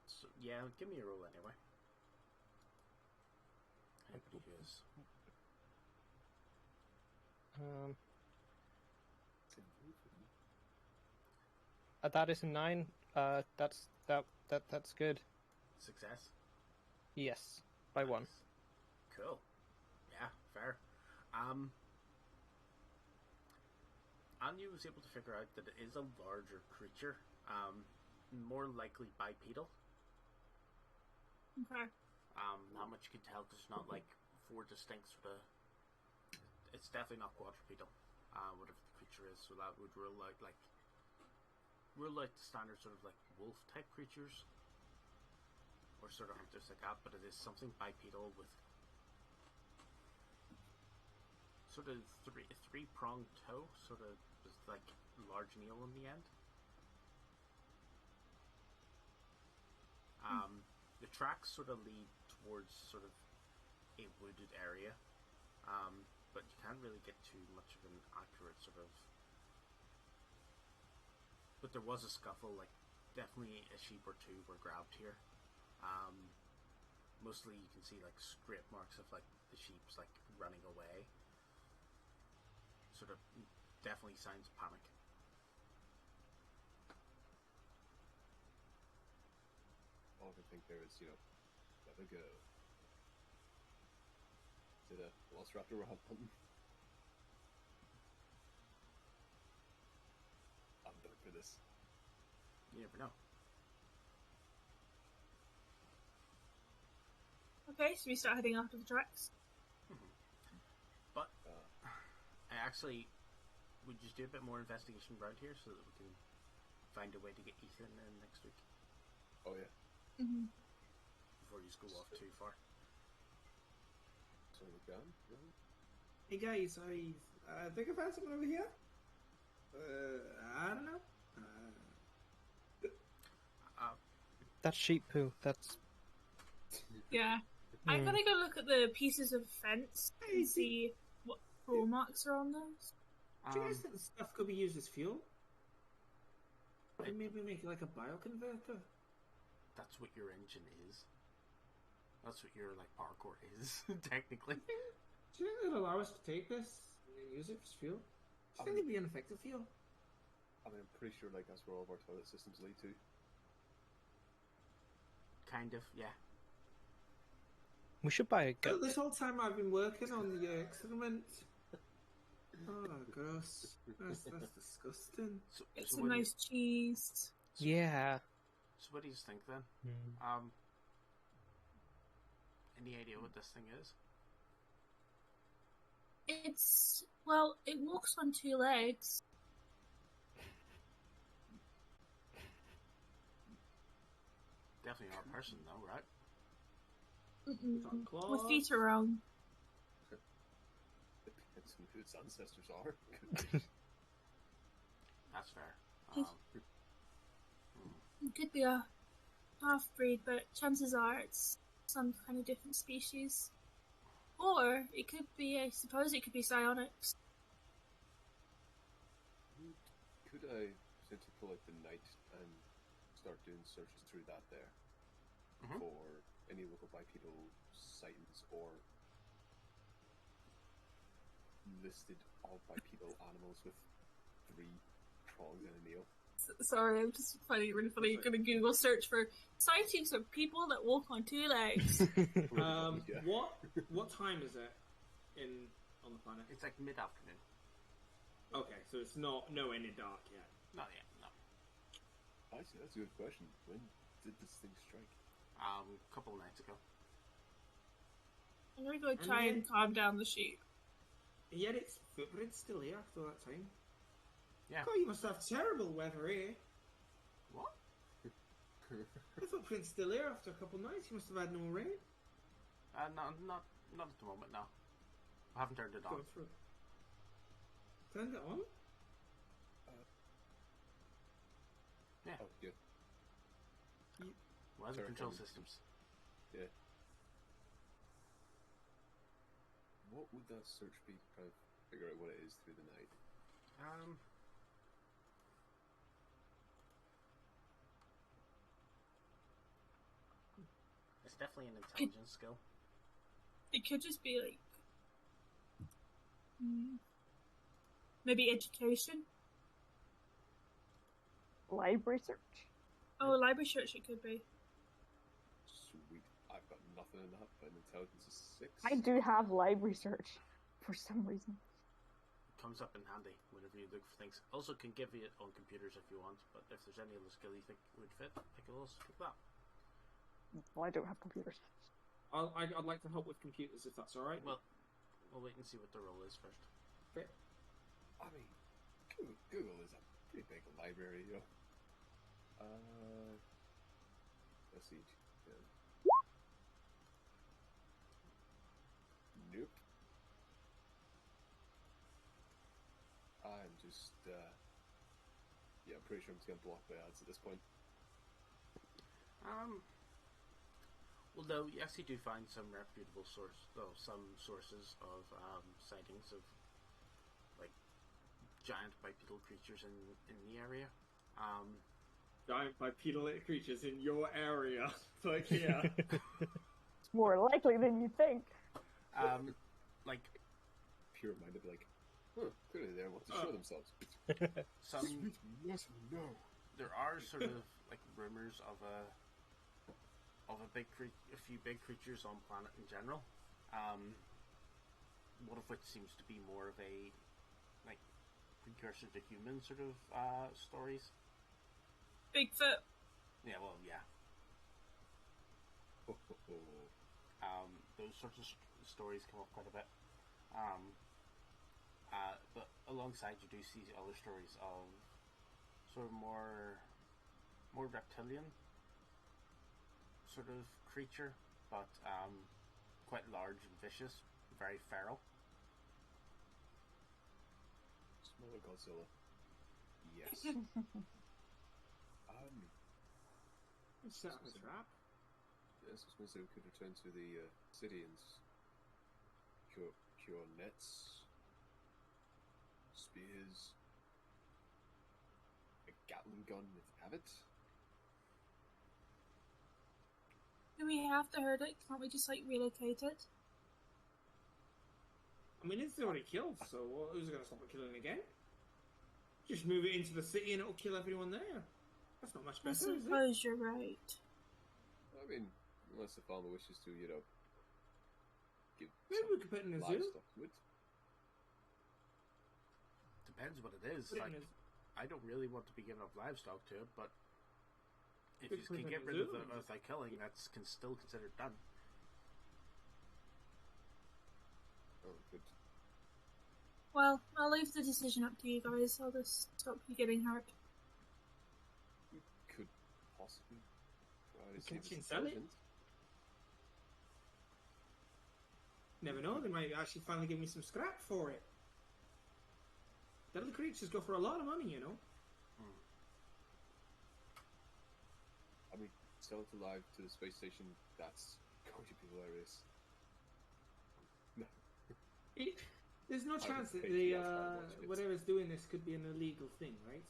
So, yeah, give me a roll anyway. Anybody who is. That is a 9. That's good. Success? Yes, by 1. Nice. Cool. Yeah, fair. Anya was able to figure out that it is a larger creature, more likely bipedal. Okay. Not much you can tell because it's not like 4 distinct sort of. It's definitely not quadrupedal, whatever the creature is. So that would rule out the standard sort of like wolf type creatures, or sort of hunters like that. But it is something bipedal with sort of three pronged toe, sort of with like large nail on the end. The tracks sort of lead towards sort of a wooded area, but you can't really get too much of an accurate sort of. But there was a scuffle, like definitely a sheep or 2 were grabbed here. Mostly you can see like scrape marks of like the sheep's like running away. Sort of definitely signs of panic. All I can think there is, let it go. Did a velociraptor rob them? I'm done for this. You never know. Okay, so we start heading after the tracks. But I actually would just do a bit more investigation around here so that we can find a way to get Ethan in next week. Oh yeah. Mm-hmm. Before you just go off too far. So we're gone? Really? Hey guys, I think I found something over here. I don't know. That's sheep poo. That's Yeah. I'm gonna go look at the pieces of fence and see what claw marks are on those. Do you guys think the stuff could be used as fuel? And maybe make like a bioconverter? That's what your engine is. That's what your like power core is, technically. Do you think it'll allow us to take this and use it as fuel? Do you think it'd be an effective fuel? I mean, I'm pretty sure like that's where all of our toilet systems lead to. Kind of, yeah. we should buy a Well, goat. this whole time I've been working on the experiment. Oh, gross. That's disgusting. So, It's so a what do you- nice cheese. Yeah. So what do you think then? Any idea what this thing is? It walks on 2 legs. Definitely not a person though, right? Mm-mm. Claws. With feet are wrong. Depends on who its ancestors are. That's fair. It could be a half-breed, but chances are it's some kind of different species. Or it could be, I suppose it could be psionics. Could I potentially pull out the night and start doing searches through that there for any local bipedal sightings or listed all bipedal animals with 3 prongs and a nail? Sorry, I'm just finding it really funny. You're gonna Google search for sightings of people that walk on two legs. Yeah. What time is it on the planet? It's like mid-afternoon. Okay, so it's not nowhere near dark yet. Not yet, no. Actually, that's a good question. When did this thing strike? A couple of nights ago. I'm gonna go try and calm down the sheep. And yet its footprint's still here after that time. Yeah. God, you must have terrible weather here. What? The footprint's still here after a couple of nights. You must have had no rain. Not at the moment, no. I haven't turned it on. Go through. Turned it on? Yeah. Oh, yeah. Weather Sorry, control Kevin. systems. Yeah. What would that search be to try and figure out what it is through the night? It's definitely an intelligence skill. It could just be like maybe education. Library search. Oh, library search it could be. Sweet. I've got nothing in that, but an intelligence is 6. I do have library search for some reason. It comes up in handy whenever you look for things. Also can give you it on computers if you want, but if there's any other skill you think would fit, I can also pick that. Well, I don't have computers. I'd like to help with computers if that's alright. Well, we'll wait and see what the role is first. Okay. I mean, Google is a pretty big library, yo. Let's see. Yeah. Nope. I'm just, yeah, I'm pretty sure I'm just getting blocked by ads at this point. Although you actually do find some reputable some sources of sightings of like giant bipedal creatures in the area. Giant bipedal creatures in your area. Like, yeah. It's more likely than you think. Like Pure minded, like, huh, clearly they want to show themselves. some Sweet, yes, no. there are sort of like rumors of a few big creatures on planet in general. One of which seems to be more of a like precursor to human sort of stories. Bigfoot. Yeah, well, yeah. Those sorts of stories come up quite a bit. But alongside, you do see other stories of sort of more reptilian sort of creature, but quite large and vicious, very feral. Smaller Godzilla. Yes. Set up a trap. Yes, I was going to say we could return to the city and cure nets, spears, a Gatling gun if you have it. Do we have to hurt it? Can't we just like relocate it? I mean, it's already killed, so who's going to stop it killing again? Just move it into the city and it'll kill everyone there. That's not much I better, is it? suppose you're right. I mean, unless the farmer wishes to, give Maybe some we could put it in a zoo. livestock to it. Depends what it is. Put it Like, in a- I don't really want to be giving up livestock to it, but if We you could can put get it in a rid of zoo. the without killing, that's still considered done. Oh, good. Well, I'll leave the decision up to you guys. I'll just stop you getting hurt. We could possibly try to see Can if she it's sell it? intelligent. Never know, they might actually finally give me some scrap for it. Deadly creatures go for a lot of money, you know. I mean, sell it alive to the space station, that's going to be hilarious. There's no would chance that pay the to watch it. whatever's doing this could be an illegal thing, right?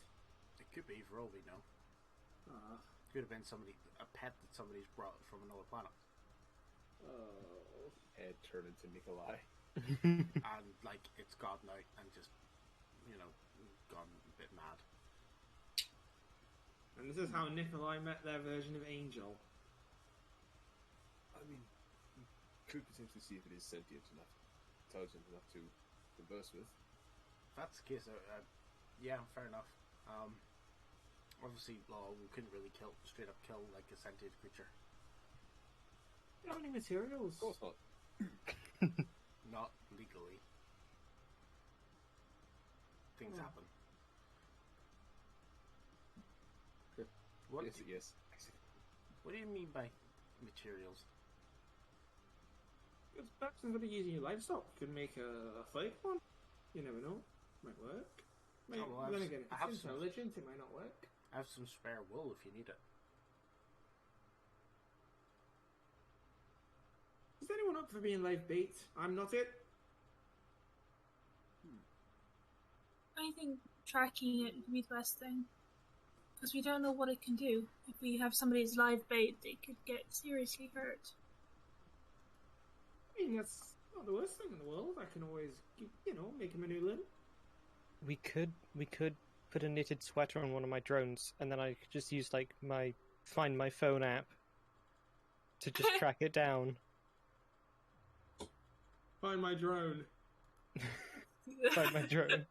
It could be, for all we know. Could have been a pet that somebody's brought from another planet, Oh. Head turn into Nikolai. and like it's gone now and just gone a bit mad. And this is how Nikolai met their version of Angel. I mean, you could potentially see if it is sentient enough, intelligent enough to converse with. If that's the case, yeah, fair enough. Obviously, we couldn't really straight up kill like a sentient creature. Do you have any materials? Of course not. Not legally. Things happen. What? Yes. What do you mean by materials? It's perhaps instead of using your livestock, you could make a fake one. You never know. Might work. Then again, if it's intelligent, it might not work. I have some spare wool if you need it. Is anyone up for being live bait? I'm not it. I think tracking it would be the best thing. Because we don't know what it can do. If we have somebody's live bait, they could get seriously hurt. I mean, that's not the worst thing in the world. I can always, make him a new limb. We could put a knitted sweater on one of my drones, and then I could just use like my Find My Phone app to just track it down. Find my drone. Find my drone.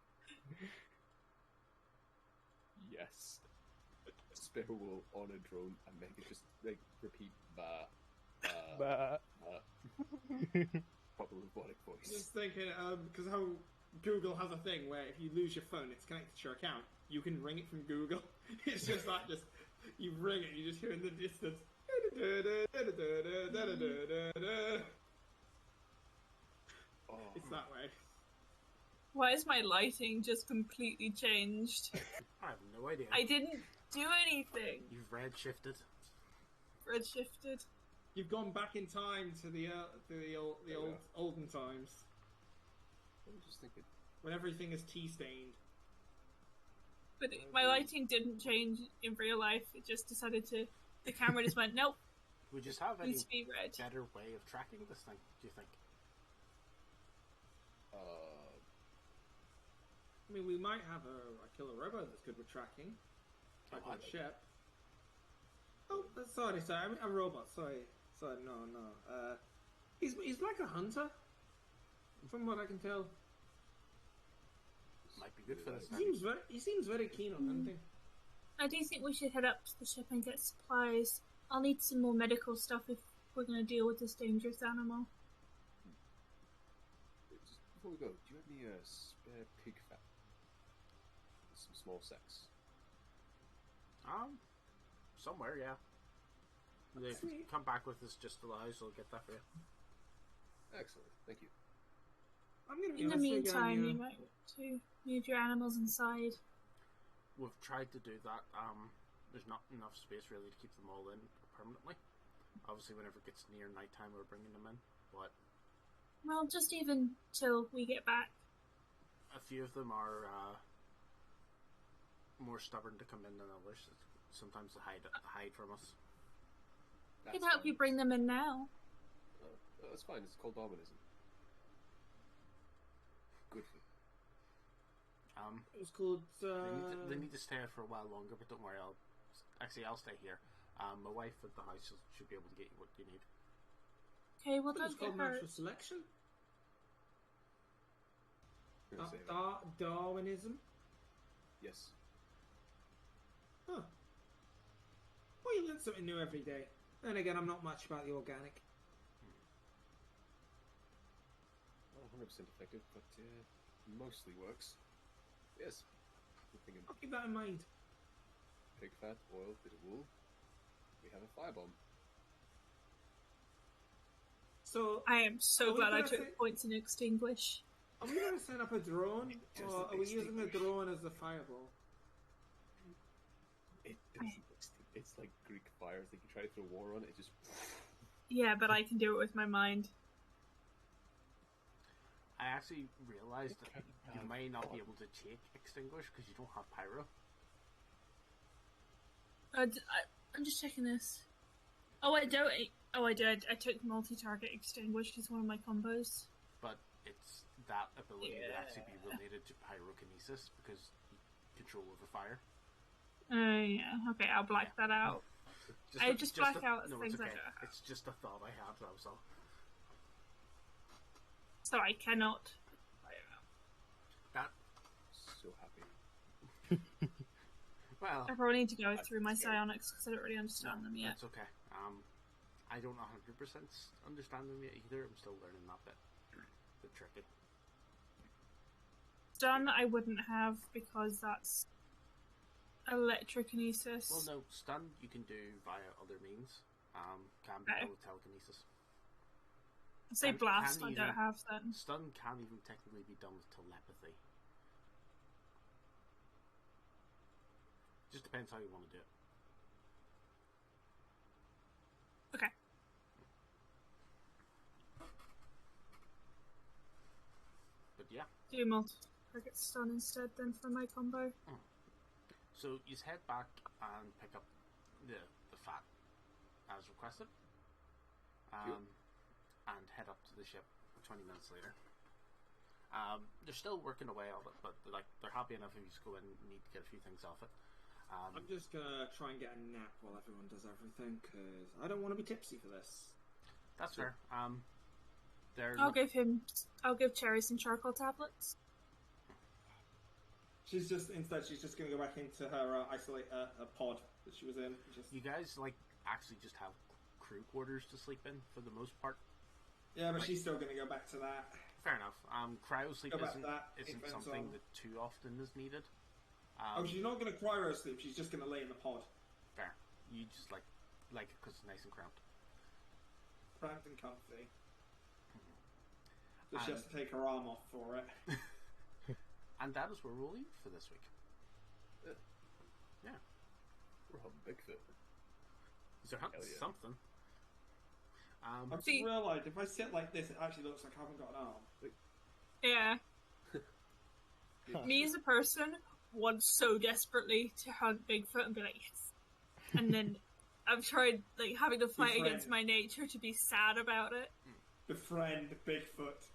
Yes. Spare wool on a drone and make it just like repeat proper robotic voice. Just thinking, because how Google has a thing where if you lose your phone, it's connected to your account. You can ring it from Google. It's just that, you ring it, you just hear in the distance. It's that way. Why is my lighting just completely changed? I have no idea. I didn't do anything. You've redshifted. Redshifted. You've gone back in time to the olden times I'm just thinking. when everything is tea stained. But my lighting didn't change in real life. It just decided to. The camera just went, nope. We just have any Needs to be red. better way of tracking this thing, do you think? I mean, we might have a killer robot that's good with tracking, like on a ship. Oh, sorry, I'm a robot. Sorry, no. He's like a hunter, from what I can tell. Might be good for this. He seems very keen on hunting. I do think we should head up to the ship and get supplies. I'll need some more medical stuff if we're going to deal with this dangerous animal. Just before we go, do you have any spare pig fat? Some small sacks. Somewhere, yeah. If you come back with us just to the house, I'll get that for you. Excellent, thank you. I'm gonna be In the honest with meantime, you, you might want to move your animals inside. We've tried to do that. There's not enough space really to keep them all in permanently. Obviously, whenever it gets near nighttime, we're bringing them in. But Well, just even till we get back. a few of them are more stubborn to come in than others. Sometimes they hide from us. I can help you bring them in now. That's fine, it's called Darwinism. Good for you. it was called. They need to stay out for a while longer, but don't worry. I'll stay here. My wife at the house should be able to get you what you need. Okay, well, It was don't get called hurt. natural selection. You're gonna say that? Darwinism. Yes. Huh. Well, you learn something new every day. Then again, I'm not much about the organic. Not 100% effective, but mostly works. Yes. Good thing in I'll keep that in mind. pig fat, oil, bit of wool. We have a firebomb. So, I am so Are we glad I gonna took say- points in extinguish. are we going to set up a drone, Just or are we using the extinguish. drone as the fireball? It doesn't extinct. It's like Greek fire. It's like you try to throw war on it, it just. Yeah, but I can do it with my mind. I actually realised that Okay. you may not be able to take extinguish because you don't have pyro. I'm just checking this. Oh, I don't. Oh, I did. I took multi-target extinguish as one of my combos. But it's that ability would Yeah. actually be related to pyrokinesis because you control over fire. Yeah. Okay, I'll black that out. I just black out no, things it's okay. I don't have. It's just a thought I had, that was all. So I cannot. That. So happy. Well, I probably need to go through my psionics because I don't really understand them yet. that's okay. I don't 100% understand them yet either. I'm still learning that bit. Bit tricky. Stun I wouldn't have because that's electrokinesis. Well, no, stun you can do via other means. Can be done with telekinesis. Say Can- blast can I even- don't have then. Stun can even technically be done with telepathy. Just depends how you want to do it. Okay. But yeah, Do multi-target stun instead then for my combo. so you head back and pick up the fat as requested, and head up to the ship 20 minutes later. They're still working away on it, but they're happy enough if you just go in and need to get a few things off it. I'm just gonna try and get a nap while everyone does everything, because I don't want to be tipsy for this. That's fair. They're I'll give Cherry some charcoal tablets. She's just gonna go back into her isolate a pod that she was in. Just You guys actually just have crew quarters to sleep in for the most part. yeah, but she's still gonna go back to that. Fair enough. Cryo sleep Go back to isn't that. isn't Depends something on- that too often is needed. She's not gonna cryo sleep. She's just gonna lay in the pod, Fair. You just like it because it's nice and cramped. cramped and comfy. So she has to take her arm off for it. And that is where we'll leave for this week. Yeah. We're hunting Bigfoot. So hunting Hell yeah. something. I've just See- realised if I sit like this, it actually looks like I haven't got an arm. Yeah. Me as a person wants so desperately to hunt Bigfoot and be like, yes. And then I've tried having to fight Befriend. against my nature to be sad about it. Befriend Bigfoot.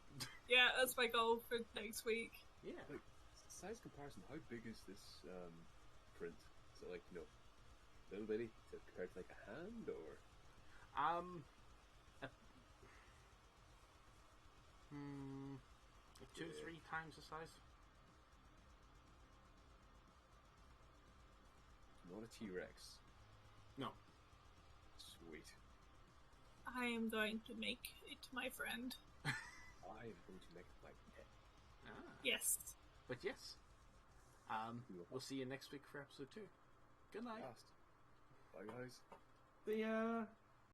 Yeah, that's my goal for next week. Yeah. Size comparison, how big is this print? Is it little bitty compared to a hand, or? Like 2 to 3 times the size. Not a T-Rex. No. Sweet. I am going to make it my friend. I am going to make it my pet. Yes. But yes. We'll see you next week for episode 2. Good night. Bye, guys. The